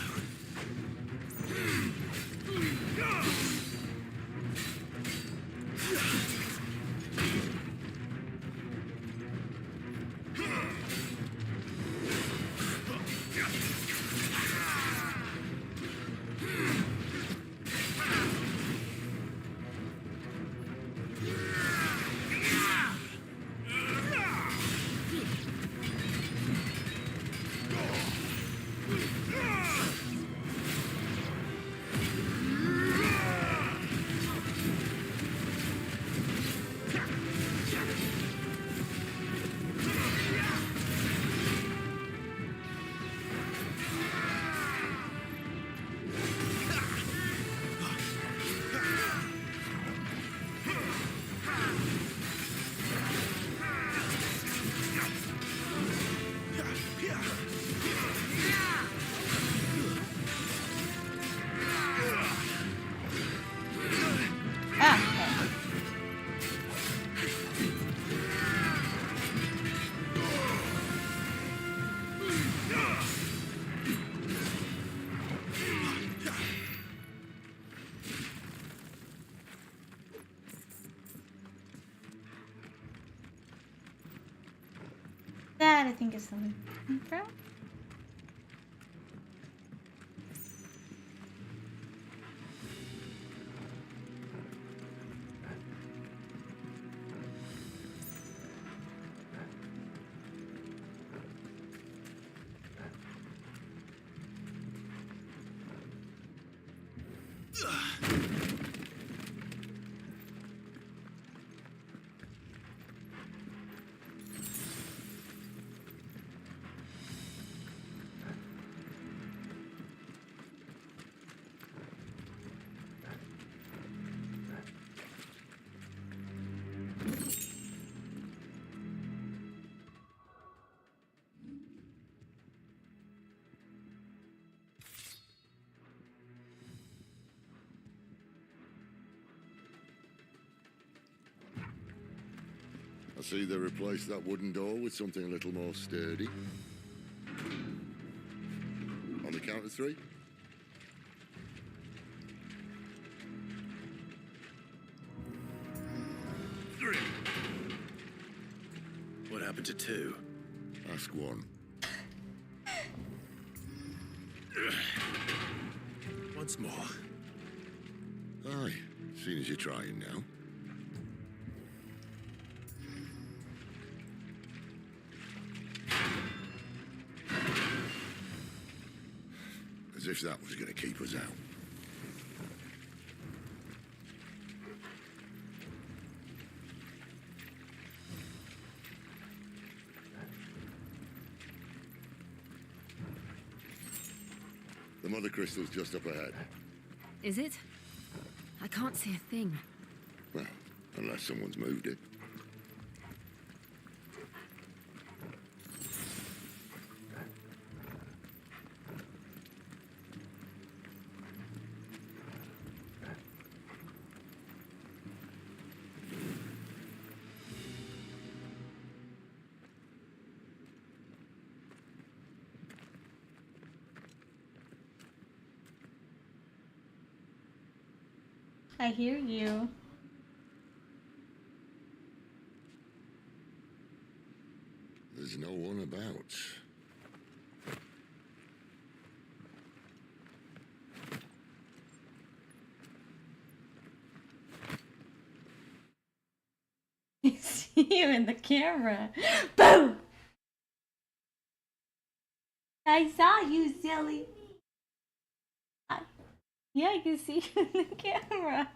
That I think is the intro. I see they replaced that wooden door with something a little more sturdy. On the count of three. Three. What happened to two? Ask one. Once more. Aye, seeing as you're trying now. As if that was going to keep us out. The mother crystal's just up ahead. Is it? I can't see a thing. Well, unless someone's moved it. I hear you. There's no one about. He's You in the camera. Boom! I saw you, silly. Yeah, I can see you in the camera.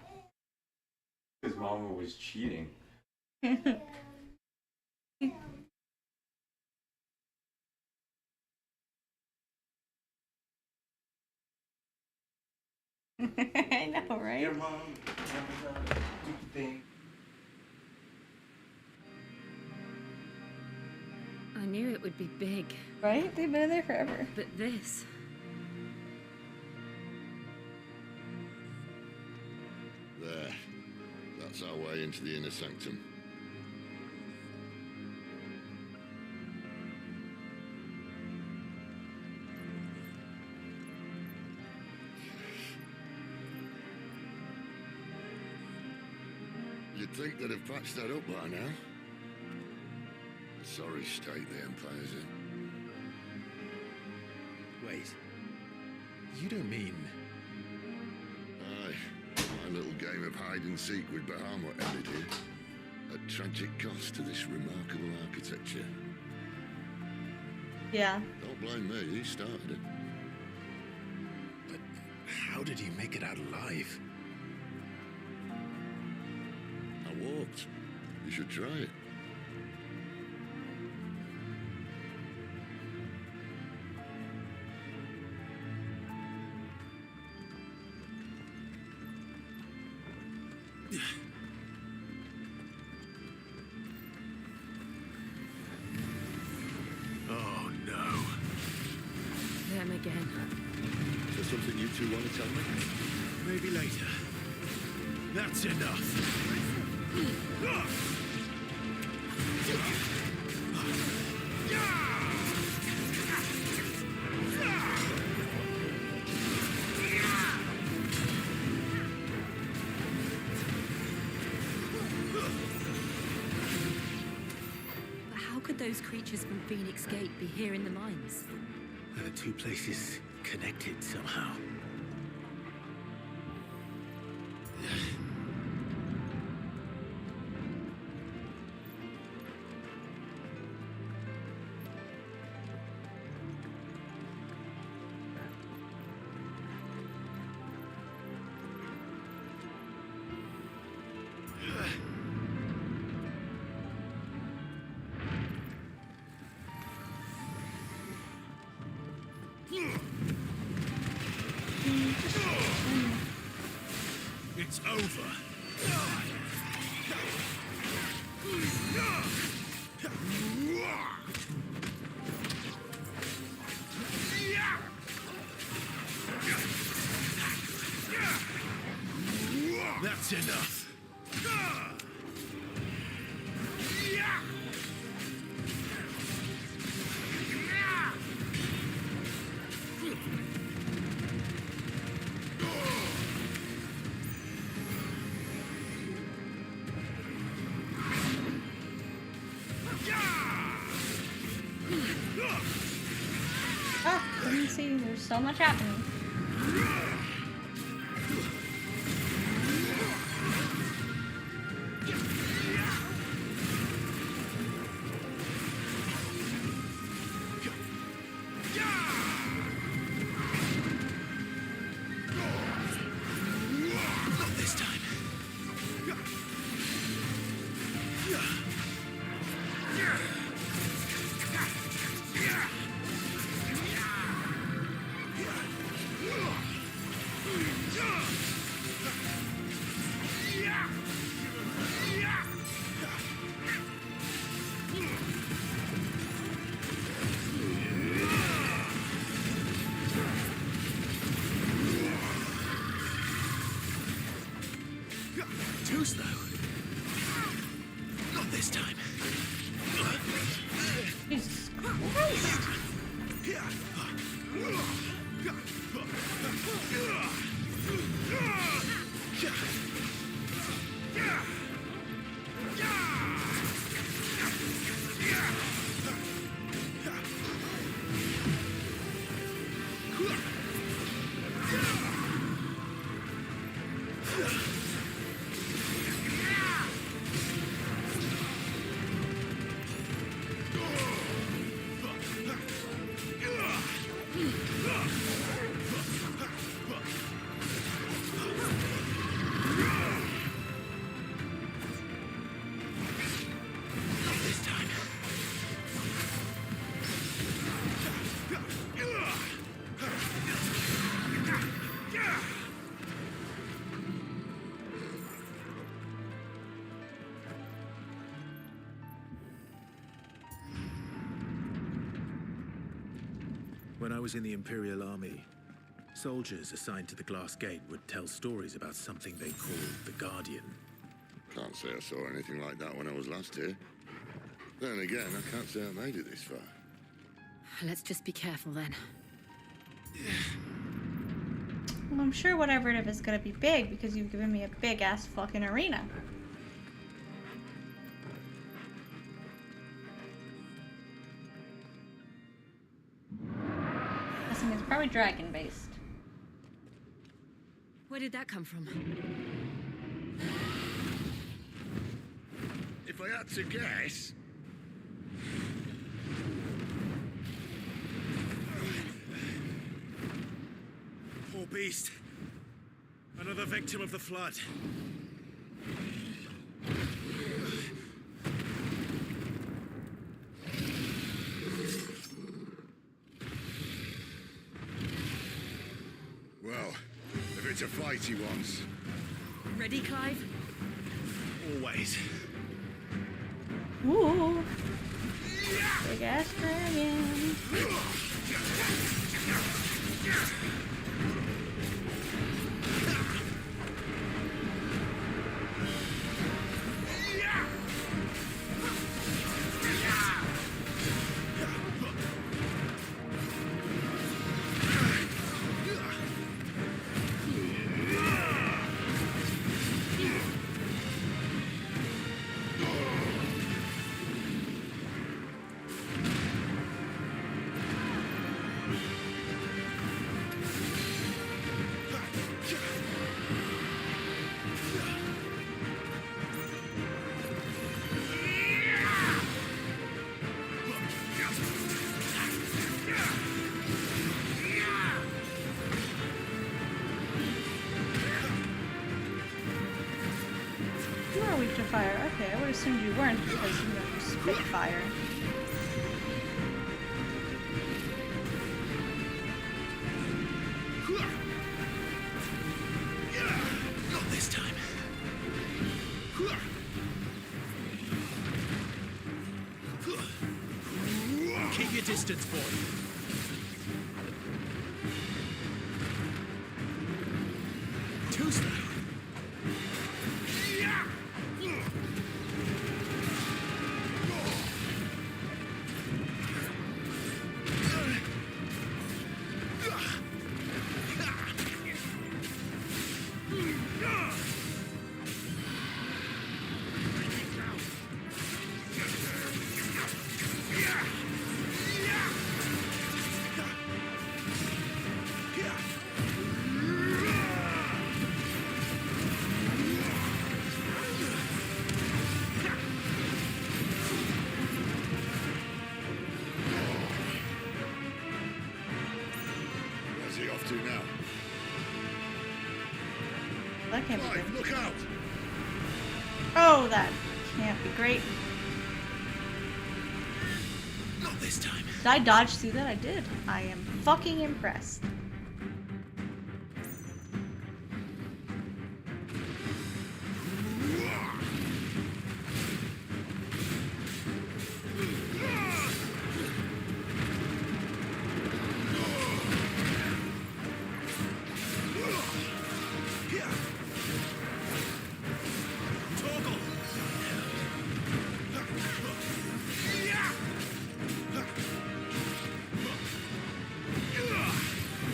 His mama was cheating. I know, right? Your mom was a thing. I knew it would be big. Right? They've been in there forever. But this... There. That's our way into the inner sanctum. You'd think they'd have patched that up by now. A sorry state the Empire's in. Wait. You don't mean... Aye. My little game of hide-and-seek with Bahamut ended here. At tragic cost to this remarkable architecture. Yeah. Don't blame me, he started it. But how did he make it out alive? I walked. You should try it. Oh no. Them again. Is there something you two want to tell me? Maybe later. That's enough. But how could those creatures from Phoenix Gate be here in the mines? Are the two places connected somehow? It's over. That's enough. Ah, let me see. There's so much happening. Not this time. Too slow. Not this time. Jesus Christ. I was in the Imperial Army, soldiers assigned to the Glass Gate would tell stories about something they called the Guardian. Can't say I saw anything like that when I was last here. Then again, I can't say I made it this far. Let's just be careful then. Well, I'm sure whatever it is gonna be big because you've given me a big ass fucking arena. Guessing it's probably dragon based. Where did that come from? If I had to guess... Poor beast. Another victim of the flood. Well, if it's a fight he wants... Ready, Clive? Always. Ooh. Big ass dragon. You are weak to fire. Okay, I would assume you weren't because you spit fire. Not this time. Keep your distance, boy. Too slow. Where's he off to now? That can't be Clive, good. look out! Oh, that can't be great. Not this time. Did I dodge through that? I did. I am fucking impressed.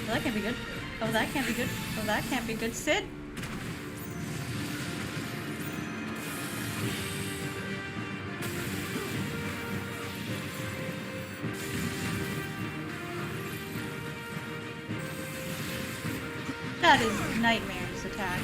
Oh, that can't be good. Oh, that can't be good. Oh, that can't be good. Sid! That is Nightmare's attack.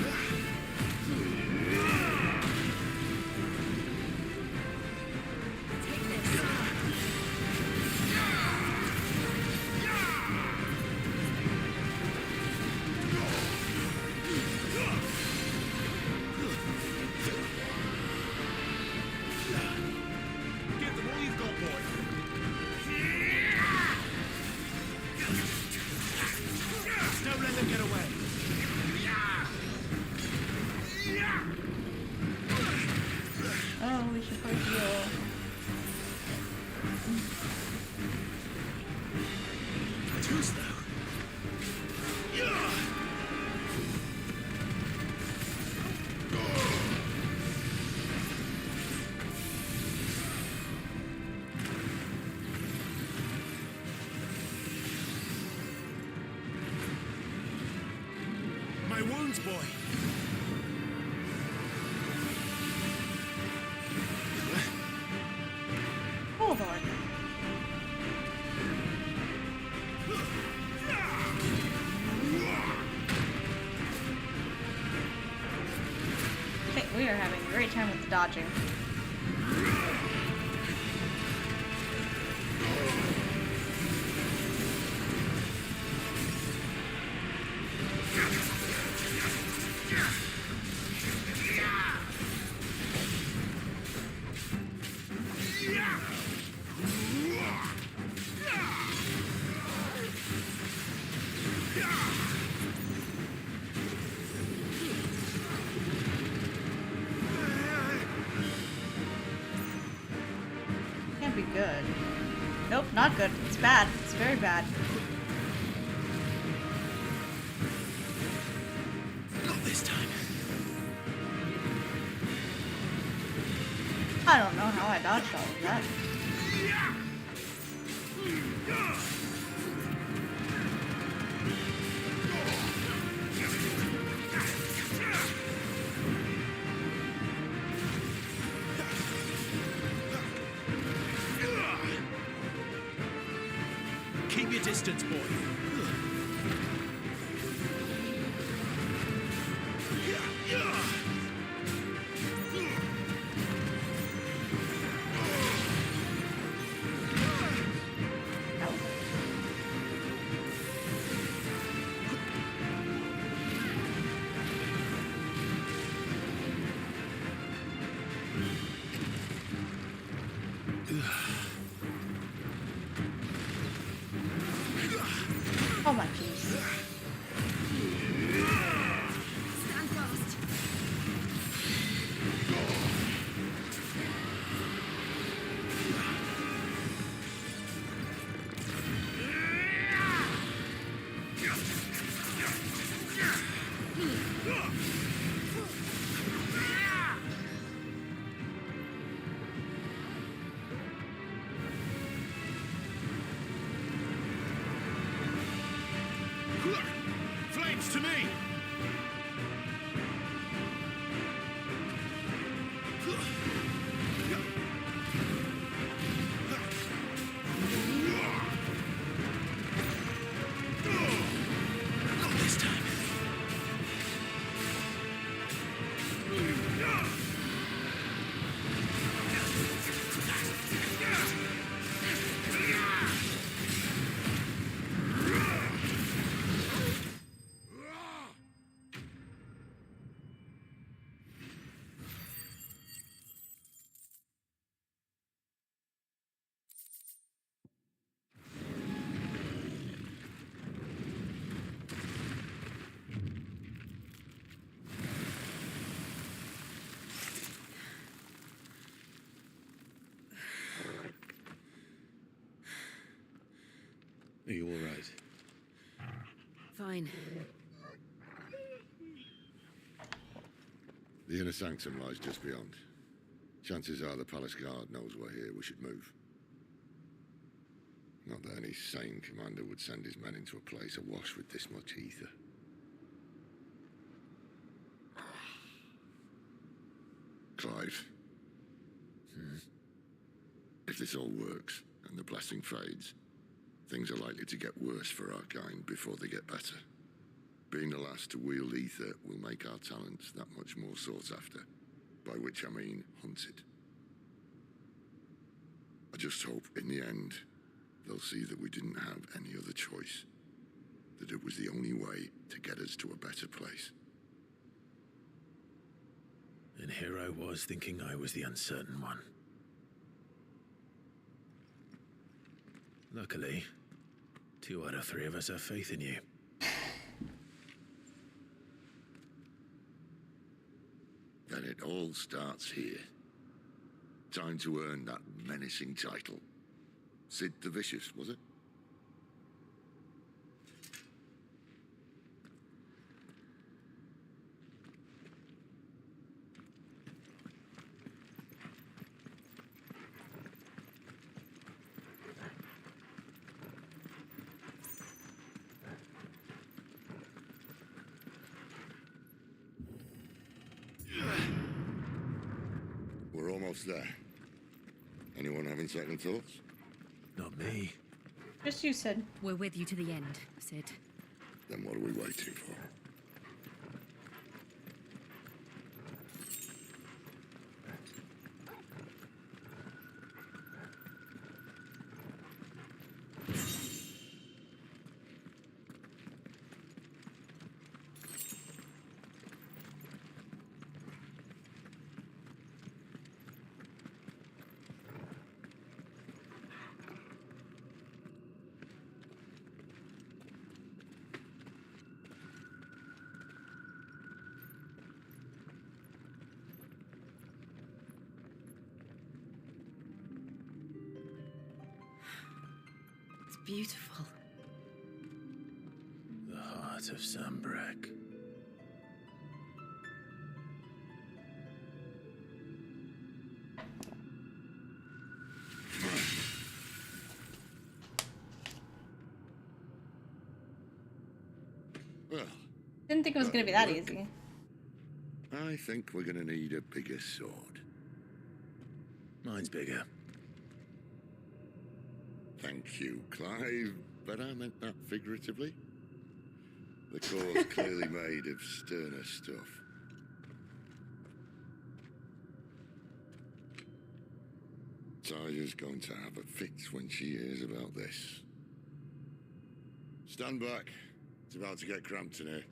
Give them all you've got, boy. Don't let them get away. We are having a great time with the dodging. Can't be good. Nope, not good. It's bad. It's very bad. Not this time. I don't know how I dodged all of that. Keep your distance, boy. Oh my jeez. Stand fast. Flames to me! Not this time. Are you all right? Fine. The inner sanctum lies just beyond. Chances are the palace guard knows we're here. We should move. Not that any sane commander would send his men into a place awash with this much ether. Clive. If this all works, and the blessing fades, things are likely to get worse for our kind before they get better. Being the last to wield ether will make our talents that much more sought after, by which I mean hunted. I just hope, in the end, they'll see that we didn't have any other choice, that it was the only way to get us to a better place. And here I was thinking I was the uncertain one. Luckily, 2 out of 3 of us have faith in you. Then it all starts here. Time to earn that menacing title. Sid the Vicious, was it? We're almost there. Anyone having second thoughts? Not me. Just you, Sid. We're with you to the end, Sid. Then what are we waiting for? beautiful. The heart of Sambrek. Well, Didn't think it was gonna be that easy. I think we're gonna need a bigger sword. Mine's bigger. Thank you, Clive, but I meant that figuratively. The core's clearly made of sterner stuff. Taya's going to have a fit when she hears about this. Stand back. It's about to get cramped in here.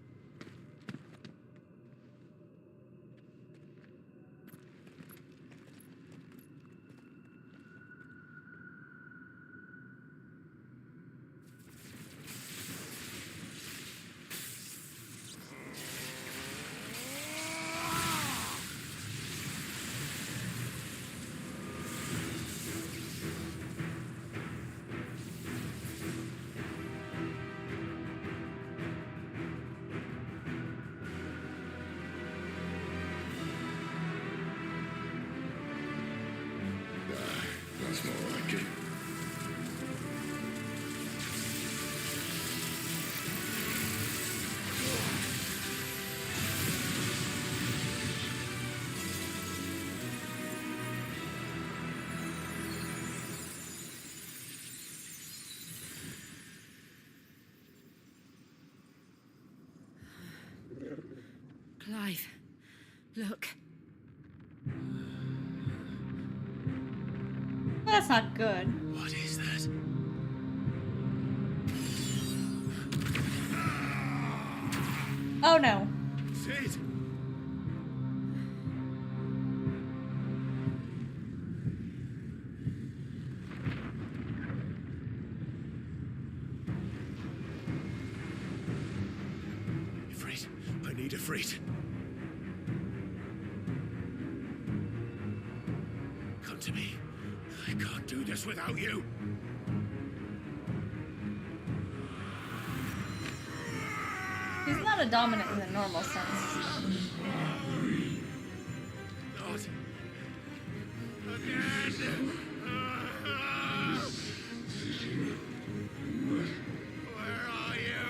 That's more like it. Clive, look. That's not good. What is that? Oh no. Sid! Ifrit. I need Ifrit. Come to me. I can't do this without you. He's not a dominant in the normal sense. Not again. Where are you?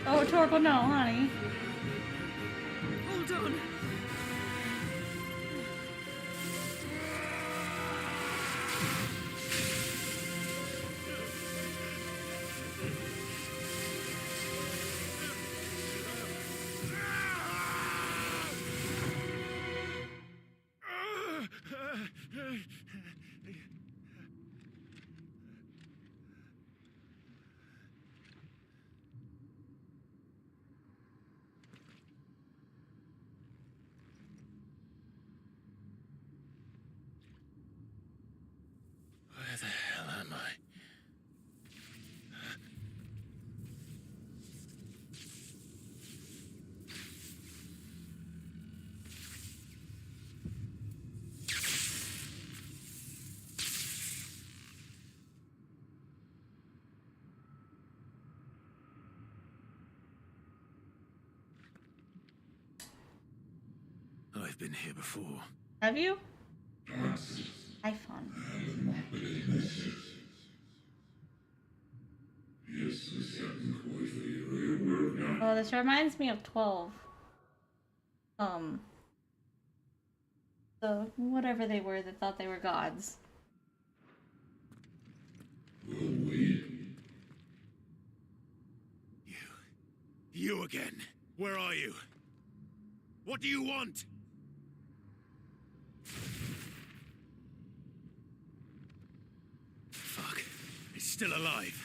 Oh, Torgal, no, honey. Hold on. Where the hell am I? I've been here before. Have you? iPhone. Oh, this reminds me of 12. The whatever they were that thought they were gods. You again. Where are you? What do you want? Fuck. It's still alive.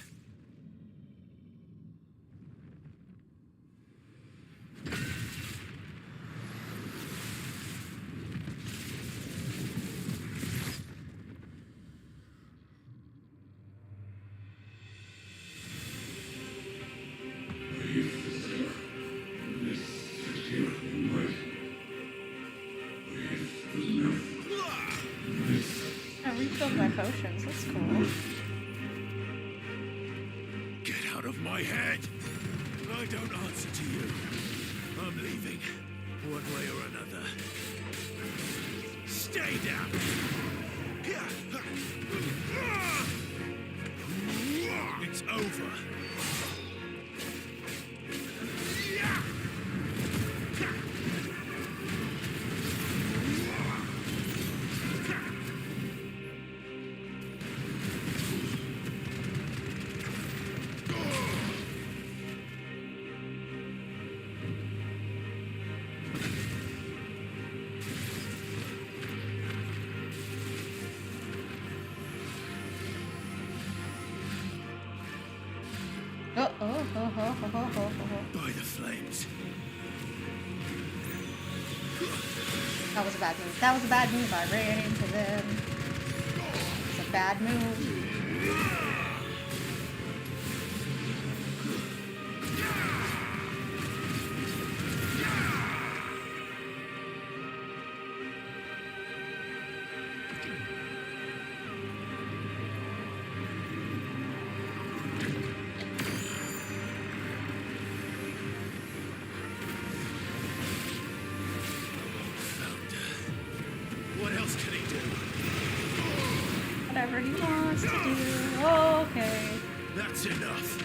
refilled my potions. That's cool. Get out of my head! I don't answer to you. I'm leaving, one way or another. Stay down! It's over. By the flames. That was a bad move. That was a bad move. I ran into them. It's a bad move. What else can he do? Whatever he wants to do. Okay. That's enough.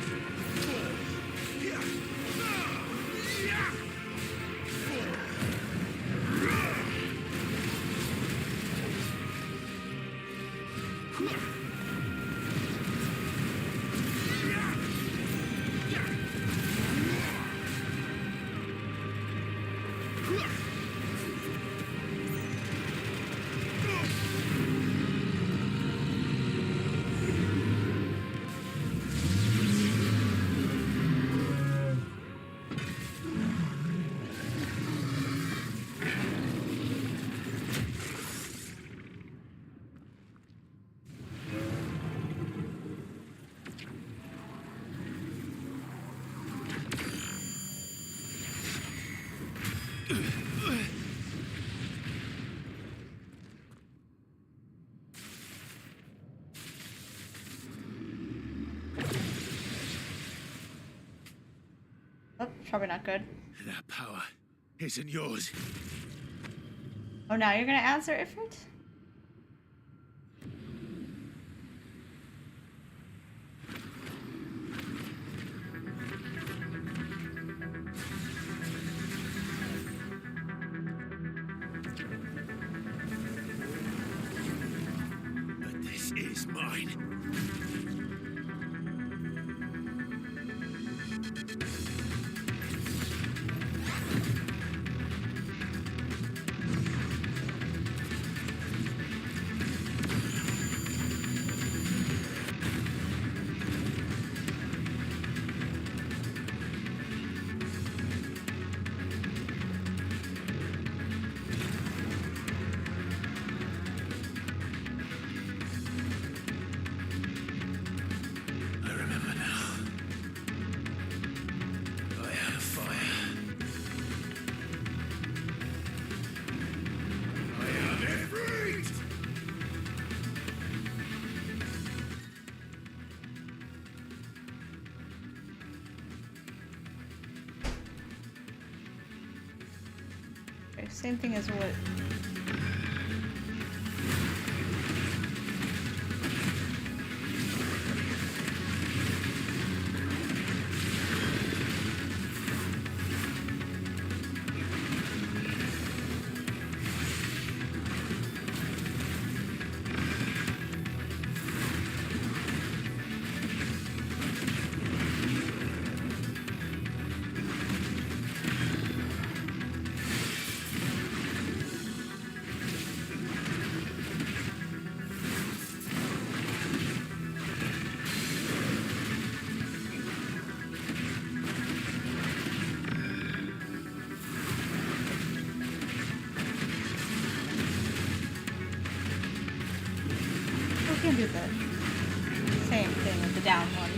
Oh, probably not good. That power isn't yours. Oh, now you're gonna answer, Ifrit? But this is mine. Okay, same thing as what. We can do the same thing with the down one.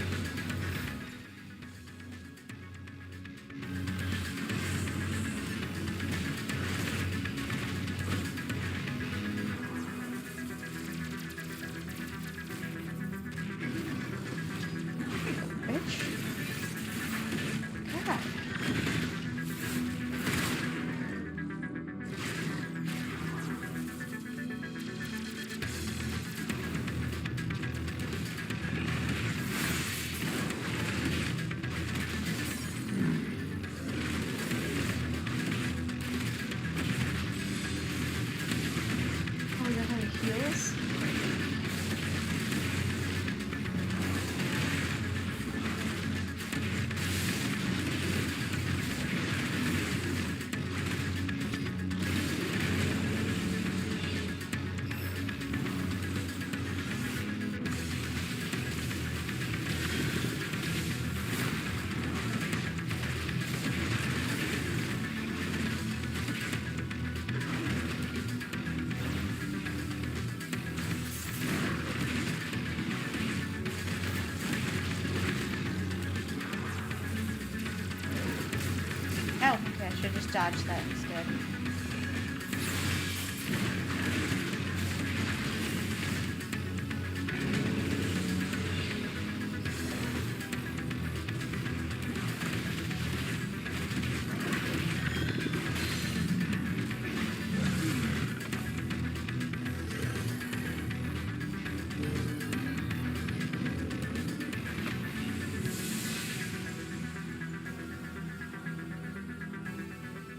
have just dodged that instead.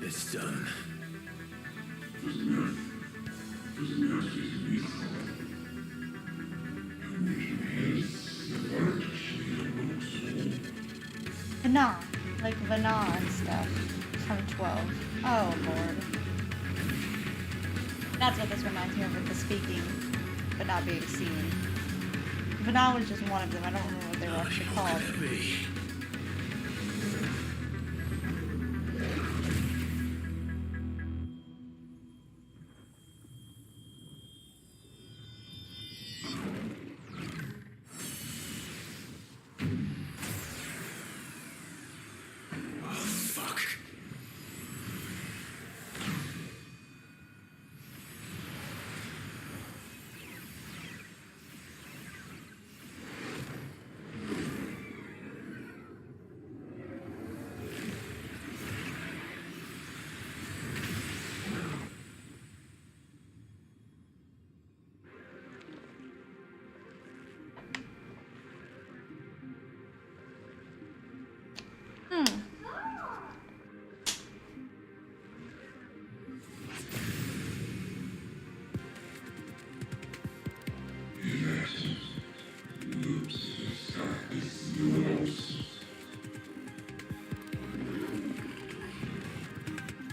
It's done. Vana, like Vana and stuff from 12. Oh lord. That's what this reminds me of with the speaking, but not being seen. Vana was just one of them. I don't remember what they were actually called.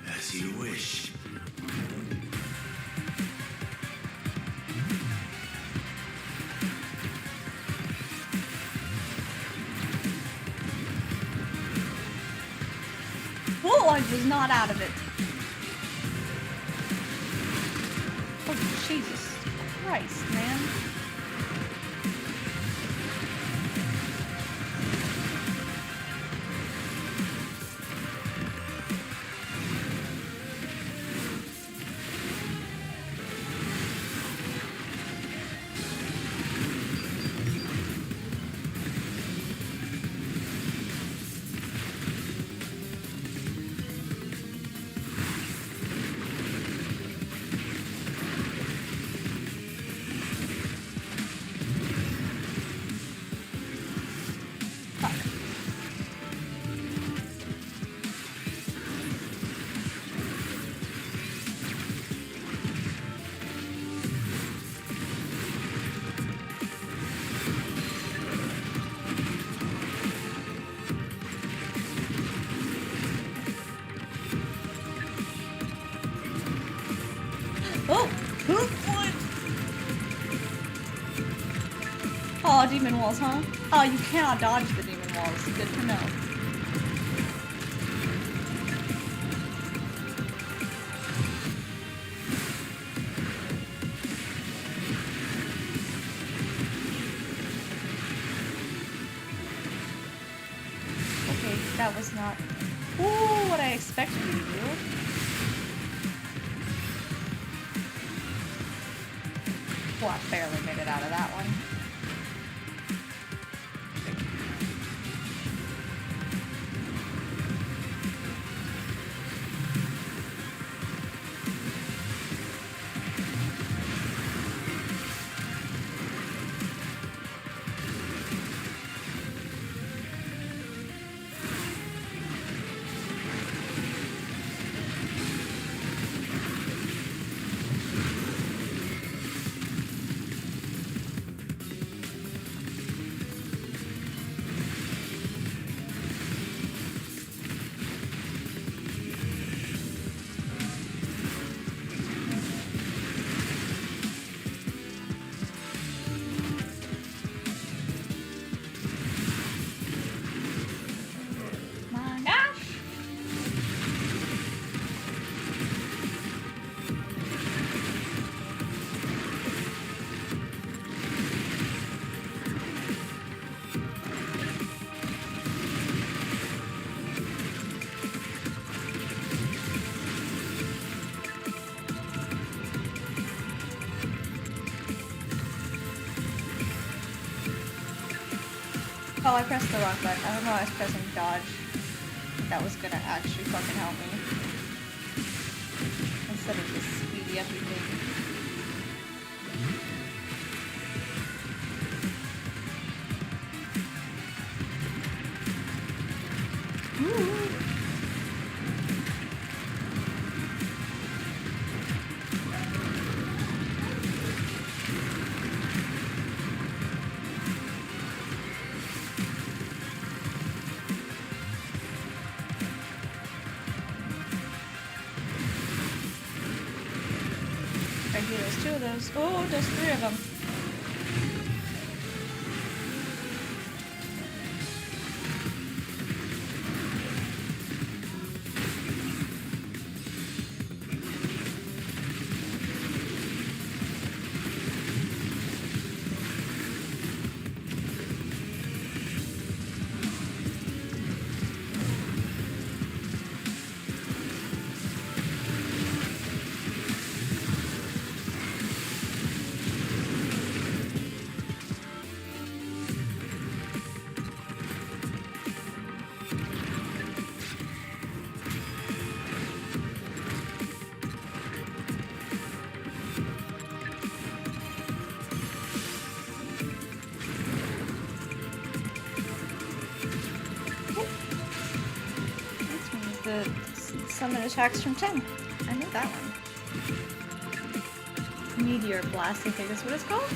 As you wish. Oh, I was not out of it. Oh, Jesus Christ, man. Oh! What? Oh, demon walls, huh? Oh, you cannot dodge the demon walls. Good to know. Okay, that was not what I expected you to do. Oh, I barely made it out of that one. Oh, I pressed the wrong button. I don't know why I was pressing dodge. That was gonna actually fucking help me. Instead of this speedy uppy thing. There's two of those. Oh, there's three of them. The summon attacks from 10. I know that one. Meteor Blast, I think is what it's called.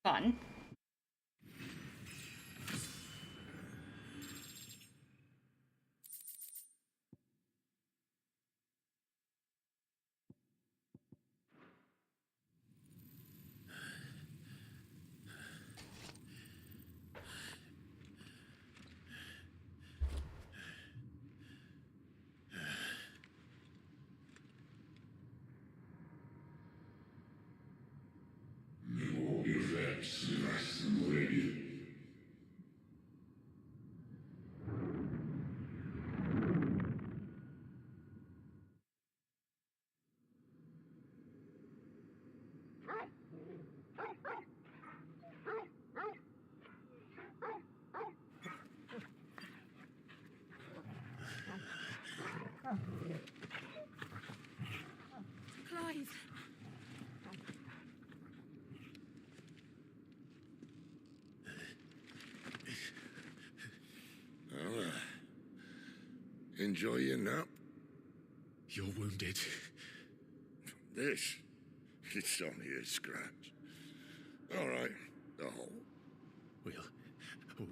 Fun. Clive. Well, enjoy your nap. You're wounded. This? It's only a scratch. All right, the hole.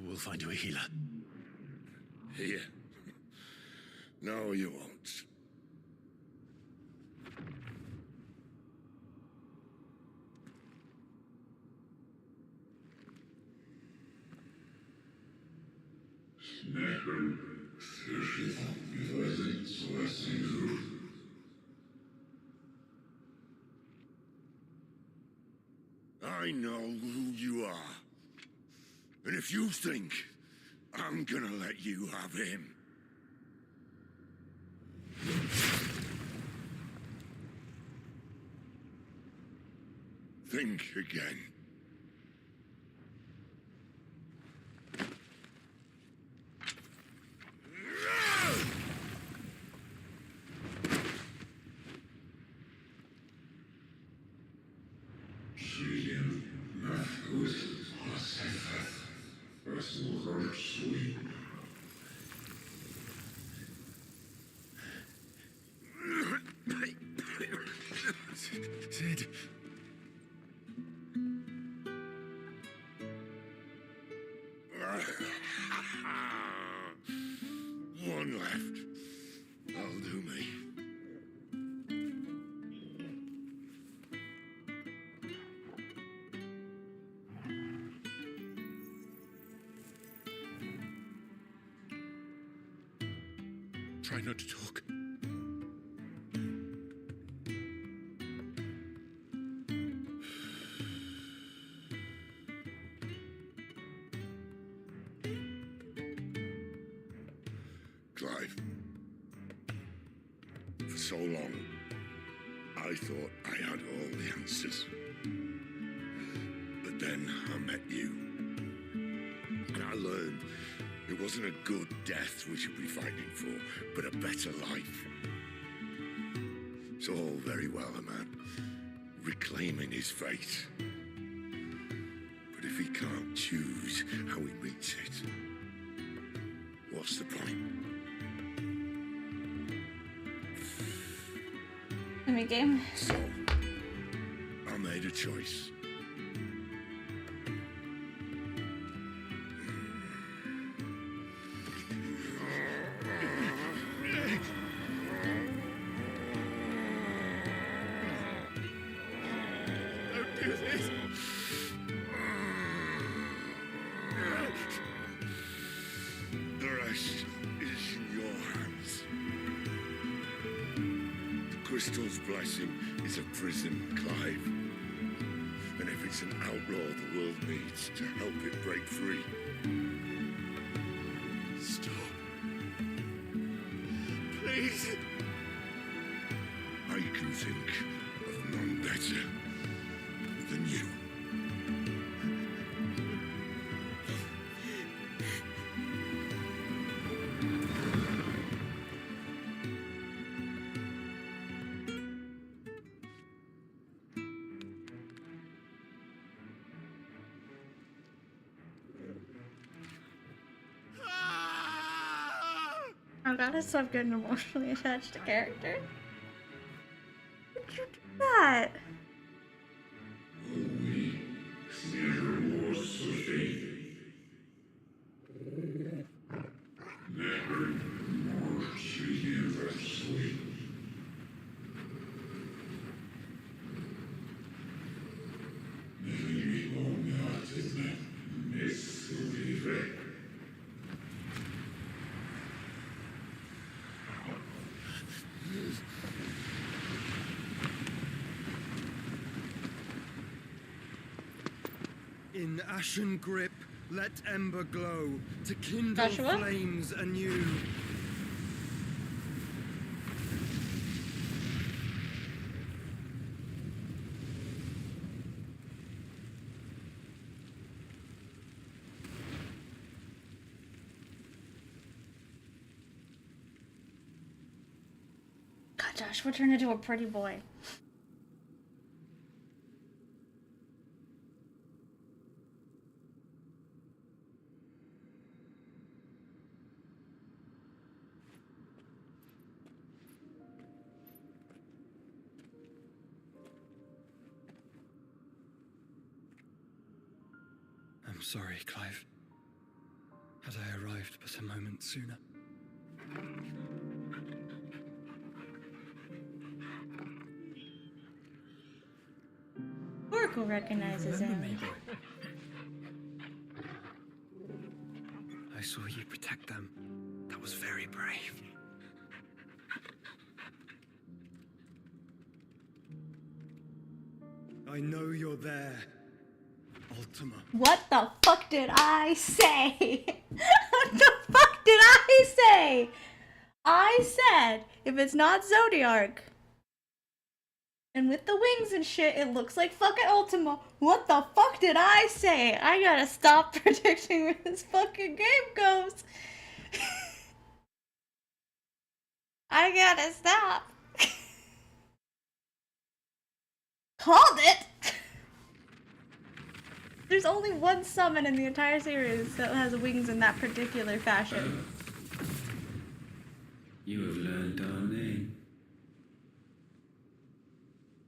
We'll find you a healer. Here? No, you won't. I know who you are. And if you think I'm gonna let you have him... think again. Sid. One left. That'll do me. Try not to talk. Clive. For so long, I thought I had all the answers. But then I met you. And I learned it wasn't a good death we should be fighting for, but a better life. It's all very well, a man reclaiming his fate. But if he can't choose how he meets it, what's the point? Enemy game. So, I made a choice. Don't do this! The rest is in your hands. The crystal's blessing is a prison, Clive. And if it's an outlaw the world needs to help it break free. Stop. Please. I can think of none better than you. I gotta stop getting emotionally attached to characters. Why'd you do that? In ashen grip, let ember glow to kindle Joshua? flames anew. God, Joshua turned into a pretty boy. I'm sorry, Clive. Had I arrived but a moment sooner. Oracle recognizes Remember him. me, boy? I saw you protect them. That was very brave. I know you're there. Ultima. What the fuck did I say? What the fuck did I say? I said, if it's not Zodiark, and with the wings and shit, it looks like fucking Ultima. What the fuck did I say? I gotta stop predicting where this fucking game goes. I gotta stop. Called it! There's only one summon in the entire series that has wings in that particular fashion. You have learned our name.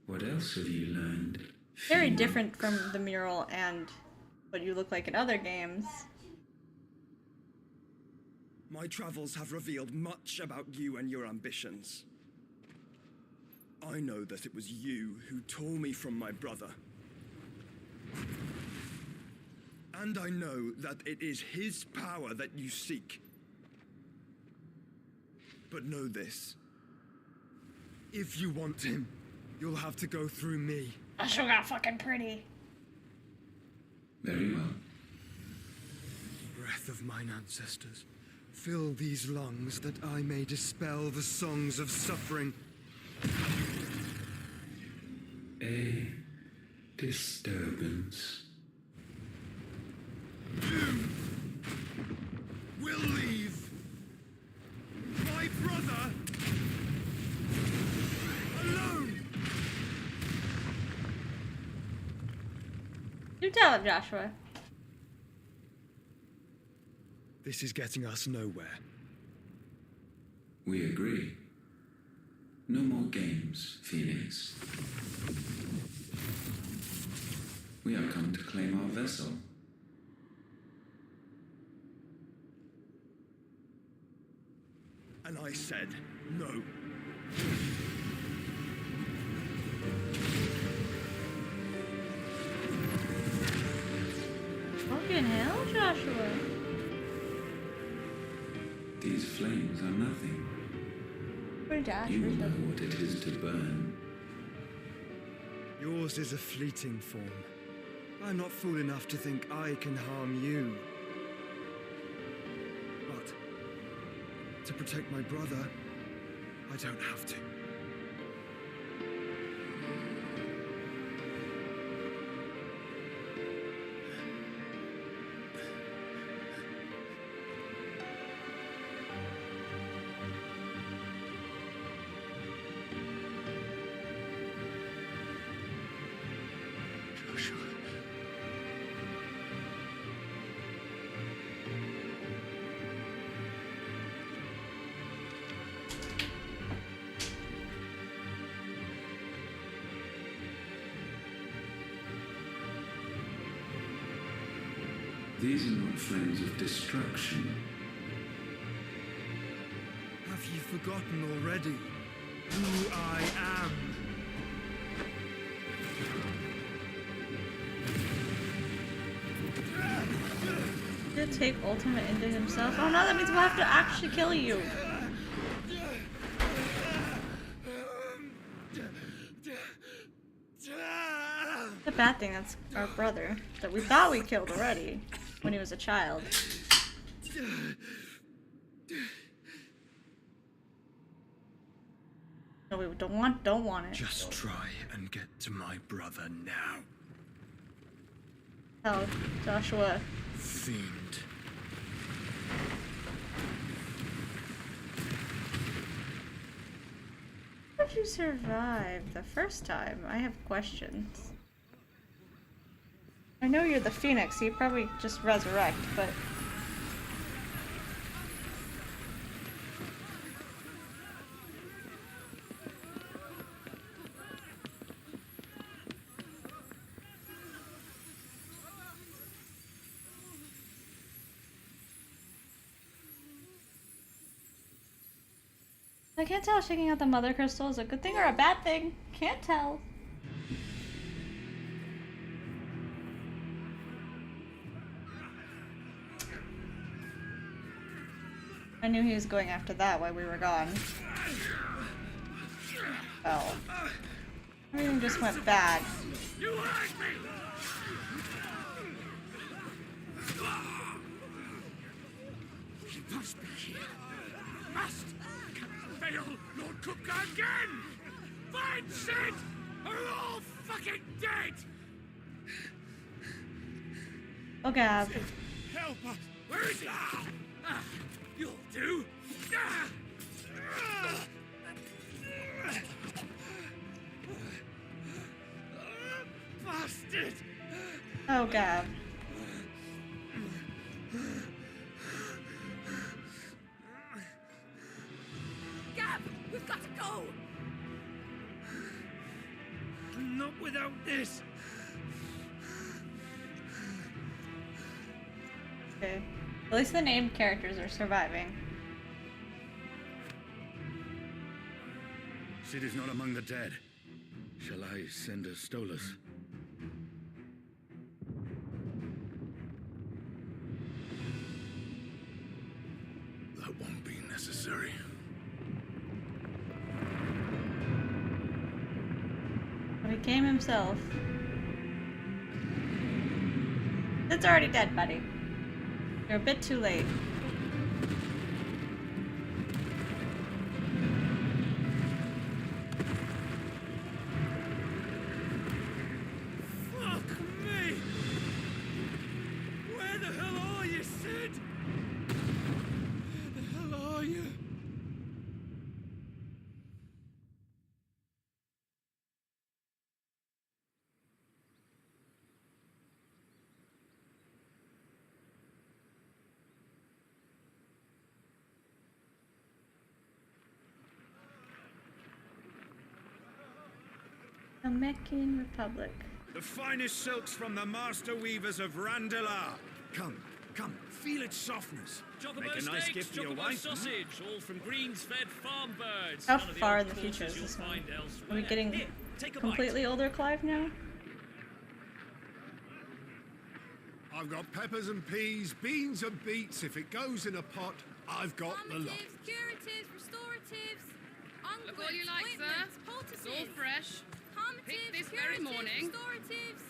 What else have you learned? Very different from the mural and what you look like in other games. My travels have revealed much about you and your ambitions. I know that it was you who tore me from my brother. And I know that it is his power that you seek. But know this. If you want him, you'll have to go through me. I sure got fucking pretty. Very well. Breath of mine ancestors, fill these lungs that I may dispel the songs of suffering. A disturbance. We'll leave. My brother alone. You tell him, Joshua. This is getting us nowhere. We agree. No more games, Phoenix. We have come to claim our vessel. And I said no. Fucking hell, Joshua. These flames are nothing. You will know what it is to burn. Yours is a fleeting form. I'm not fool enough to think I can harm you. But to protect my brother, I don't have to. These are not flames of destruction. Have you forgotten already who I am? Did it take Ultima into himself? Oh no, that means we'll have to actually kill you. It's a bad thing that's our brother that we thought we killed already when he was a child. No, we don't want it. Just try and get to my brother now. Oh, Joshua. Fiend. How did you survive the first time? I have questions. I know you're the Phoenix, so you probably just resurrect, but... I can't tell if checking out the mother crystal is a good thing or a bad thing. Can't tell. I knew he was going after that while we were gone. Oh. Everything just went bad. You hurt me! He must be here. Must! Fail, Lord Kupka again! Find Sid! Or we're all fucking dead! Oh god. Help us! Where is he? You'll do! Bastard! Oh god. Gab, we've got to go! Not without this! Okay. At least the named characters are surviving. Sid is not among the dead. Shall I send a Stolas? That won't be necessary. But he came himself. It's already dead, buddy. You're a bit too late. Fuck me! Where the hell are you, Sid? Where the hell are you? The Meccan Republic. The finest silks from the master weavers of Randalar. Come, feel its softness. Chocobo Make a nice steaks, gift for your chocobo wife. sausage, all from greens-fed farm birds. How None of the far old in the future is quarters this you'll one? find elsewhere. Are we getting Here, take a completely older Clive now? I've got peppers and peas, beans and beets. If it goes in a pot, I've got the lot. Curatives, restoratives, unguents, Look all you like, sir. ointments, poultices. It's all fresh. Calmatives, Picked this very curatives, morning. restoratives,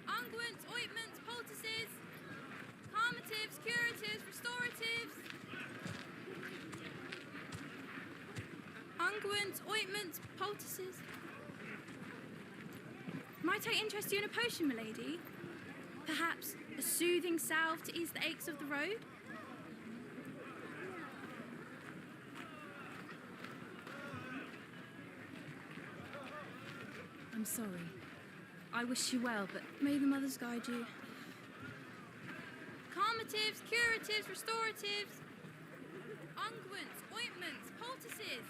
unguents, ointments, poultices. Calmatives, curatives, restoratives. Unguents, ointments, poultices. Might I interest you in a potion, milady? Perhaps a soothing salve to ease the aches of the road? I'm sorry. I wish you well, but may the mothers guide you. Calmatives, curatives, restoratives. Unguents, ointments, poultices.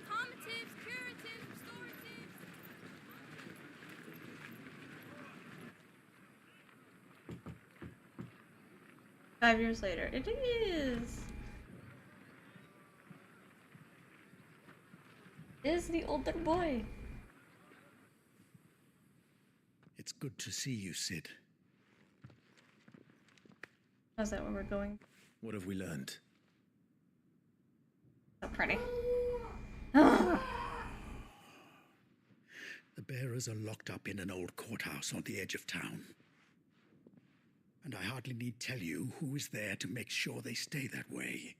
Calmatives, curatives, restoratives. 5 years later. It is! It is the older boy. It's good to see you, Sid. Is that where we're going? What have we learned? So pretty. The bearers are locked up in an old courthouse on the edge of town. And I hardly need tell you who is there to make sure they stay that way.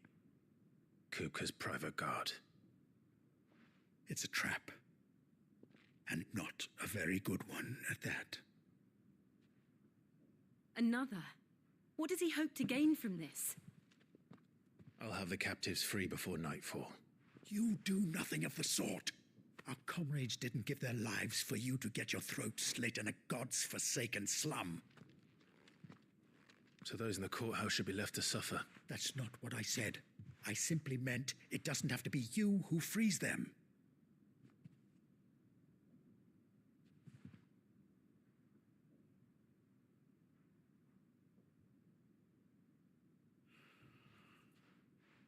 Kupka's private guard. It's a trap. And not a very good one at that. Another? What does he hope to gain from this? I'll have the captives free before nightfall. You do nothing of the sort. Our comrades didn't give their lives for you to get your throat slit in a god's forsaken slum. So those in the courthouse should be left to suffer. That's not what I said. I simply meant it doesn't have to be you who frees them.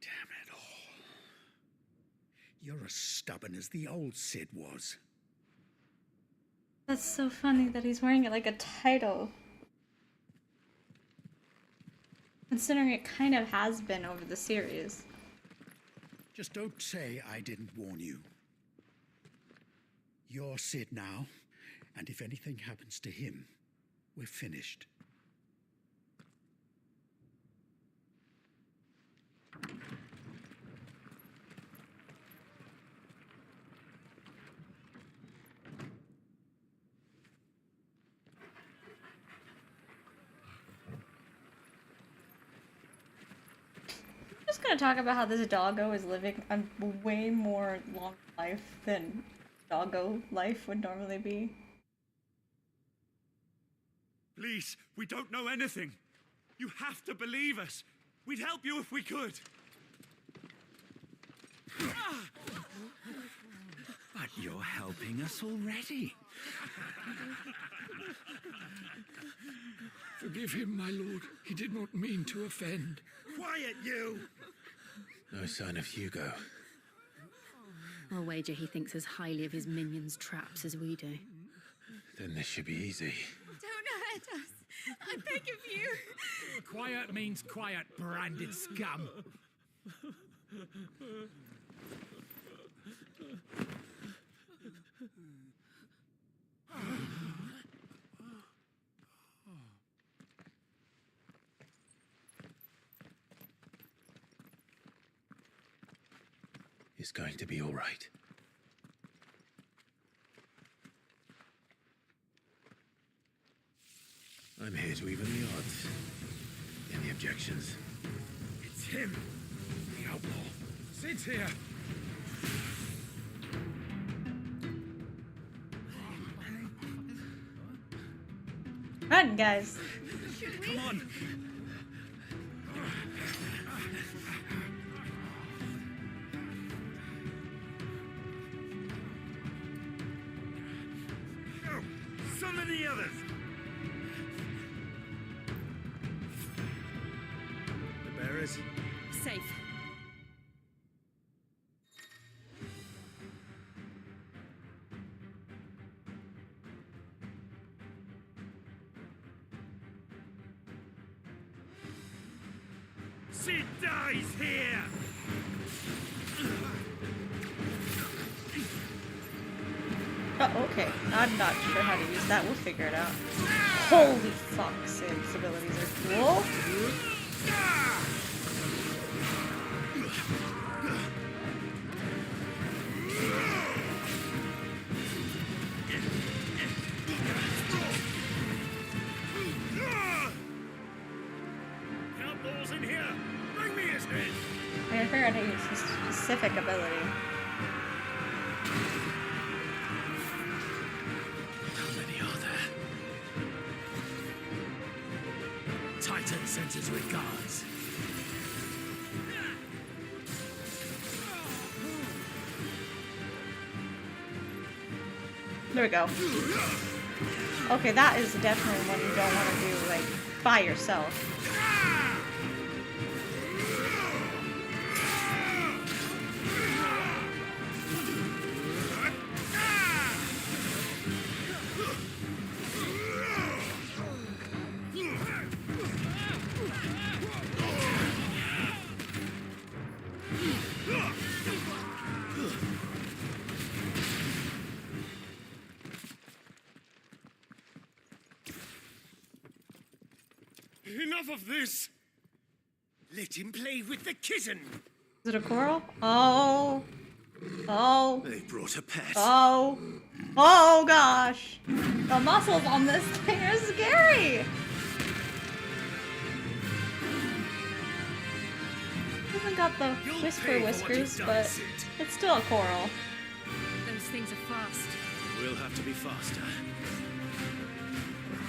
Damn it all. You're as stubborn as the old Sid was. That's so funny that he's wearing it like a title. Considering it kind of has been over the series. Just don't say I didn't warn you. You're Sid now, and if anything happens to him, we're finished. gonna talk about how this doggo is living a way more long life than doggo life would normally be? Please, we don't know anything. You have to believe us. We'd help you if we could. But you're helping us already. Forgive him, my lord. He did not mean to offend. Quiet, you! No sign of Hugo. I'll wager he thinks as highly of his minions' traps as we do. Then this should be easy. Don't hurt us. I beg of you. Quiet means quiet, branded scum. It's going to be all right. I'm here to even the odds. Any objections? It's him, the outlaw. Sit here. Run, guys. Come on. Summon the others! The bearers? Safe. Sid dies here! Oh, okay. I'm not sure how to use that. We'll figure it out. Holy fuck, Sid's abilities are cool. Outlaws in here! Bring me his head! I gotta figure out how to use his specific ability. How many are there? Titan sends his regards. There we go. Okay, that is definitely one you don't want to do, like, by yourself. Enough of this! Let him play with the kitten! Is it a coral? Oh. Oh. They brought a pet. Oh. Oh gosh. The muscles on this thing are scary. Hasn't got the whisper whiskers, but it's still a coral. Those things are fast. We'll have to be faster.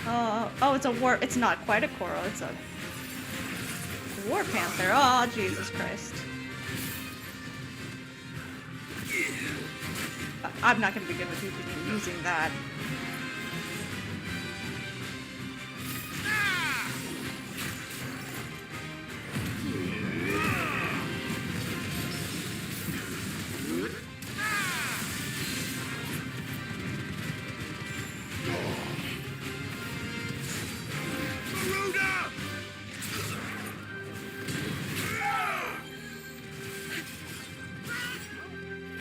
Oh, it's a war. It's not quite a coral. It's a war panther. Oh, Jesus Christ. I'm not going to be good with using that.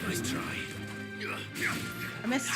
Nice try. I missed.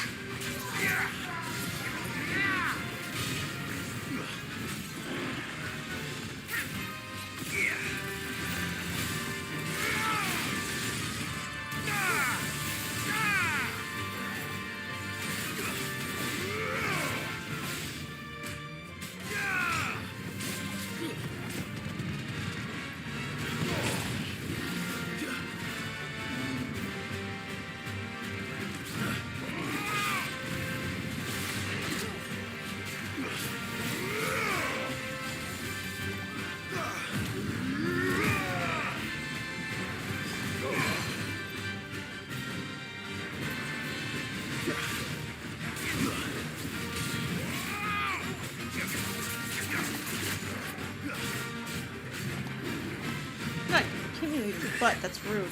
butt. That's rude.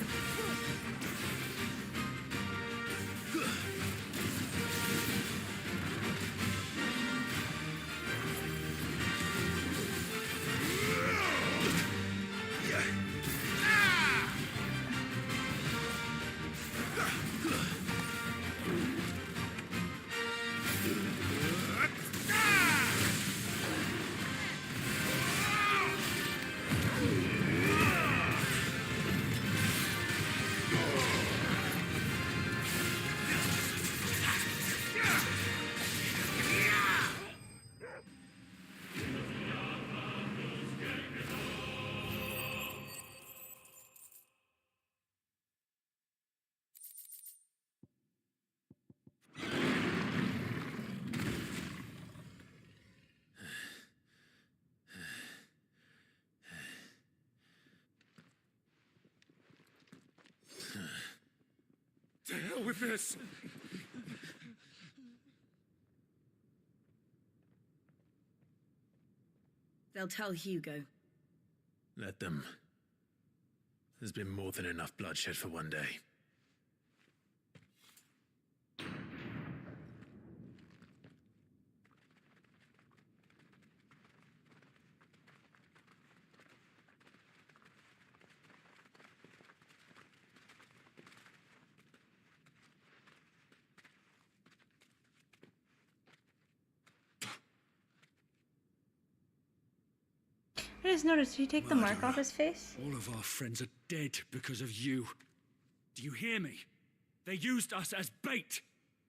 To hell with this! They'll tell Hugo. Let them. There's been more than enough bloodshed for one day. I just noticed, did he take the mark off his face? All of our friends are dead because of you. Do you hear me? They used us as bait.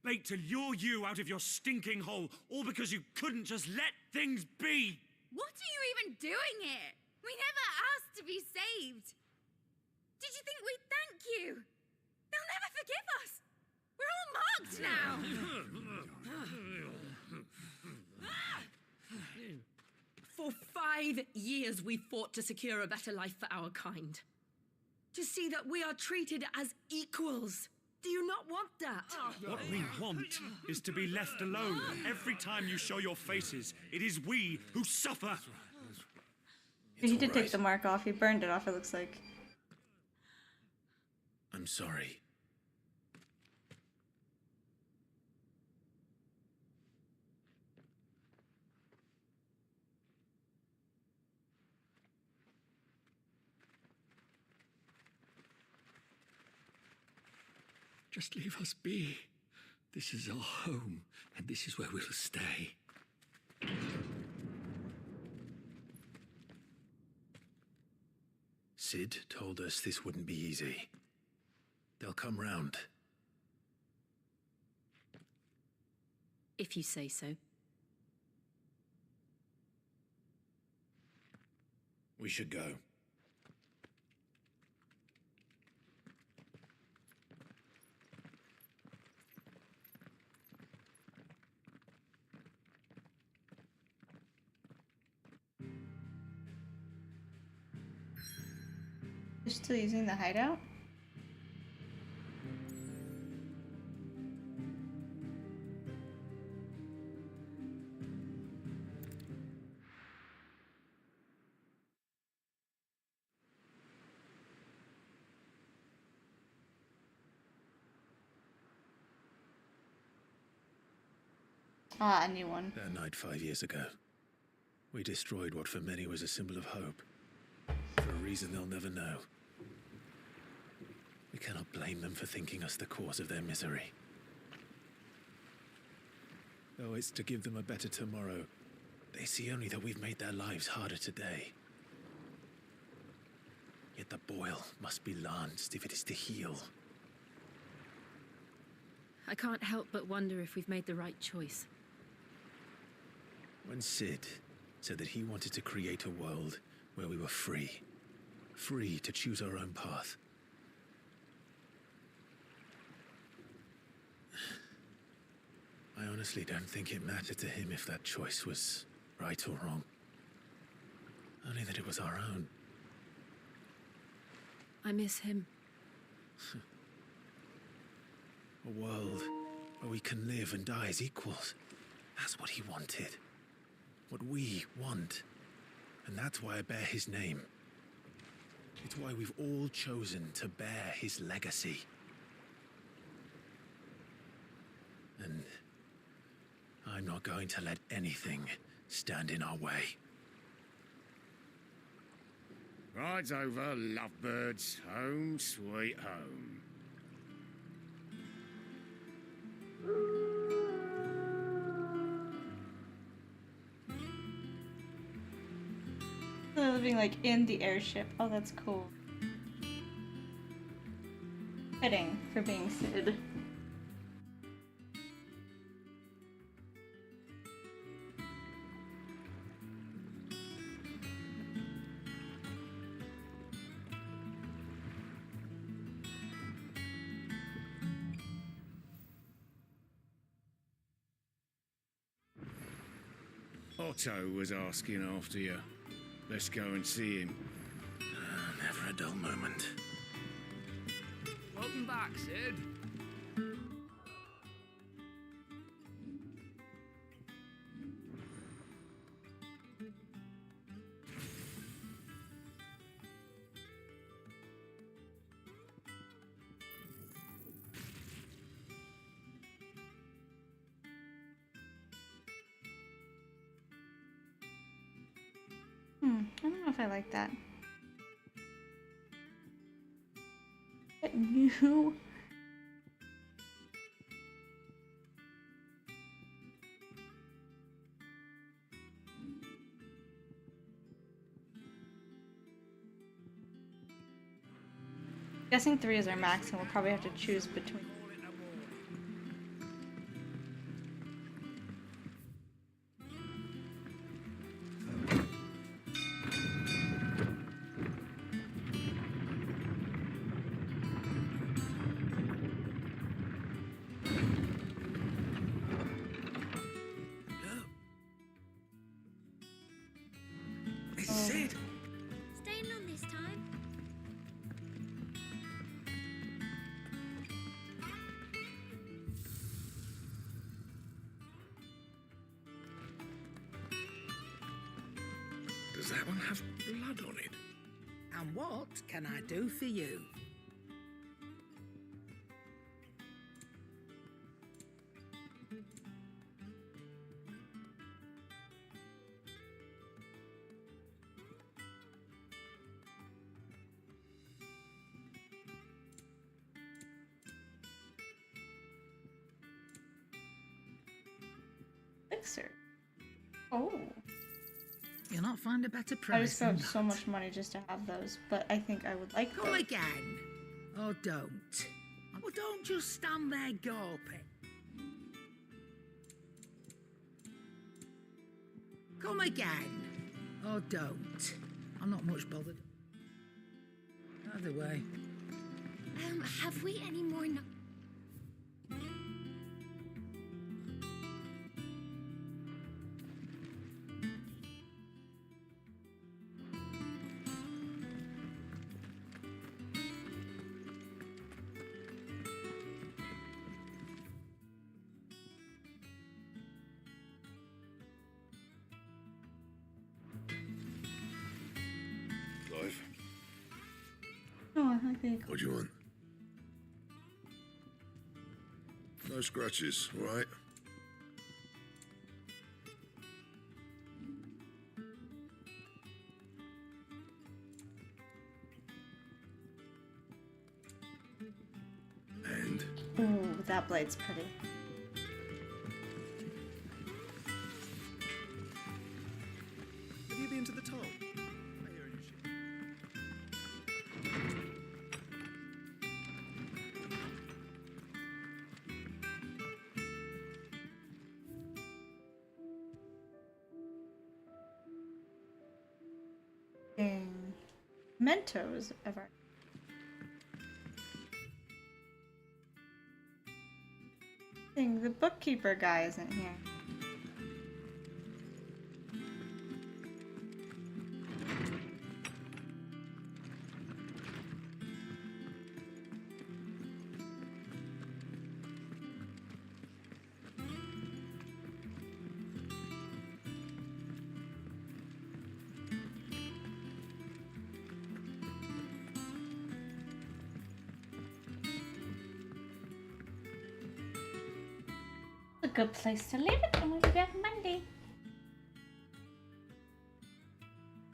Bait to lure you out of your stinking hole, all because you couldn't just let things be. What are you even doing here? We never asked to be saved. Did you think we'd thank you? They'll never forgive us. We're all marked now. For 5 years we fought to secure a better life for our kind. To see that we are treated as equals. Do you not want that? What we want is to be left alone. Every time you show your faces, it is we who suffer. He did take the mark off. He burned it off, it looks like. I'm sorry. Just leave us be. This is our home, and this is where we'll stay. Sid told us this wouldn't be easy. They'll come round. If you say so. We should go. You're still using the hideout? Ah, a new one. That night 5 years ago, we destroyed what for many was a symbol of hope. For a reason they'll never know. We cannot blame them for thinking us the cause of their misery. Though it's to give them a better tomorrow, they see only that we've made their lives harder today. Yet the boil must be lanced if it is to heal. I can't help but wonder if we've made the right choice. When Sid said that he wanted to create a world where we were free. Free to choose our own path. I honestly don't think it mattered to him if that choice was right or wrong. Only that it was our own. I miss him. A world where we can live and die as equals. That's what he wanted. What we want. And that's why I bear his name. It's why we've all chosen to bear his legacy. And I'm not going to let anything stand in our way. Rides over, lovebirds. Home, sweet home. They're living like in the airship. Oh, that's cool. Fitting for being Sid. Otto was asking after you. Let's go and see him. Never a dull moment. Welcome back, Sid. I don't know if I like that. But new. Guessing 3 is our max, and we'll probably have to choose between. Sid! Staying on this time? Does that one have blood on it? And what can I do for you? Elixir. Oh. You'll not find a better I price just than got so much money just to have those, but I think I would like Come those. again. Or don't. Or don't just stand there gawping. Come again. Or don't. I'm not much bothered. Either way. Have we any more Clive, Oh, I think. what do you want? No scratches, all right? And? Ooh, that blade's pretty. Have you been to the toll? I hear an issue. Mentos of our. The bookkeeper guy isn't here. A good place to leave it, and we'll be back Monday.